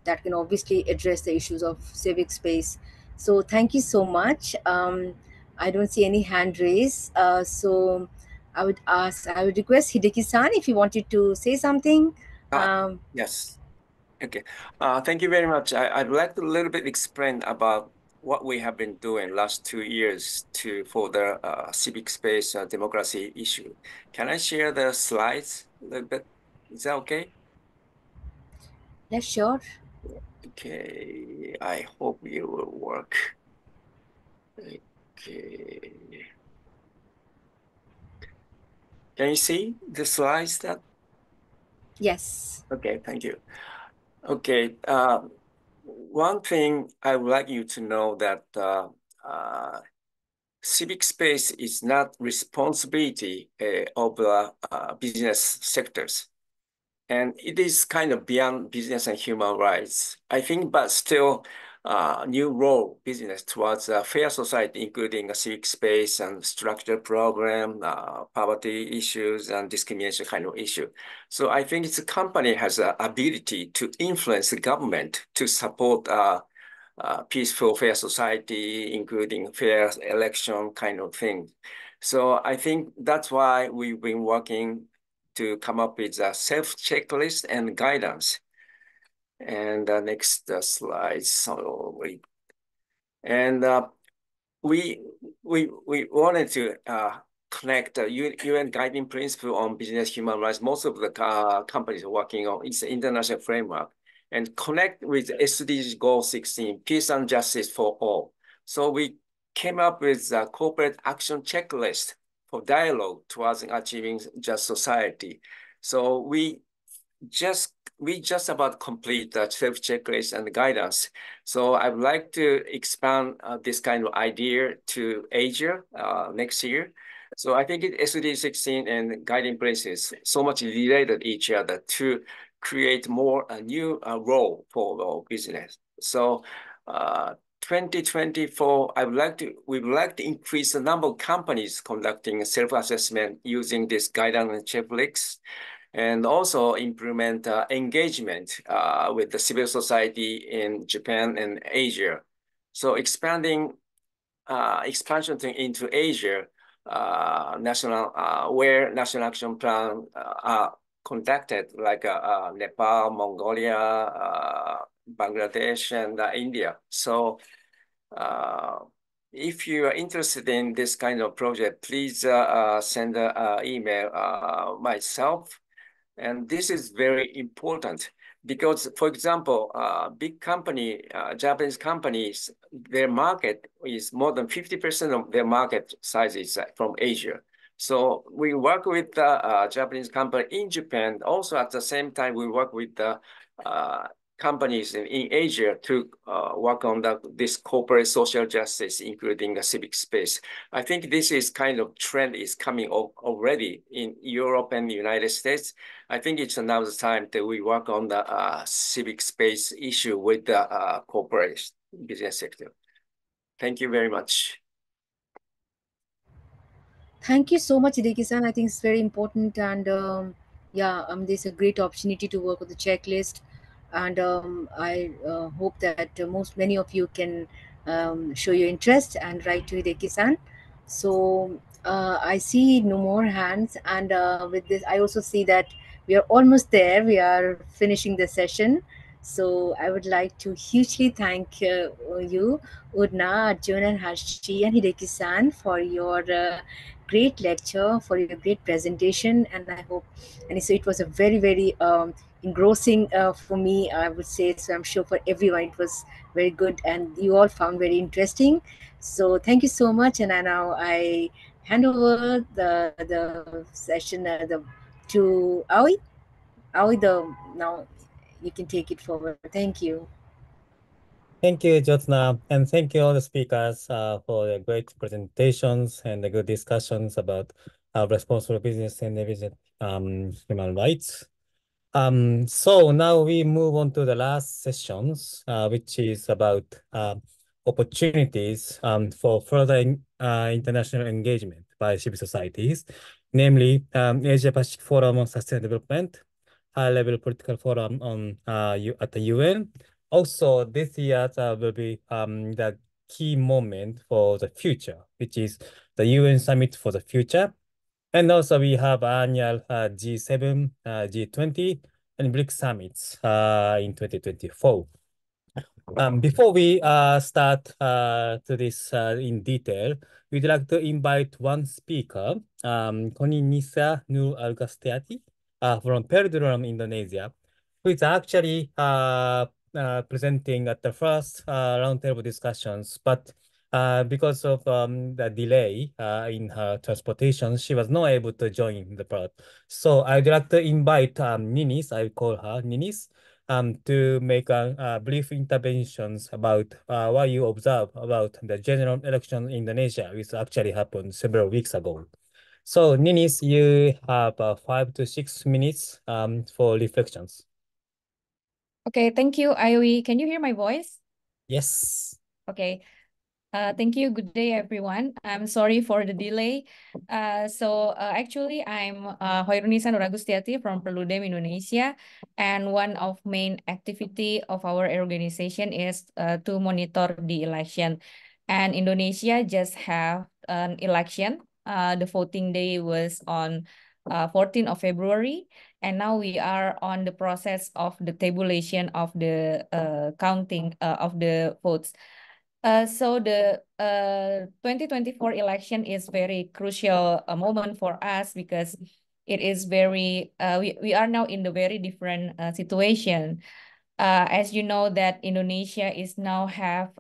that can obviously address the issues of civic space. So thank you so much. I don't see any hand raised. So I would request Hideki-san if you wanted to say something. Yes. Okay. Thank you very much. I'd like to a little bit explain about what we have been doing last 2 years for the civic space democracy issue. Can I share the slides a little bit? Is that okay? Yeah, sure. Okay. I hope it will work. Okay. Can you see the slides that? Yes. Okay, thank you. Okay. One thing I would like you to know that civic space is not responsibility of business sectors. And it is kind of beyond business and human rights, I think, but still new role business towards a fair society, including a civic space and structured program, poverty issues and discrimination kind of issue. So I think the company has an ability to influence the government to support peaceful, fair society, including fair election kind of thing. So I think that's why we've been working to come up with a self-checklist and guidance. And the next slide. So we wanted to connect the UN guiding principle on business human rights. Most of the companies are working on it's an international framework, and connect with SDG Goal 16, peace and justice for all. So we came up with a corporate action checklist for dialogue towards achieving just society. So we just about complete the self-checklist and guidance. So I would like to expand this kind of idea to Asia next year. So I think SDG 16 and guiding principles so much related each other to create more a new role for business. So 2024, we would like to increase the number of companies conducting self-assessment using this guidance and checklist, and also implement engagement with the civil society in Japan and Asia. So expansion into Asia, where national action plan are conducted, like Nepal, Mongolia, Bangladesh, and India. So if you are interested in this kind of project, please send an email myself. And this is very important because, for example, big company, Japanese companies, their market is more than 50% of their market size is from Asia. So we work with the Japanese company in Japan. Also, at the same time, we work with the companies in Asia to work on this corporate social justice, including a civic space. I think this is kind of trend is coming already in Europe and the United States. I think it's now the time that we work on the civic space issue with the corporate business sector. Thank you very much. Thank you so much, Hideki-san. I think it's very important, and there's a great opportunity to work with the checklist, and I hope that many of you can show your interest and write to Hideki-san. So I see no more hands, and with this, I also see that we are almost there. We are finishing the session. So I would like to hugely thank you, Udna, Arjun, and Harshi, and Hideki-san for your great lecture, for your great presentation. And I hope, and so it was a very, very engrossing for me, I would say. So I'm sure for everyone it was very good, and you all found very interesting. So thank you so much. And now I hand over the session to Aoi. Aoi, now you can take it forward. Thank you. Thank you, Jyotsna, and thank you all the speakers for the great presentations and the good discussions about responsible business and human rights. So now we move on to the last sessions, which is about opportunities for further international engagement by civil societies, namely Asia Pacific Forum on Sustainable Development, high-level political forum on at the UN. Also, this year will be the key moment for the future, which is the UN Summit for the Future. And also we have annual G7, G20, and BRICS summits in 2024. Before we start to this in detail, we'd like to invite one speaker, Koninisa Nur Algastiati, from Perduram, Indonesia, who is actually presenting at the first roundtable discussions, but because of the delay in her transportation, she was not able to join the part. So I'd like to invite Ninis, I call her Ninis, to make brief interventions about what you observe about the general election in Indonesia, which actually happened several weeks ago. So Ninis, you have 5 to 6 minutes for reflections. Okay, thank you, Aoi. Can you hear my voice? Yes. Okay. Thank you. Good day, everyone. I'm sorry for the delay. Actually, I'm Hoirunisa Nuragustiati from Perludem, Indonesia. And one of main activity of our organization is to monitor the election. And Indonesia just have an election. The voting day was on 14th of February. And now we are on the process of the tabulation of the counting of the votes. So the 2024 election is very crucial moment for us because it is very we are now in the very different situation. As you know that Indonesia is now have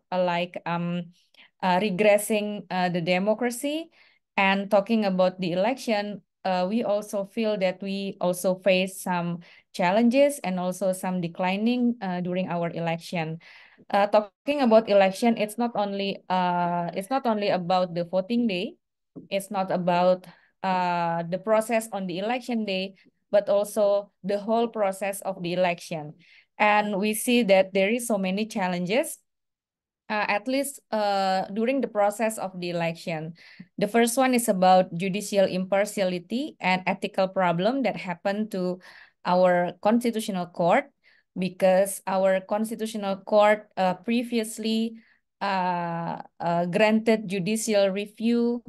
regressing the democracy, and talking about the election, we also feel that we also face some challenges and also some declining during our election. Talking about election, it's not only about the voting day. It's not about the process on the election day, but also the whole process of the election. And we see that there is so many challenges, at least during the process of the election. The first one is about judicial impartiality and ethical problem that happened to our constitutional court, because our constitutional court previously granted judicial review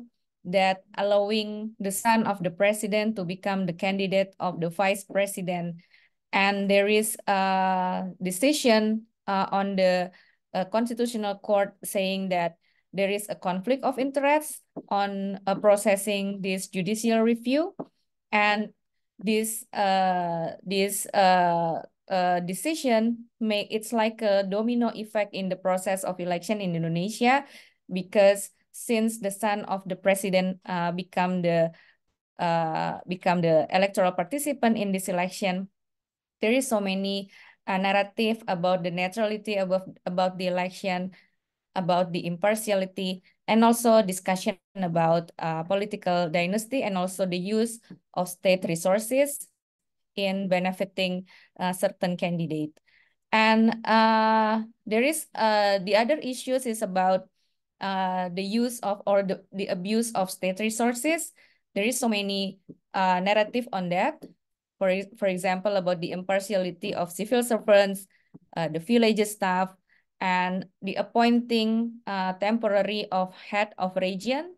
that allowing the son of the president to become the candidate of the vice president. And there is a decision on the Constitutional Court saying that there is a conflict of interest on processing this judicial review, and this decision it's like a domino effect in the process of election in Indonesia, because since the son of the president become the electoral participant in this election, there is so many narrative about the neutrality about the election, about the impartiality, and also discussion about political dynasty and also the use of state resources in benefiting certain candidate. And there is the other issues is about the use of or the abuse of state resources. There is so many narrative on that. For example, about the impartiality of civil servants, the village staff, and the appointing temporary of head of region.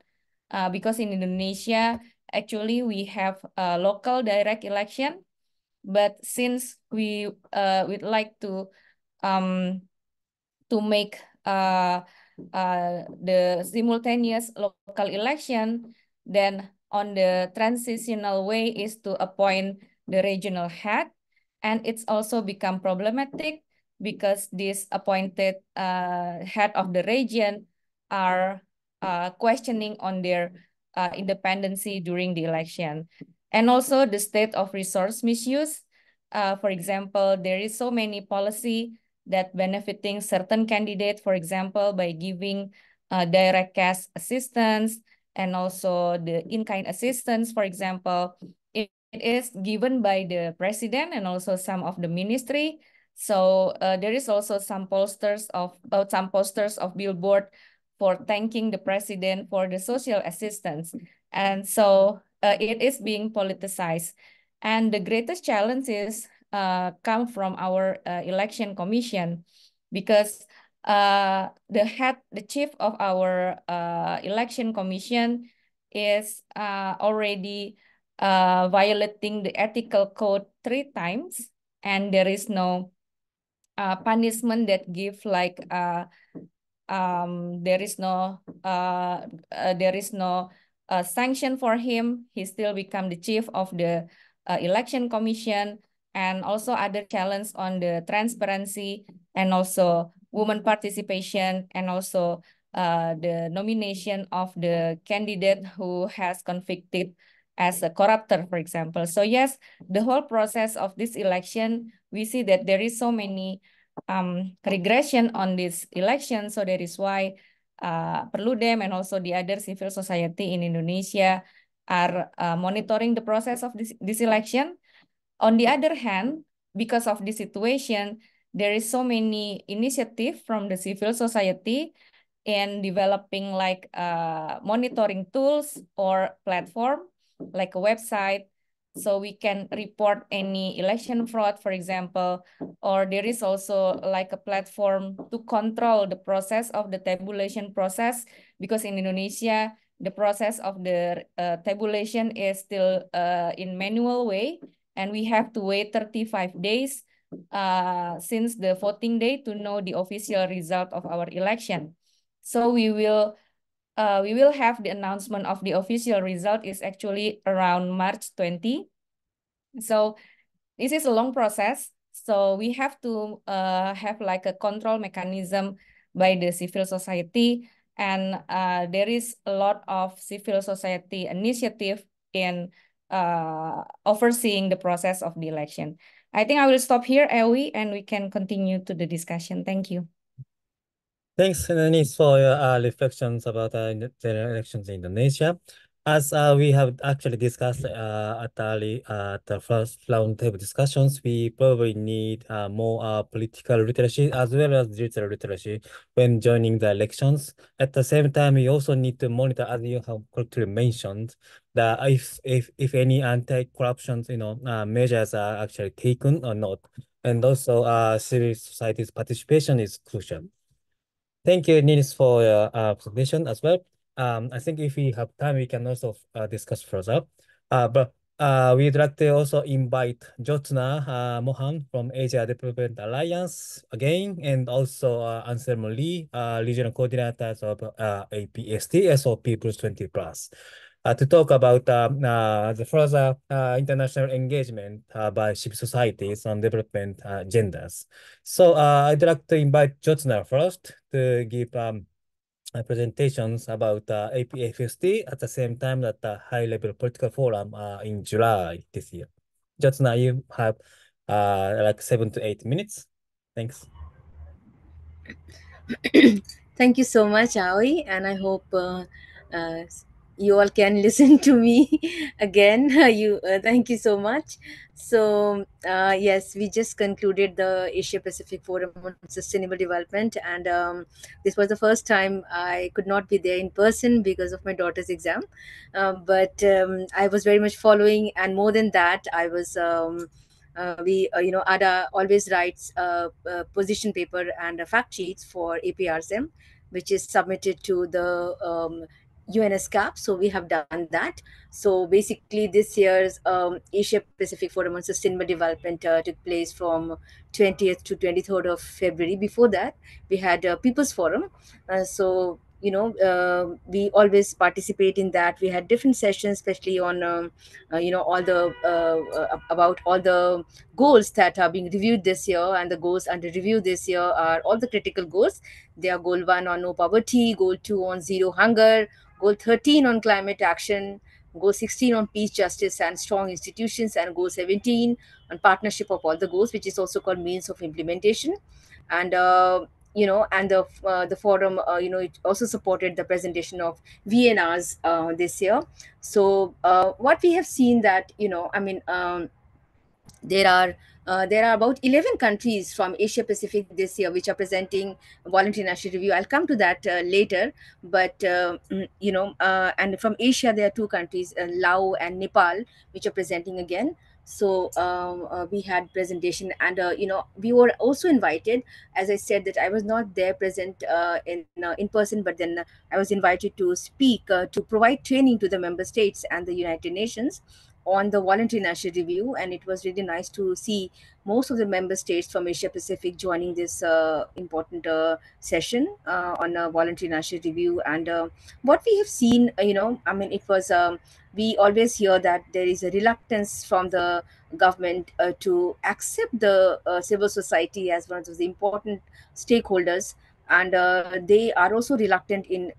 Because in Indonesia, actually, we have a local direct election, but since we would like to make the simultaneous local election, then on the transitional way is to appoint the regional head. And it's also become problematic because this appointed head of the region are questioning on their independency during the election. And also the state of resource misuse. For example, there is so many policy that benefiting certain candidate, for example, by giving direct cash assistance and also the in-kind assistance, for example, it is given by the president and also some of the ministry. So there is also some posters of billboard for thanking the president for the social assistance. And so it is being politicized. And the greatest challenge is come from our election commission, because the chief of our election commission is already violating the ethical code 3 times, and there is no punishment that give like there is no sanction for him. He still become the chief of the election commission. And also other challenge on the transparency and also women participation, and also the nomination of the candidate who has convicted as a corrupter, for example. So yes, the whole process of this election, we see that there is so many regression on this election. So that is why Perludem and also the other civil society in Indonesia are monitoring the process of this election. On the other hand, because of this situation, there is so many initiative from the civil society in developing like monitoring tools or platform, like a website, so we can report any election fraud, for example, or there is also like a platform to control the process of the tabulation process, because in Indonesia, the process of the tabulation is still in manual way, and we have to wait 35 days since the voting day to know the official result of our election. So we will have the announcement of the official result is actually around March 20. So this is a long process. So we have to have like a control mechanism by the civil society. And there is a lot of civil society initiative in overseeing the process of the election. I think I will stop here, Ewi, and we can continue to the discussion. Thank you. Thanks, Denise, for your reflections about the elections in Indonesia. As we have actually discussed at the first roundtable discussions, we probably need more political literacy as well as digital literacy when joining the elections. At the same time, we also need to monitor, as you have correctly mentioned, that if any anti-corruption measures are actually taken or not, and also civil society's participation is crucial. Thank you, Nils, for your presentation as well. I think if we have time, we can also discuss further. But we'd like to also invite Jyotsna Mohan from Asia Development Alliance again, and also Anselmo Lee, regional coordinators of APST, SOP Plus 20 Plus, to talk about the further international engagement by civil societies on development agendas. So I'd like to invite Jyotsna first to give presentations about APFST at the same time at the high-level political forum in July this year. Jyotsna, you have like 7 to 8 minutes. Thanks. Thank you so much, Aoi, and I hope you all can listen to me again. Thank you so much. So yes, we just concluded the Asia Pacific Forum on Sustainable Development, and this was the first time I could not be there in person because of my daughter's exam, but I was very much following, and more than that, I was ADA always writes position paper and fact sheets for APRSM, which is submitted to the UNESCAP. So we have done that. So basically, this year's Asia Pacific Forum on Sustainable Development took place from 20th to 23rd of February. Before that, we had a People's Forum. We always participate in that. We had different sessions, especially on all the about all the goals that are being reviewed this year, and the goals under review this year are all the critical goals. They are goal 1 on no poverty, goal 2 on zero hunger, goal 13 on climate action, goal 16 on peace, justice, and strong institutions, and goal 17 on partnership of all the goals, which is also called means of implementation. And the forum, it also supported the presentation of VNRs this year. So what we have seen that, there are about 11 countries from Asia Pacific this year which are presenting voluntary national review. I'll come to that later. But and from Asia there are 2 countries, Laos and Nepal, which are presenting again. So we had presentation, and we were also invited. As I said, that I was not there present in person, but then I was invited to speak to provide training to the member states and the United Nations on the voluntary national review. And it was really nice to see most of the member states from Asia Pacific joining this important session on a voluntary national review. And what we have seen, it was we always hear that there is a reluctance from the government to accept the civil society as one of the important stakeholders, and they are also reluctant in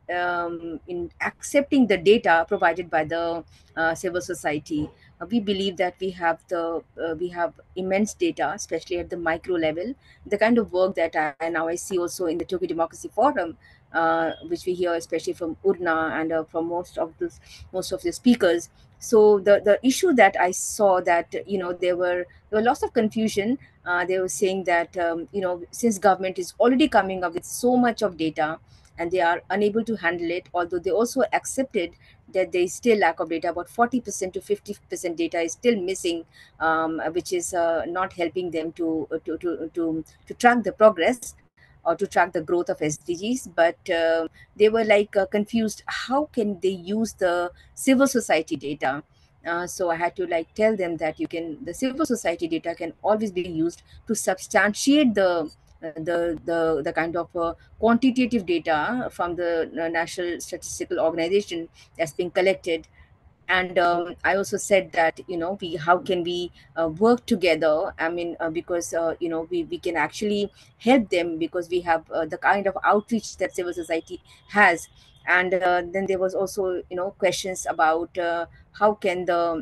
accepting the data provided by the civil society. We believe that we have immense data, especially at the micro level. The kind of work that I see also in the Tokyo Democracy Forum, which we hear especially from Urna and from most of the speakers. So the issue that I saw, that there were lots of confusion They were saying that, since government is already coming up with so much of data and they are unable to handle it, although they also accepted that there is still lack of data, about 40% to 50% data is still missing, which is not helping them to track the progress or to track the growth of SDGs. But they were like confused. How can they use the civil society data? So I had to like tell them that the civil society data can always be used to substantiate the kind of quantitative data from the National Statistical Organization that's being collected. And I also said that, we how can we work together. I mean, because we can actually help them, because we have the kind of outreach that civil society has. And then there was also questions about how can uh,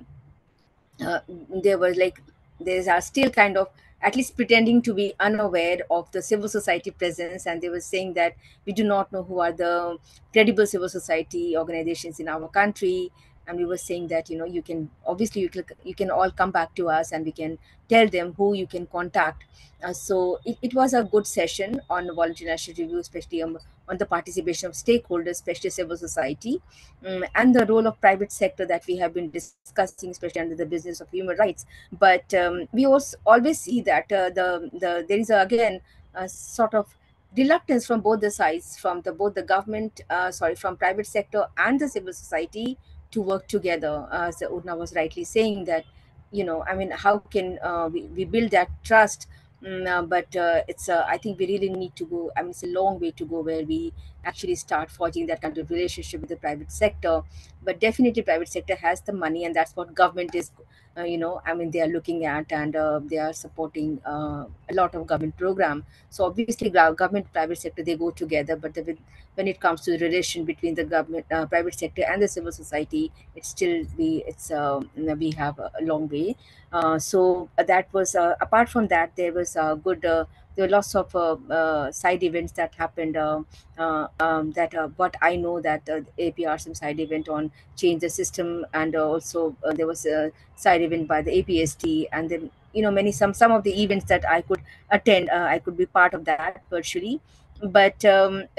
there was like there are still kind of at least pretending to be unaware of the civil society presence, and they were saying that we do not know who are the credible civil society organizations in our country. And we were saying that, you can all come back to us and we can tell them who you can contact. So it was a good session on voluntary national review, especially on the participation of stakeholders, especially civil society, and the role of private sector that we have been discussing, especially under the business of human rights. But we also always see that there is again a sort of reluctance from both the sides, from both the government, from private sector and the civil society, to work together. As Urna was rightly saying that, I mean, how can we build that trust? But it's I think we really need to go. I mean, it's a long way to go where we actually start forging that kind of relationship with the private sector. But definitely private sector has the money, and that's what government is I mean, they are looking at, and they are supporting a lot of government program. So obviously government private sector, they go together. But when it comes to the relation between the government private sector and the civil society, it's still we have a long way. So that was apart from that, there was a good there were lots of side events that happened. What I know that APR, some side event on change the system, and also there was a side event by the APST, and then many some of the events that I could attend. I could be part of that virtually. But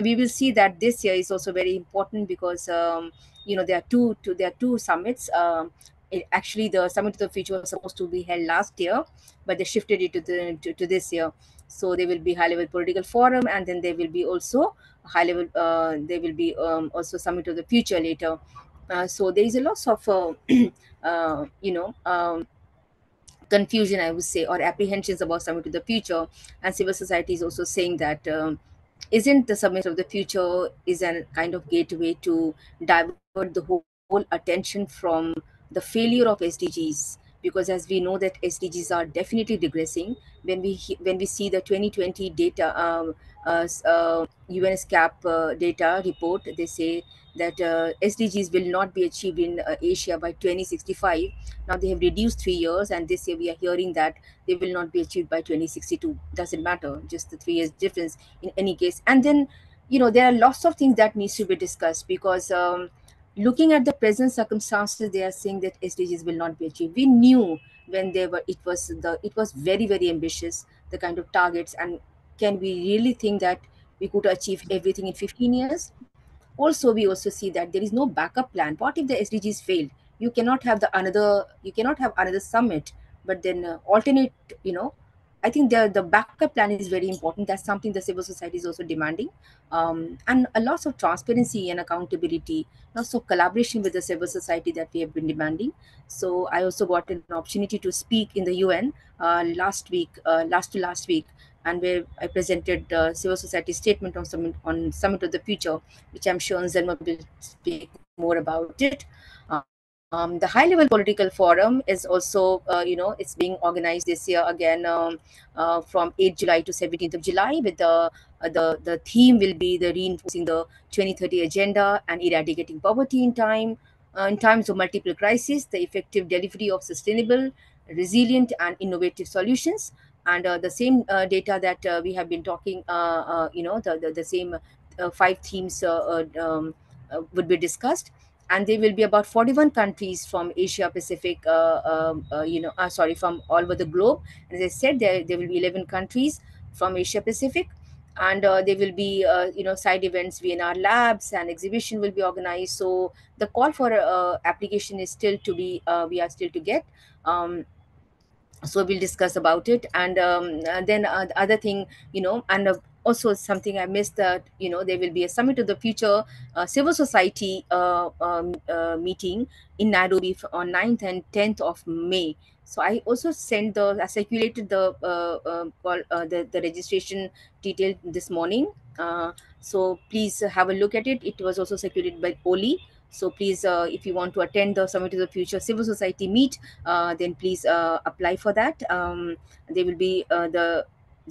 we will see that this year is also very important, because there are two summits. Actually, the Summit of the Future was supposed to be held last year, but they shifted it to this year. So there will be high level political forum, and then there will be also high level. There will be also Summit of the Future later. So there is a lot of uh, you know. Confusion, I would say, or apprehensions about Summit of the Future. And civil society is also saying that isn't the Summit of the Future is a kind of gateway to divert the whole attention from the failure of SDGs? Because as we know that SDGs are definitely regressing. When we see the 2020 data, UNESCAP data report, they say that SDGs will not be achieved in Asia by 2065. Now they have reduced 3 years, and this year we are hearing that they will not be achieved by 2062. Doesn't matter, just the 3 years difference in any case. And then there are lots of things that needs to be discussed, because looking at the present circumstances, they are saying that SDGs will not be achieved. We knew when it was very, very ambitious, the kind of targets. And can we really think that we could achieve everything in 15 years? Also, we also see that there is no backup plan. What if the SDGs failed? You cannot have another summit, but then alternate. I think the backup plan is very important. That's something the civil society is also demanding, and a lot of transparency and accountability, lots of collaboration with the civil society that we have been demanding. So I also got an opportunity to speak in the UN last week, last week, and where I presented the civil society statement on Summit of the Future, which I'm sure Zelma will speak more about it. The high level political forum is also, it's being organized this year again, from 8th July to 17th of July, with the theme will be the reinforcing the 2030 agenda and eradicating poverty in times of multiple crises, the effective delivery of sustainable, resilient, and innovative solutions. And the same data that we have been talking, the same 5 themes would be discussed. and there will be about 41 countries from Asia Pacific, from all over the globe. And as I said, there will be 11 countries from Asia Pacific, and there will be side events, VNR labs, and exhibition will be organized. So the call for application is still to be we are still to get. So we'll discuss about it, and then the other thing, and also something I missed, that there will be a summit of the future civil society meeting in Nairobi on 9th and 10th of May. So I also I circulated the registration detail this morning. So please have a look at it. It was also circulated by Oli. So please, if you want to attend the Summit of the Future Civil Society meet, then please apply for that. There will be the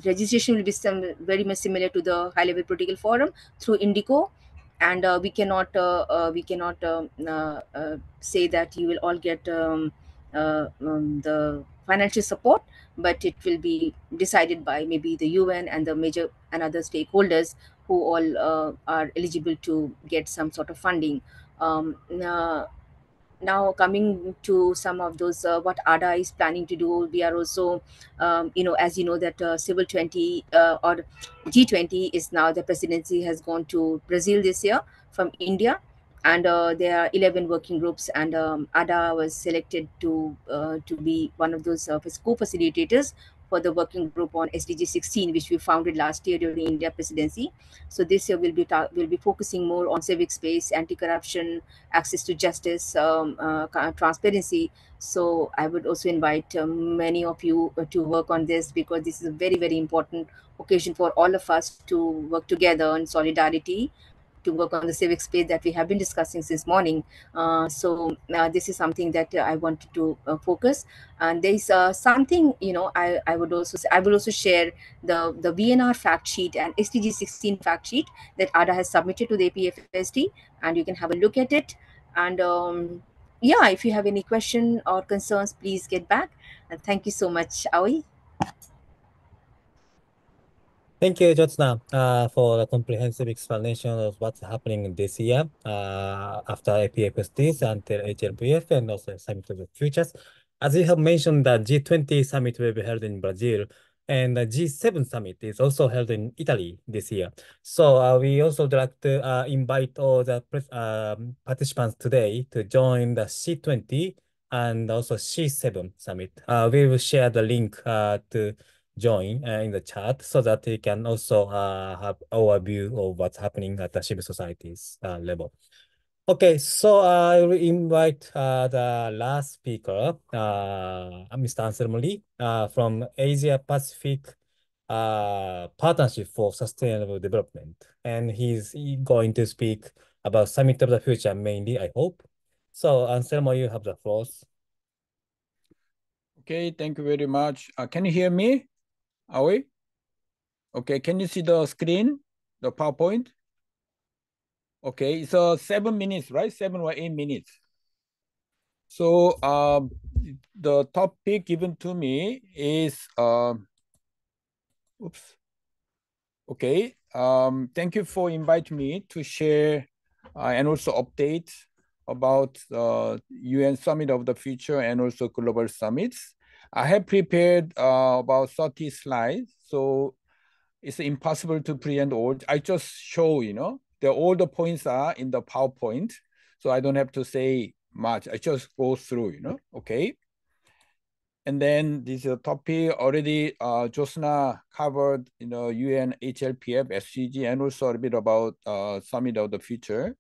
registration will be very much similar to the High Level Political Forum through Indico, and we cannot say that you will all get the financial support, but it will be decided by maybe the UN and the major and other stakeholders who all are eligible to get some sort of funding. Now coming to some of those what ADA is planning to do, we are also as you know that Civil 20 or G20 is now, the presidency has gone to Brazil this year from India, and there are 11 working groups, and ADA was selected to be one of those co-facilitators for the working group on SDG 16, which we founded last year during India presidency. So this year we'll be focusing more on civic space, anti-corruption, access to justice, transparency. So I would also invite many of you to work on this, because this is a very, very important occasion for all of us to work together in solidarity, to work on the civic space that we have been discussing since morning. So this is something that I wanted to focus. And there is something, I will also share the VNR fact sheet and SDG 16 fact sheet that ADA has submitted to the APFSD, and you can have a look at it. And yeah, if you have any question or concerns, please get back. And thank you so much, Aoi. Thank you, Jyotsna, for the comprehensive explanation of what's happening this year after APFSDs until HLPF and also Summit of the Futures. As you have mentioned, the G20 summit will be held in Brazil, and the G7 summit is also held in Italy this year. So we also would like to invite all the participants today to join the C20 and also C7 summit. We will share the link to join in the chat, so that you can also have overview of what's happening at the civil societies level. Okay, so I will invite the last speaker, Mr. Anselmo Lee from Asia Pacific Partnership for Sustainable Development, and he's going to speak about Summit of the Future mainly, I hope. So Anselmo, you have the floor. Okay, thank you very much. Can you hear me? Are we? Okay, can you see the screen, the PowerPoint? Okay, so 7 minutes, right? 7 or 8 minutes. So the topic given to me is, oops. Okay, thank you for inviting me to share and also update about UN Summit of the Future and also global summits. I have prepared about 30 slides, so it's impossible to present all. I just show, all the points are in the PowerPoint, so I don't have to say much. I just go through, okay? And then this is a topic already Jyotsna covered, UN HLPF, SDG, and also a bit about Summit of the Future.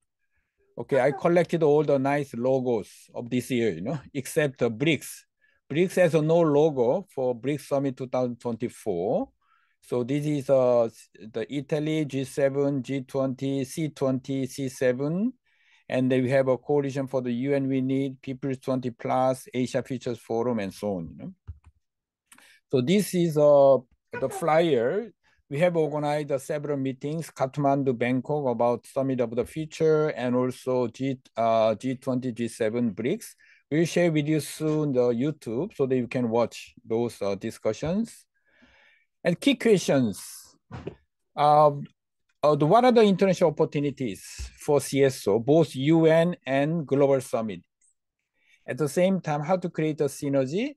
Okay, I collected all the nice logos of this year, except the BRICS. BRICS has no logo for BRICS Summit 2024. So this is the Italy, G7, G20, C20, C7. And then we have a coalition for the UN We Need, People's 20 Plus, Asia Futures Forum, and so on. So this is the flyer. We have organized several meetings, Kathmandu, Bangkok, about Summit of the Future, and also G20, G7, BRICS. We'll share with you soon the YouTube so that you can watch those discussions. And key questions. what are the international opportunities for CSO, both UN and Global Summit? At the same time, how to create a synergy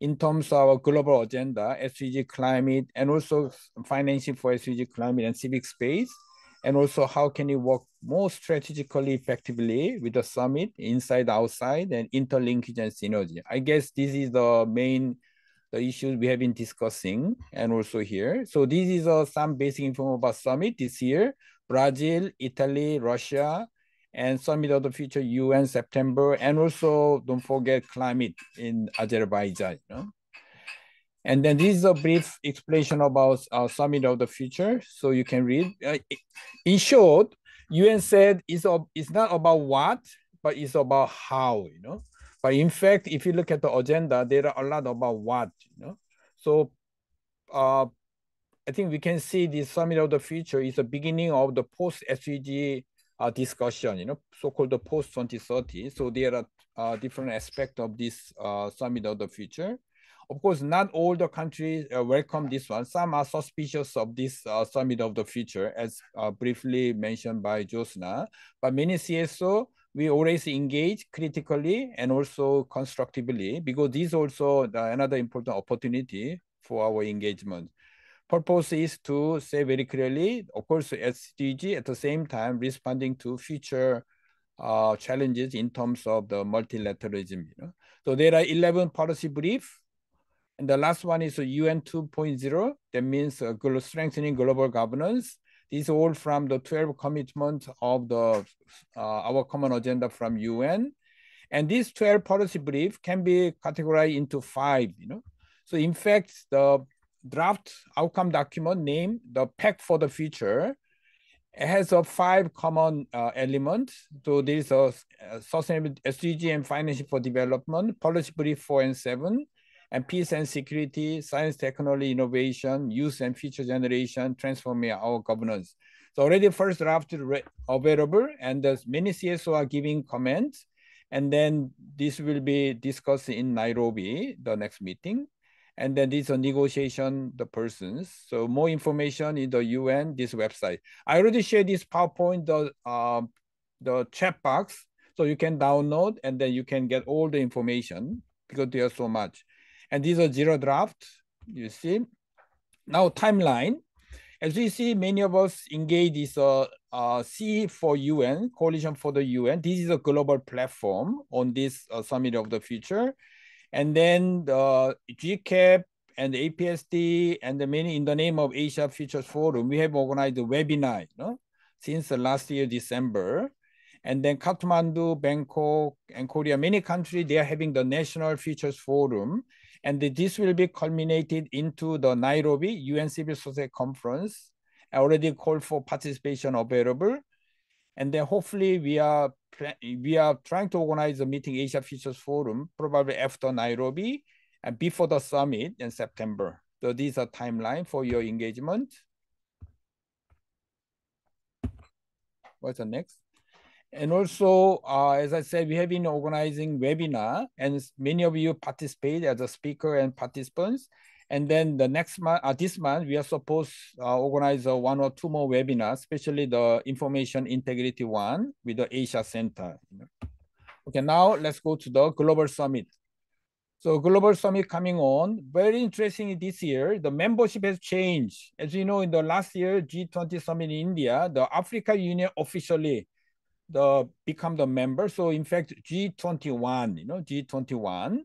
in terms of our global agenda, SDG climate, and also financing for SDG climate and civic space, and also how can you work more strategically effectively with the summit, inside, outside, and interlinkage and synergy. I guess this is the main issues we have been discussing, and also here. So this is some basic info about summit this year: Brazil, Italy, Russia, and Summit of the Future UN September, and also don't forget climate in Azerbaijan. You know? And then this is a brief explanation about Summit of the Future, so you can read. In short, UN said it's not about what, but it's about how, you know. But in fact, if you look at the agenda, there are a lot about what, you know. So I think we can see the Summit of the Future is the beginning of the post-SDG discussion, you know, so-called the post-2030. So there are different aspects of this Summit of the Future. Of course, not all the countries welcome this one. Some are suspicious of this Summit of the Future, as briefly mentioned by Jyotsna. But many CSO, we always engage critically and also constructively, because this is also another important opportunity for our engagement. Purpose is to say very clearly, of course, SDG at the same time responding to future challenges in terms of the multilateralism. You know? So there are 11 policy briefs. And the last one is UN 2.0. That means strengthening global governance. These are all from the 12 commitments of the our common agenda from UN. And these 12 policy briefs can be categorized into 5. You know? So in fact, the draft outcome document named the Pact for the Future, it has 5 common elements. So there is a sustainable SDG and financing for development, policy brief 4 and 7, and peace and security, science, technology, innovation, youth and future generation, transforming our governance. So already first draft available, and many CSO are giving comments, and then this will be discussed in Nairobi, the next meeting. And then this is a negotiation, the persons. So more information in the UN, this website. I already shared this PowerPoint, the chat box, so you can download, and then you can get all the information, because there's so much. And these are zero draft, you see. Now timeline, as we see, many of us engage this C for UN, Coalition for the UN. This is a global platform on this Summit of the Future. And then the GCAP and the APSD and the many in the name of Asia Futures Forum, we have organized a webinar, you know, since last year, December. And then Kathmandu, Bangkok, and Korea, many countries, they are having the National Futures Forum. And this will be culminated into the Nairobi UN Civil Society Conference. I already called for participation available. And then hopefully we are trying to organize a meeting, Asia Futures Forum, probably after Nairobi and before the summit in September. So these are timeline for your engagement. What's the next? And also, as I said, we have been organizing webinar, and many of you participate as a speaker and participants. And then the next month, this month, we are supposed to organize 1 or 2 more webinars, especially the information integrity one with the Asia Center. Okay, now let's go to the Global Summit. So Global Summit coming on, very interesting this year, the membership has changed. As you know, in the last year, G20 Summit in India, the Africa Union officially become the member. So in fact, G21, you know, G21.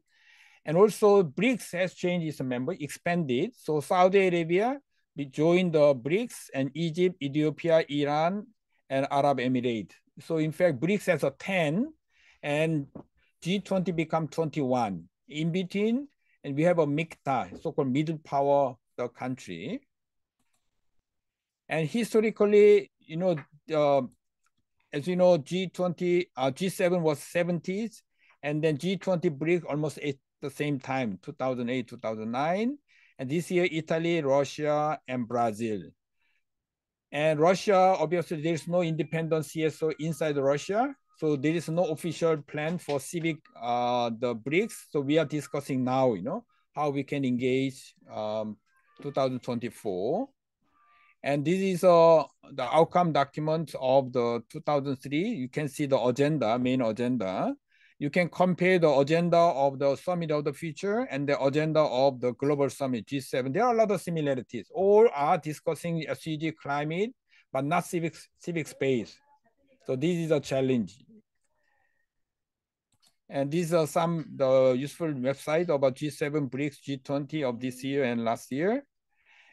And also BRICS has changed its member, expanded. So Saudi Arabia, we joined the BRICS, and Egypt, Ethiopia, Iran, and Arab Emirates. So in fact, BRICS has a 10, and G20 become 21. In between, and we have a MICTA, so-called middle power the country. And historically, you know, as you know, G20, G7 was 70s, and then G20 BRICS almost at the same time, 2008, 2009. And this year, Italy, Russia, and Brazil. And Russia, obviously, there's no independent CSO inside Russia. So there is no official plan for civic, the BRICS. So we are discussing now, you know, how we can engage 2024. And this is the outcome document of the 2003. You can see the agenda, main agenda. You can compare the agenda of the Summit of the Future and the agenda of the Global Summit, G7. There are a lot of similarities. All are discussing SDG climate, but not civic space. So this is a challenge. And these are some the useful website about G7, BRICS, G20 of this year and last year.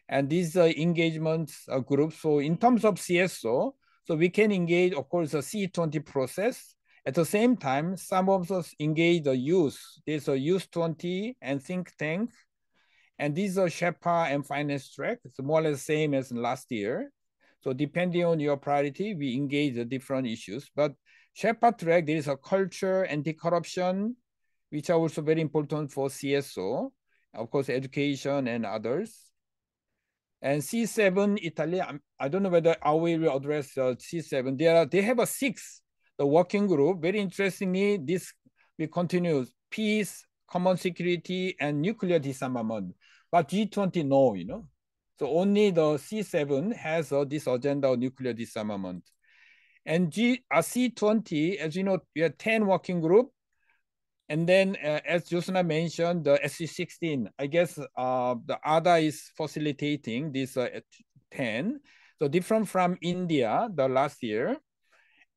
And these engagement groups. So in terms of CSO, so we can engage, of course, the C20 process. At the same time, some of us engage the youth. There's a Youth 20 and think tank. And these are Sherpa and finance track. It's more or less the same as last year. So depending on your priority, we engage the different issues. But Sherpa track, there is a culture, anti-corruption, which are also very important for CSO. Of course, education and others. And C7 Italy, I don't know whether Aoi will address C7. They have a 6, the working group. Very interestingly, this will continue peace, common security, and nuclear disarmament. But G20, no, you know. So only the C7 has this agenda of nuclear disarmament. And C20, as you know, we have 10 working group. And then, as Jyotsna mentioned, the SC16, I guess the ADA is facilitating this 10. So different from India, the last year.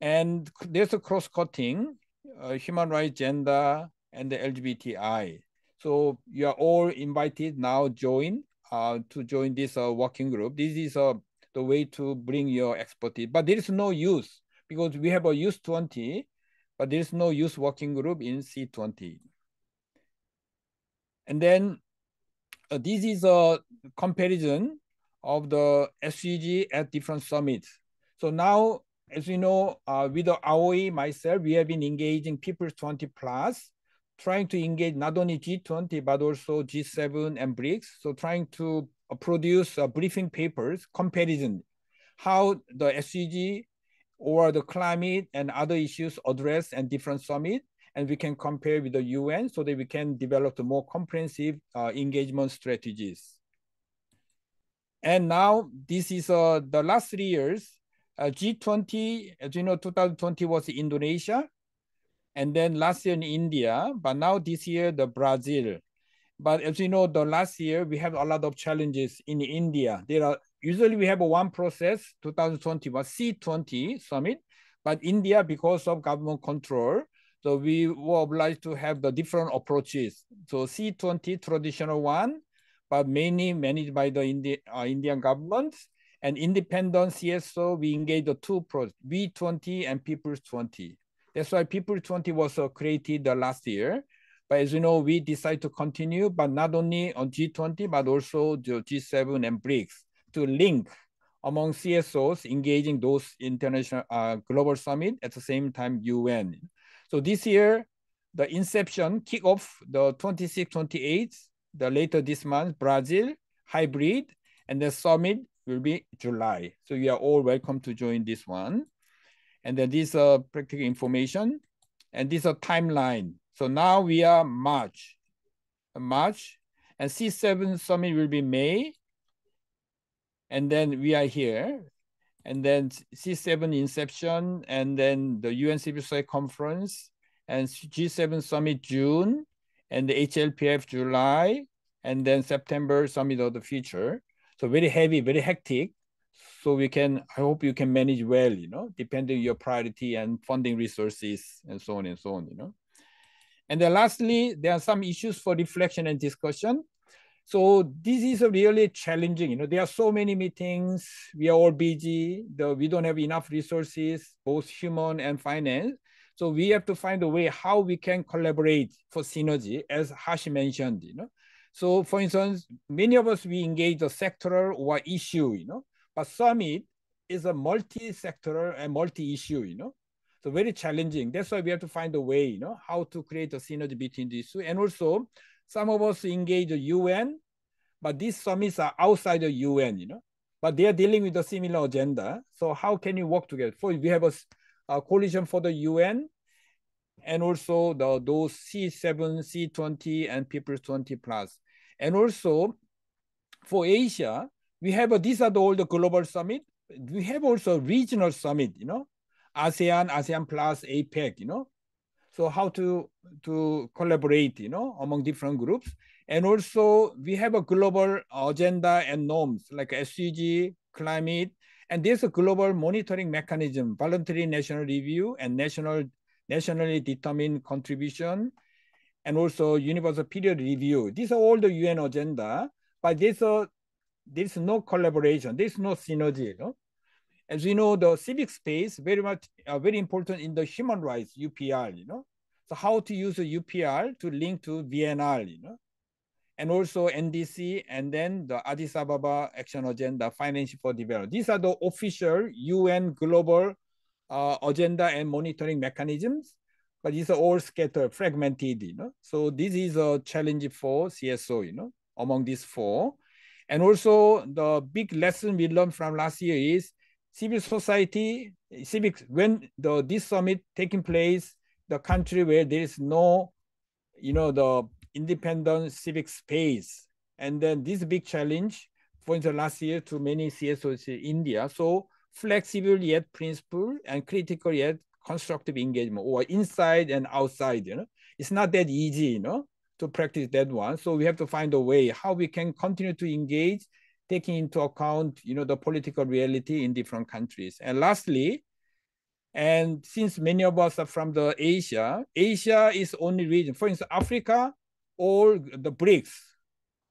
And there's a cross-cutting, human rights, gender, and the LGBTI. So you are all invited now to join this working group. This is the way to bring your expertise. But there is no use because we have a Youth 20, but there is no youth working group in C20. And then this is a comparison of the SDG at different summits. So now, as you know, with the Aoi, myself, we have been engaging People's 20 Plus, trying to engage not only G20, but also G7 and BRICS. So trying to produce briefing papers, comparison, how the SDG or the climate and other issues addressed in different summits, and we can compare with the UN so that we can develop the more comprehensive engagement strategies. And now this is the last 3 years, G20, as you know, 2020 was Indonesia, and then last year in India, but now this year, the Brazil. But as you know, the last year, we have a lot of challenges in India. Usually we have one process, 2020 was C20 summit, but India, because of government control, so we were obliged to have the different approaches. So C20 traditional one, but mainly managed by the Indian government, and independent CSO, we engaged the 2 projects, B20 and People's 20. That's why People's 20 was created last year. But as you know, we decided to continue, but not only on G20, but also the G7 and BRICS to link among CSOs engaging those international global summit at the same time UN. So this year, the inception, kickoff, the 26, 28, the later this month, Brazil, hybrid, and the summit will be July. So you are all welcome to join this one. And then this practical information, and this is a timeline. So now we are March, and C7 summit will be May, and then we are here, and then C7 inception, and then the UN Civil Society Conference, and G7 summit June, and the HLPF July, and then September summit of the future. So very heavy, very hectic. So I hope you can manage well, you know, depending on your priority and funding resources and so on, you know. And then lastly, there are some issues for reflection and discussion. So this is really challenging. You know, there are so many meetings. We are all busy. We don't have enough resources, both human and finance. So we have to find a way how we can collaborate for synergy, as Hashi mentioned, you know. So for instance, many of us, we engage a sectoral or issue, you know, but summit is a multi-sectoral and multi-issue, you know. So very challenging. That's why we have to find a way, you know, how to create a synergy between these two. And also, some of us engage the UN, but these summits are outside the UN, you know, but they are dealing with a similar agenda. So how can you work together? We have a coalition for the UN, and also those C7, C20, and People's 20 Plus. And also, for Asia, we have these are all the global summit. We have also regional summit, ASEAN, ASEAN Plus, APEC, So how to collaborate, among different groups. And also we have a global agenda and norms like SDG, climate, and there's a global monitoring mechanism, voluntary national review and nationally determined contribution, and also universal period review. These are all the UN agenda, but there's no collaboration, there's no synergy. As we know, the civic space very important in the human rights UPR. So how to use the UPR to link to VNR, and also NDC, and then the Addis Ababa Action Agenda, Financing for Development. These are the official UN global agenda and monitoring mechanisms, but these are all scattered, fragmented. So this is a challenge for CSO, among these four. And also the big lesson we learned from last year is civil society, when this summit taking place, the country where there is no, the independent civic space. And then this big challenge, for instance, last year to many CSOs in India. So flexible yet principled and critical yet constructive engagement, or inside and outside, It's not that easy, to practice that one. So we have to find a way how we can continue to engage, taking into account, the political reality in different countries. And lastly, and since many of us are from the Asia is only region. For instance, Africa, or the BRICS,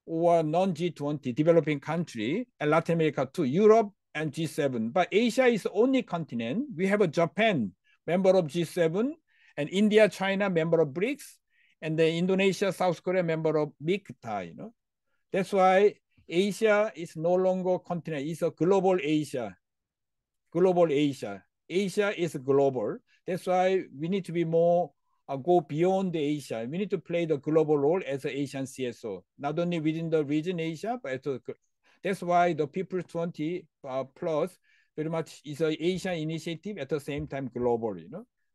or non-G20 developing country, and Latin America too, Europe and G7. But Asia is the only continent. We have a Japan, member of G7, and India, China, member of BRICS, and then Indonesia, South Korea, member of MICTA. That's why Asia is no longer continent, it's a global Asia. Global Asia. Asia is global. That's why we need to be more, go beyond the Asia. We need to play the global role as an Asian CSO, not only within the region Asia, but that's why the People 20 plus very much is an Asian initiative at the same time global,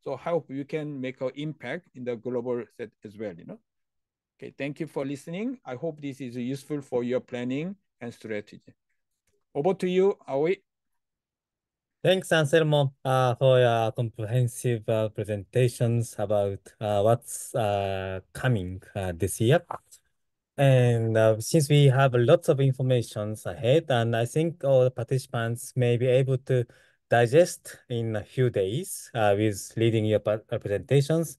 So I hope you can make an impact in the global set as well, Okay, thank you for listening. I hope this is useful for your planning and strategy. Over to you, Aoi. Thanks, Anselmo, for your comprehensive presentations about what's coming this year. And since we have lots of information ahead, and I think all the participants may be able to digest in a few days with reading your presentations.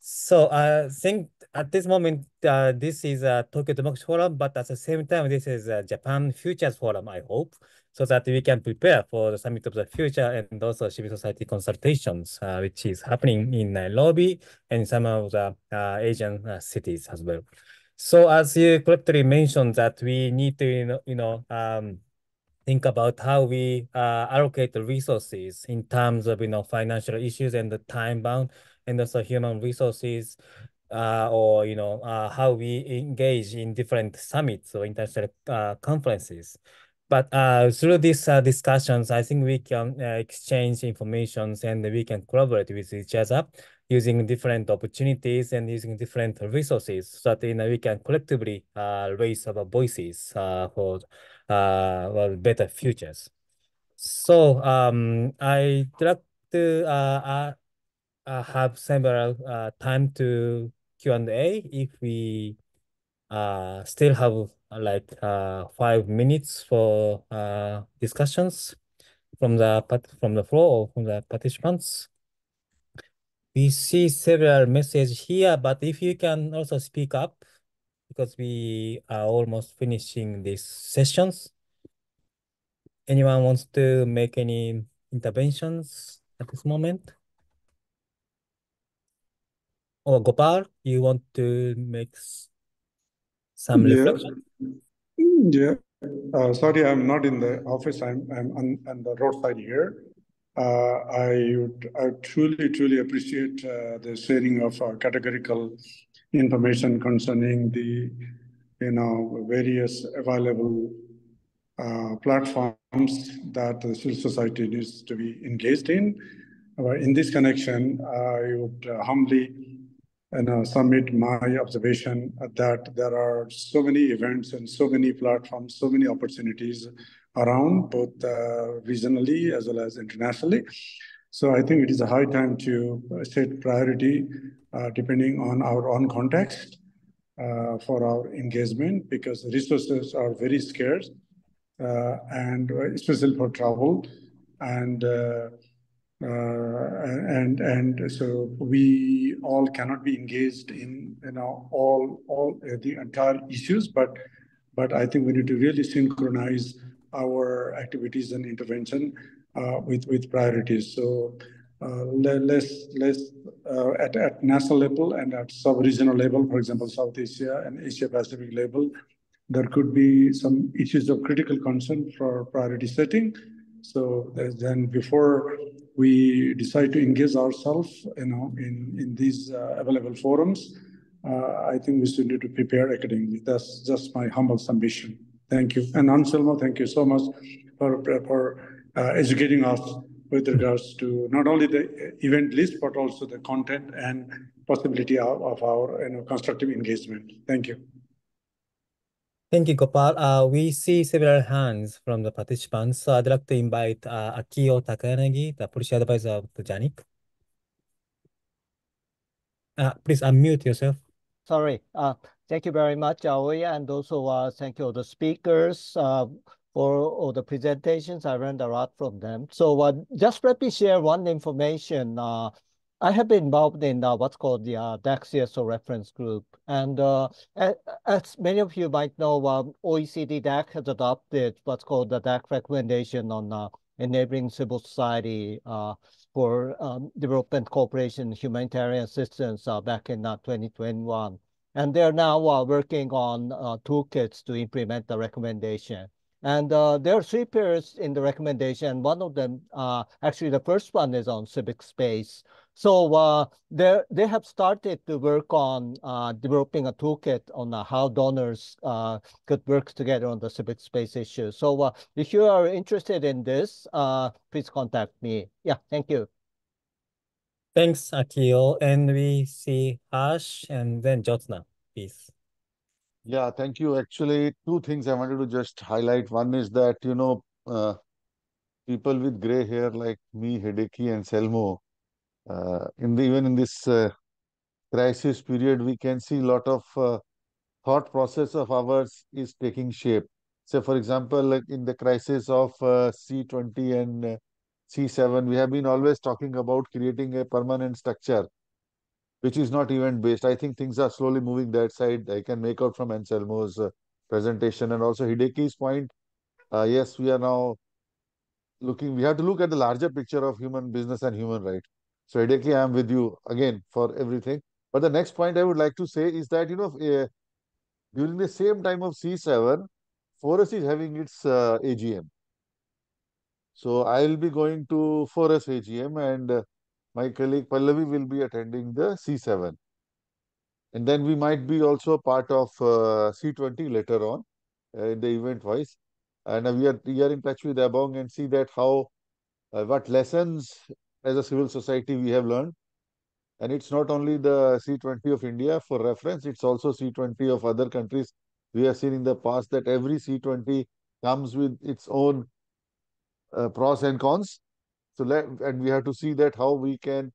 So I think at this moment, this is a Tokyo Democracy Forum, but at the same time, this is a Japan Futures Forum, I hope, so that we can prepare for the Summit of the Future and also civil society consultations, which is happening in Nairobi and some of the Asian cities as well. So as you correctly mentioned that we need to, think about how we allocate the resources in terms of, financial issues and the time bound, and also human resources, or, how we engage in different summits or international conferences. But through these discussions, I think we can exchange information and we can collaborate with each other using different opportunities and using different resources so that we can collectively raise our voices for better futures. So I'd like to have several time to Q&A if we still have like 5 minutes for discussions from the floor or from the participants. We see several messages here, but if you can also speak up, because we are almost finishing these sessions. Anyone wants to make any interventions at this moment? Or Gopal, you want to make some reflection? Yeah. Sorry, I'm not in the office. I'm on the roadside here. I truly appreciate the sharing of categorical information concerning the various available platforms that the civil society needs to be engaged in. In this connection, I would humbly summit, my observation that there are so many events and so many platforms, so many opportunities around, both regionally as well as internationally. So I think it is a high time to set priority depending on our own context for our engagement, because resources are very scarce, and especially for travel, and so we all cannot be engaged in all the entire issues, but I think we need to really synchronize our activities and intervention with priorities. So let's at national level and at sub-regional level, for example, South Asia and Asia Pacific level, there could be some issues of critical concern for priority setting. So then before we decide to engage ourselves, in these available forums, I think we still need to prepare academically. That's just my humble submission. Thank you. And Anselmo, thank you so much for educating us with regards to not only the event list, but also the content and possibility of our constructive engagement. Thank you. Thank you, Gopal. We see several hands from the participants. So I'd like to invite Akio Takanagi, the policy advisor of the JANIC. Please unmute yourself. Sorry. Thank you very much, Aoi, and also thank you all the speakers for all the presentations. I learned a lot from them. So just let me share one information. I have been involved in what's called the DAC-CSO reference group. And as many of you might know, OECD DAC has adopted what's called the DAC recommendation on enabling civil society for development cooperation, humanitarian assistance back in 2021. And they're now working on toolkits to implement the recommendation. And there are 3 pillars in the recommendation. One of them, actually the first one is on civic space. So they have started to work on developing a toolkit on how donors could work together on the civic space issue. So if you are interested in this, please contact me. Yeah, thank you. Thanks, Akio. And we see Harsh and then Jyotsna, please. Yeah, thank you. Actually, 2 things I wanted to just highlight. One is that, people with gray hair like me, Hideki and Selmo, even in this crisis period, we can see a lot of thought process of ours is taking shape. So, for example, like in the crisis of C20 and C7, we have been always talking about creating a permanent structure, which is not event-based. I think things are slowly moving that side. I can make out from Anselmo's presentation and also Hideki's point. Yes, we are now we have to look at the larger picture of human business and human rights. So Hideki, I am with you again for everything. But the next point I would like to say is that, during the same time of C7, Forest is having its AGM. So I will be going to Forest AGM and my colleague Pallavi will be attending the C7. And then we might be also part of C20 later on in the event wise. And we are in touch with Abong and see that how, what lessons as a civil society we have learned. And it's not only the C20 of India for reference, it's also C20 of other countries. We have seen in the past that every C20 comes with its own pros and cons. So and we have to see that how we can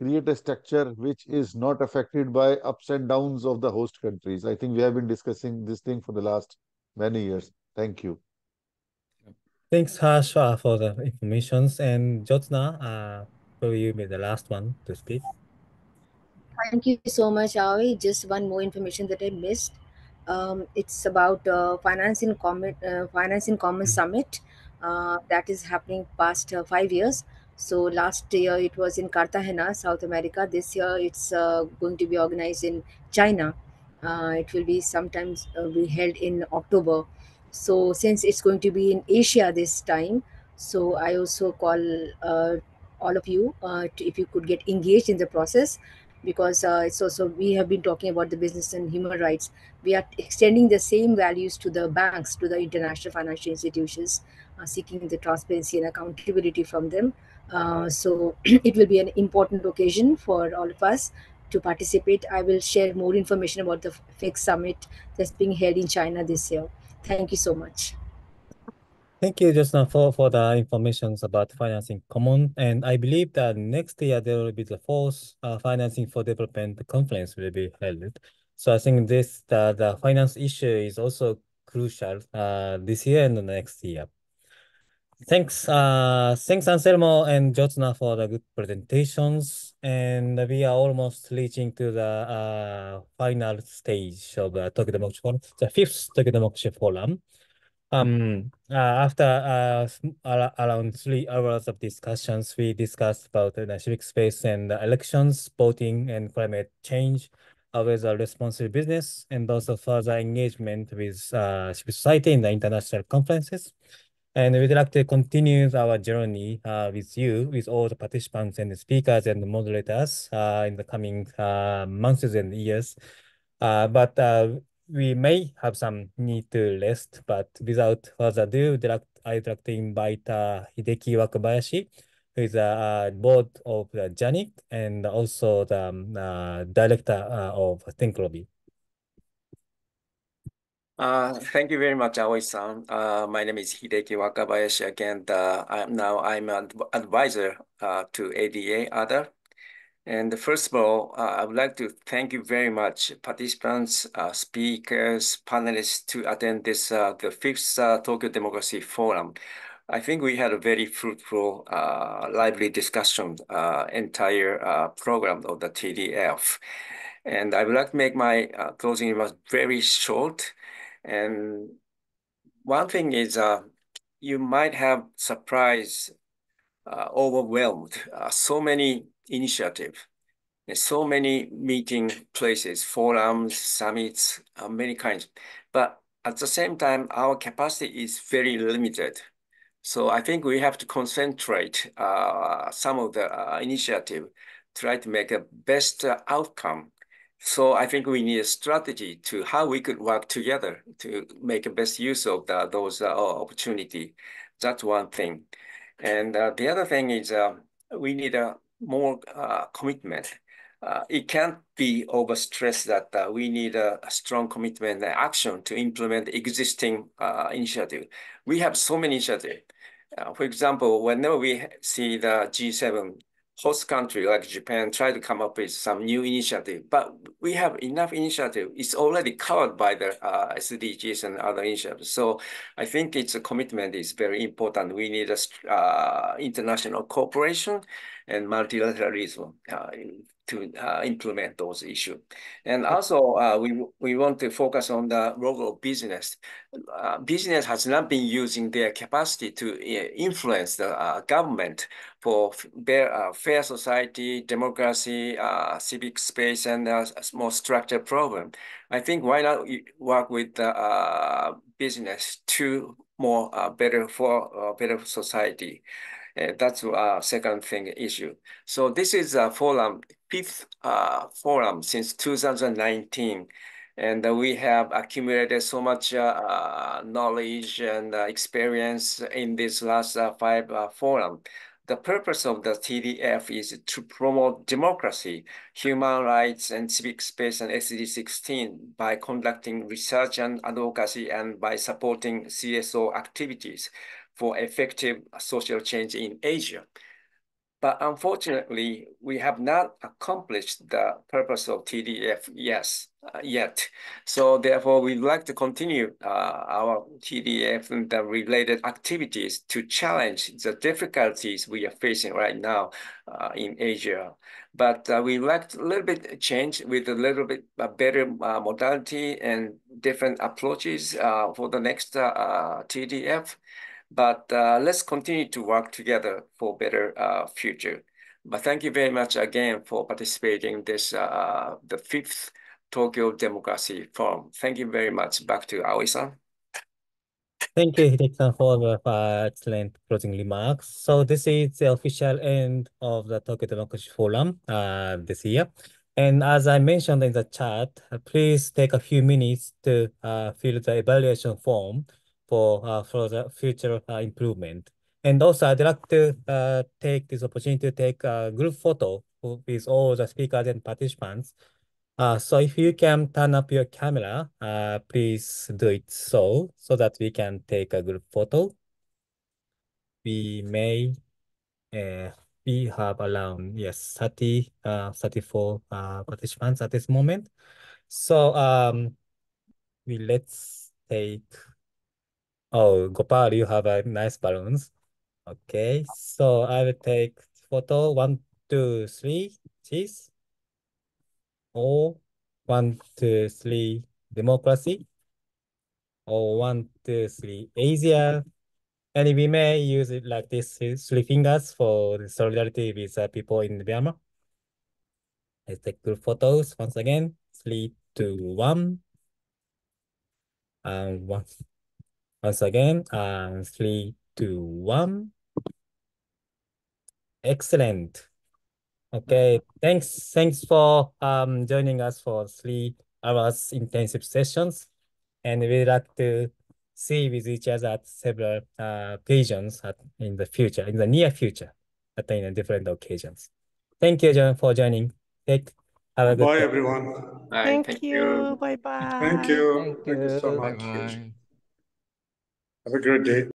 create a structure which is not affected by ups and downs of the host countries. I think we have been discussing this thing for the last many years. Thank you. Thanks, Harsh, for the information. And Jyotsna, will you be the last one to speak? Thank you so much, Aoi. Just one more information that I missed. It's about Finance in Commons Summit that is happening past 5 years. So last year it was in Cartagena, South America. This year it's going to be organized in China. It will be sometimes be held in October. So since it's going to be in Asia this time, so I also call all of you if you could get engaged in the process, because it's also, we have been talking about the business and human rights. We are extending the same values to the banks, to the international financial institutions, seeking the transparency and accountability from them. So it will be an important occasion for all of us to participate. I will share more information about the FIX summit that's being held in China this year. Thank you so much. Thank you, Josna, for the information about financing common. And I believe that next year there will be the fourth financing for development conference will be held. So I think the finance issue is also crucial this year and the next year. Thanks, Anselmo and Jyotsna for the good presentations. And we are almost reaching to the final stage of the Tokyo Democracy Forum, the fifth Tokyo Democracy Forum. After around 3 hours of discussions, we discussed about the civic space and elections, voting, and climate change, with a responsible business, and also further engagement with civil society in the international conferences. And we'd like to continue our journey with you, with all the participants and the speakers and the moderators in the coming months and years. But we may have some need to rest, but without further ado, I'd like to invite Hideki Wakabayashi, who is a board of the JANIC and also the director of Think-Lobby. Thank you very much, Aoi-san. My name is Hideki Wakabayashi again. I'm an advisor to ADA, ADA. And first of all, I would like to thank you very much, participants, speakers, panelists, to attend this, the fifth Tokyo Democracy Forum. I think we had a very fruitful, lively discussion, entire program of the TDF. And I would like to make my closing remarks very short. And one thing is, you might have surprised, overwhelmed, so many initiatives, so many meeting places, forums, summits, many kinds. But at the same time, our capacity is very limited. So I think we have to concentrate some of the initiative, try to make a best outcome. So I think we need a strategy to how we could work together to make the best use of those opportunity. That's one thing. And the other thing is we need a more commitment. It can't be overstressed that we need a strong commitment and action to implement existing initiative. We have so many initiatives. For example, whenever we see the G7 host country like Japan try to come up with some new initiative, but we have enough initiative. It's already covered by the SDGs and other initiatives. So I think its commitment is very important. We need a international cooperation and multilateralism to implement those issues. And also, we want to focus on the role of business. Business has not been using their capacity to influence the government for fair society, democracy, civic space, and a more structured program. I think why not work with business to more better society. That's second thing issue. So this is a forum, fifth forum since 2019. And we have accumulated so much knowledge and experience in this last 5 forum. The purpose of the TDF is to promote democracy, human rights, and civic space and SDG 16 by conducting research and advocacy and by supporting CSO activities for effective social change in Asia. But unfortunately, we have not accomplished the purpose of TDF yet. So therefore, we'd like to continue our TDF and the related activities to challenge the difficulties we are facing right now in Asia. But we'd like a little bit change with a little bit better modality and different approaches for the next TDF. But let's continue to work together for better future. But thank you very much again for participating in this, the fifth Tokyo Democracy Forum. Thank you very much. Back to Aoi-san. Thank you, Hideki-san, for the excellent closing remarks. So this is the official end of the Tokyo Democracy Forum this year. And as I mentioned in the chat, please take a few minutes to fill the evaluation form for the future improvement. And also, I'd like to take this opportunity to take a group photo with all the speakers and participants. So if you can turn up your camera, please do it so that we can take a group photo. We may we have around 34 participants at this moment. So let's take. Oh, Gopal, you have a nice balloons. Okay, so I will take photo 1, 2, 3, cheese. Or 1, 2, 3, democracy. Or 1, 2, 3, Asia. And we may use it like this, 3 fingers for the solidarity with people in Myanmar. Let's take group photos once again. 3, 2, 1. And once again, 3, 2, 1. Excellent. Okay, thanks for joining us for 3 hours intensive sessions, and we'd like to see with each other at several occasions in the near future, in different occasions. Thank you, John, for joining. Have a good Bye, day. everyone. Bye. Thank you. Bye-bye. Thank you. Thank Thank you so you. much. Bye-bye. Have a great day.